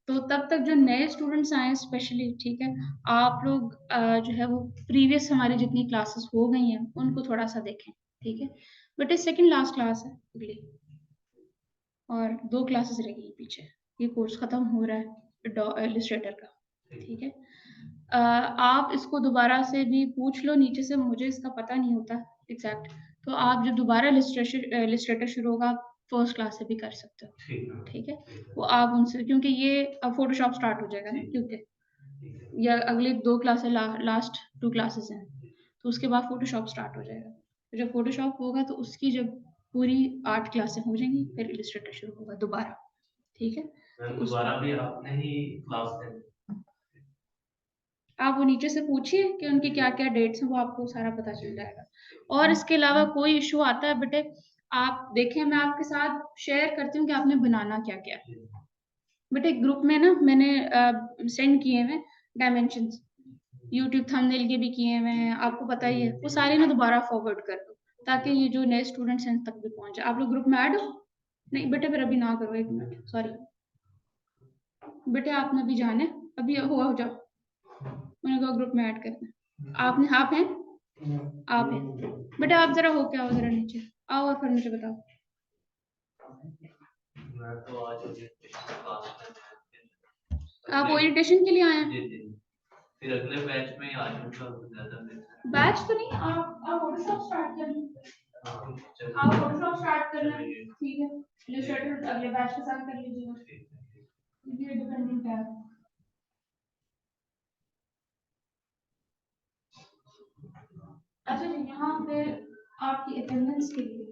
तो तब तक जो नए स्टूडेंट्स आए स्पेशली, ठीक है, आप लोग जो है वो प्रीवियस हमारी जितनी क्लासेस हो गई हैं उनको थोड़ा सा देखें, ठीक है? बट ये सेकंड लास्ट क्लास है अगली, और 2 क्लासेस रह गई पीछे, ये कोर्स खत्म हो रहा है इलस्ट्रेटर का, ठीक है? आप इसको दोबारा से भी पूछ लो नीचे से, मुझे इसका पता नहीं होता एग्जैक्ट, तो आप जब दोबारा इलस्ट्रेटर शुरू होगा आप फर्स्ट क्लास से भी कर सकते हो, ठीक है? वो आप उनसे, क्योंकि ये अब फोटोशॉप स्टार्ट हो जाएगा ना, क्योंकि या अगली 2 क्लासेस लास्ट 2 क्लासेस हैं, तो उसके बाद फोटोशॉप स्टार्ट हो जाएगा। तो जब फोटोशॉप होगा तो उसकी जब पूरी 8 क्लासें हो जाएंगी फिर इलस्ट्रेटर शुरू होगा दोबारा। ठीक है, तो दोबारा भी आपने ही क्लास लेनी? आप वो नीचे से पूछिए कि उनके क्या-क्या डेट्स हैं, वो आपको सारा पता चल जाएगा। और इसके अलावा कोई इश्यू आता है बेटे, आप देखें मैं आपके साथ शेयर करती हूँ कि आपने बनाना क्या-क्या है। बेटे ग्रुप में ना मैंने सेंड किए हुए डायमेंशंस, यूट्यूब थंबनेल के भी किए हुए हैं, आपको पता ही है। वो सारे ना दोबारा फॉरवर्ड कर दो, ताकि ये जो नए स्टूडेंट्स हैं तक भी पहुँच जाए। आप लोग ग्रुप में ऐड हो? नहीं बेटे फिर अभी ना करो, 1 मिनट सॉरी। बेटे आपने अभी जाना है, अभी हो जाओ। मैंने कहा ग्रुप में ऐड करना। आपने आप हैं? आप हैं। बेटा आप ज़रा हो के आओ ज़रा नीचे। आओ और फिर मुझे बताओ। मैं तो आज क्लास में आप ओरिएंटेशन के लिए आए हैं? जी, जी। फिर अगले बैच में आ जाऊँगा ज़्यादा बेहतर है। बैच तो नहीं, आप फोटोशॉप स्टार्ट कर लें। हाँ, चलिए। आप फोटोशॉप स्टार्ट कर लें, चलिए। ठीक है। इलस्ट्रेटर अगले बैच के साथ कर लीजिएगा। ठीक है। ये डिपेंडेंट है। अच्छा जी, यहाँ पे आपकी अटेंडेंस के लिए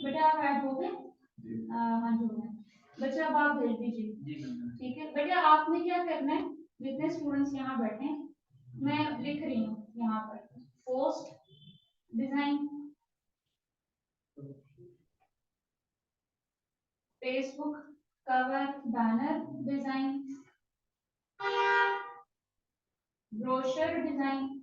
बेटा आप ऐड हो गए? हाँ जी हो गए। बच्चा अब आप भेज दीजिए। ठीक है बेटा, आपने क्या करना है, जितने स्टूडेंट्स यहाँ बैठे हैं मैं लिख रही हूँ यहाँ पर post design, Facebook cover banner design, brochure design,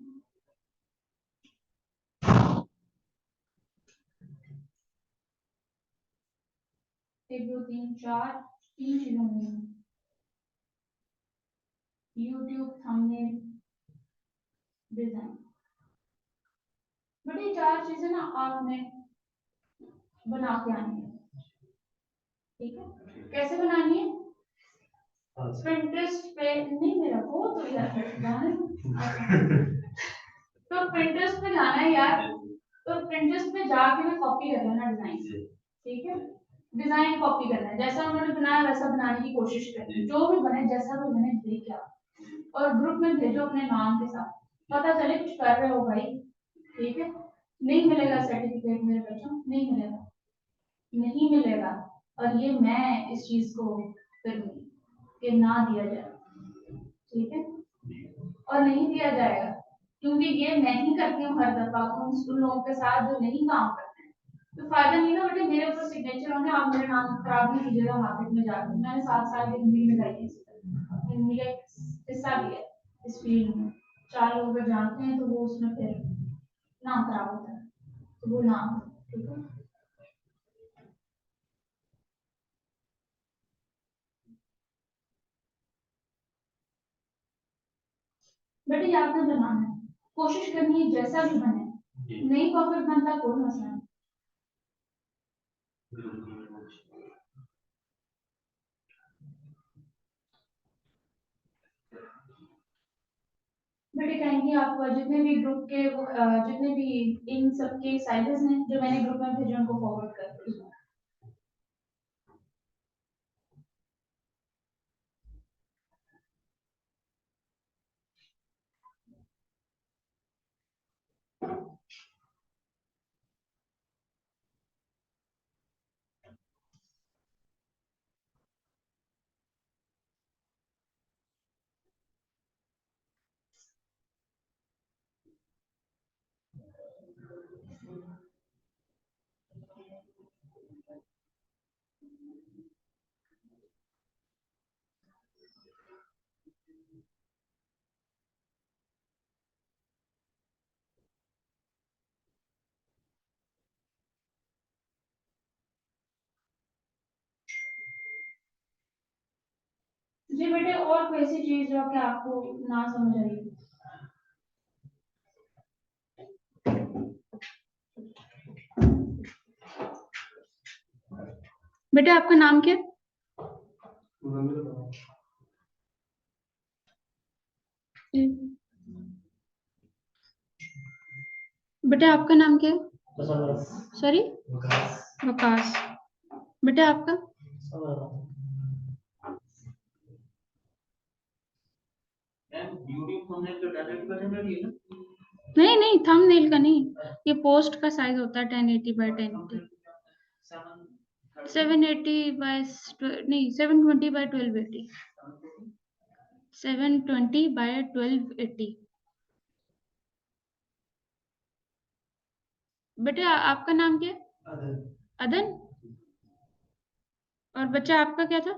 एक दो तीन चार, 3 चीजों में यूट्यूब थंबनेल डिजाइन। बट ये 4 चीजें ना आपने बना के आनी है। ठीक है, कैसे बनानी है? पिंटरेस्ट पे नहीं, मेरा वो तो यार जाने तो पिंटरेस्ट पे जाना है यार, तो पिंटरेस्ट पे जाके ना कॉपी कर लेना डिजाइन। ठीक है, डिजाइन कॉपी करना है, जैसा उन्होंने बनाया वैसा बनाने की कोशिश करनी, जो भी बने जैसा भी बने देख आओ और ग्रुप में भेजो अपने नाम के साथ, पता चले कुछ कर रहे हो भाई। ठीक है, नहीं मिलेगा सर्टिफिकेट मेरे बच्चों, नहीं मिलेगा, नहीं मिलेगा। और ये मैं इस चीज को करूंगी कि ना दिया जाए। ठीक है, और नहीं दिया जाएगा क्योंकि ये मैं ही करती हूँ हर दफा उन लोगों के साथ जो नहीं काम करते हैं। तो फायदा नहीं ना बेटे, मेरे ऊपर सिग्नेचर होंगे, आप मेरा नाम खराब नहीं कीजिएगा मार्केट में जाकर। मैंने 7 साल की हिंदी में करी है, हिंदी का हिस्सा भी है इस फील्ड में, 4 लोग अगर जानते हैं तो वो उसमें फिर नाम खराब होता है, तो वो नाम। ठीक है, बेटे ये आपने बनाना है, कोशिश करनी है जैसा भी बने, नहीं परफेक्ट बनता कोई मसला नहीं। बेटे कहेंगे आप जितने भी ग्रुप के जितने भी इन सबके साइजेस हैं जो मैंने ग्रुप में भेजे उनको फॉरवर्ड कर दीजिए। जी बेटे, और कोई ऐसी चीज जो कि आपको ना समझ आई? बेटा आपका नाम क्या? बेटा आपका नाम क्या है? सॉरी, वकास। बेटा आपका? नहीं नहीं, थंबनेल का नहीं, ये पोस्ट का साइज होता है 1080 बाय 1080। 780 बाय नहीं, 720 बाय 1280। 720 बाय 1280। बेटा आपका नाम क्या है? अदन। और बच्चा आपका क्या था?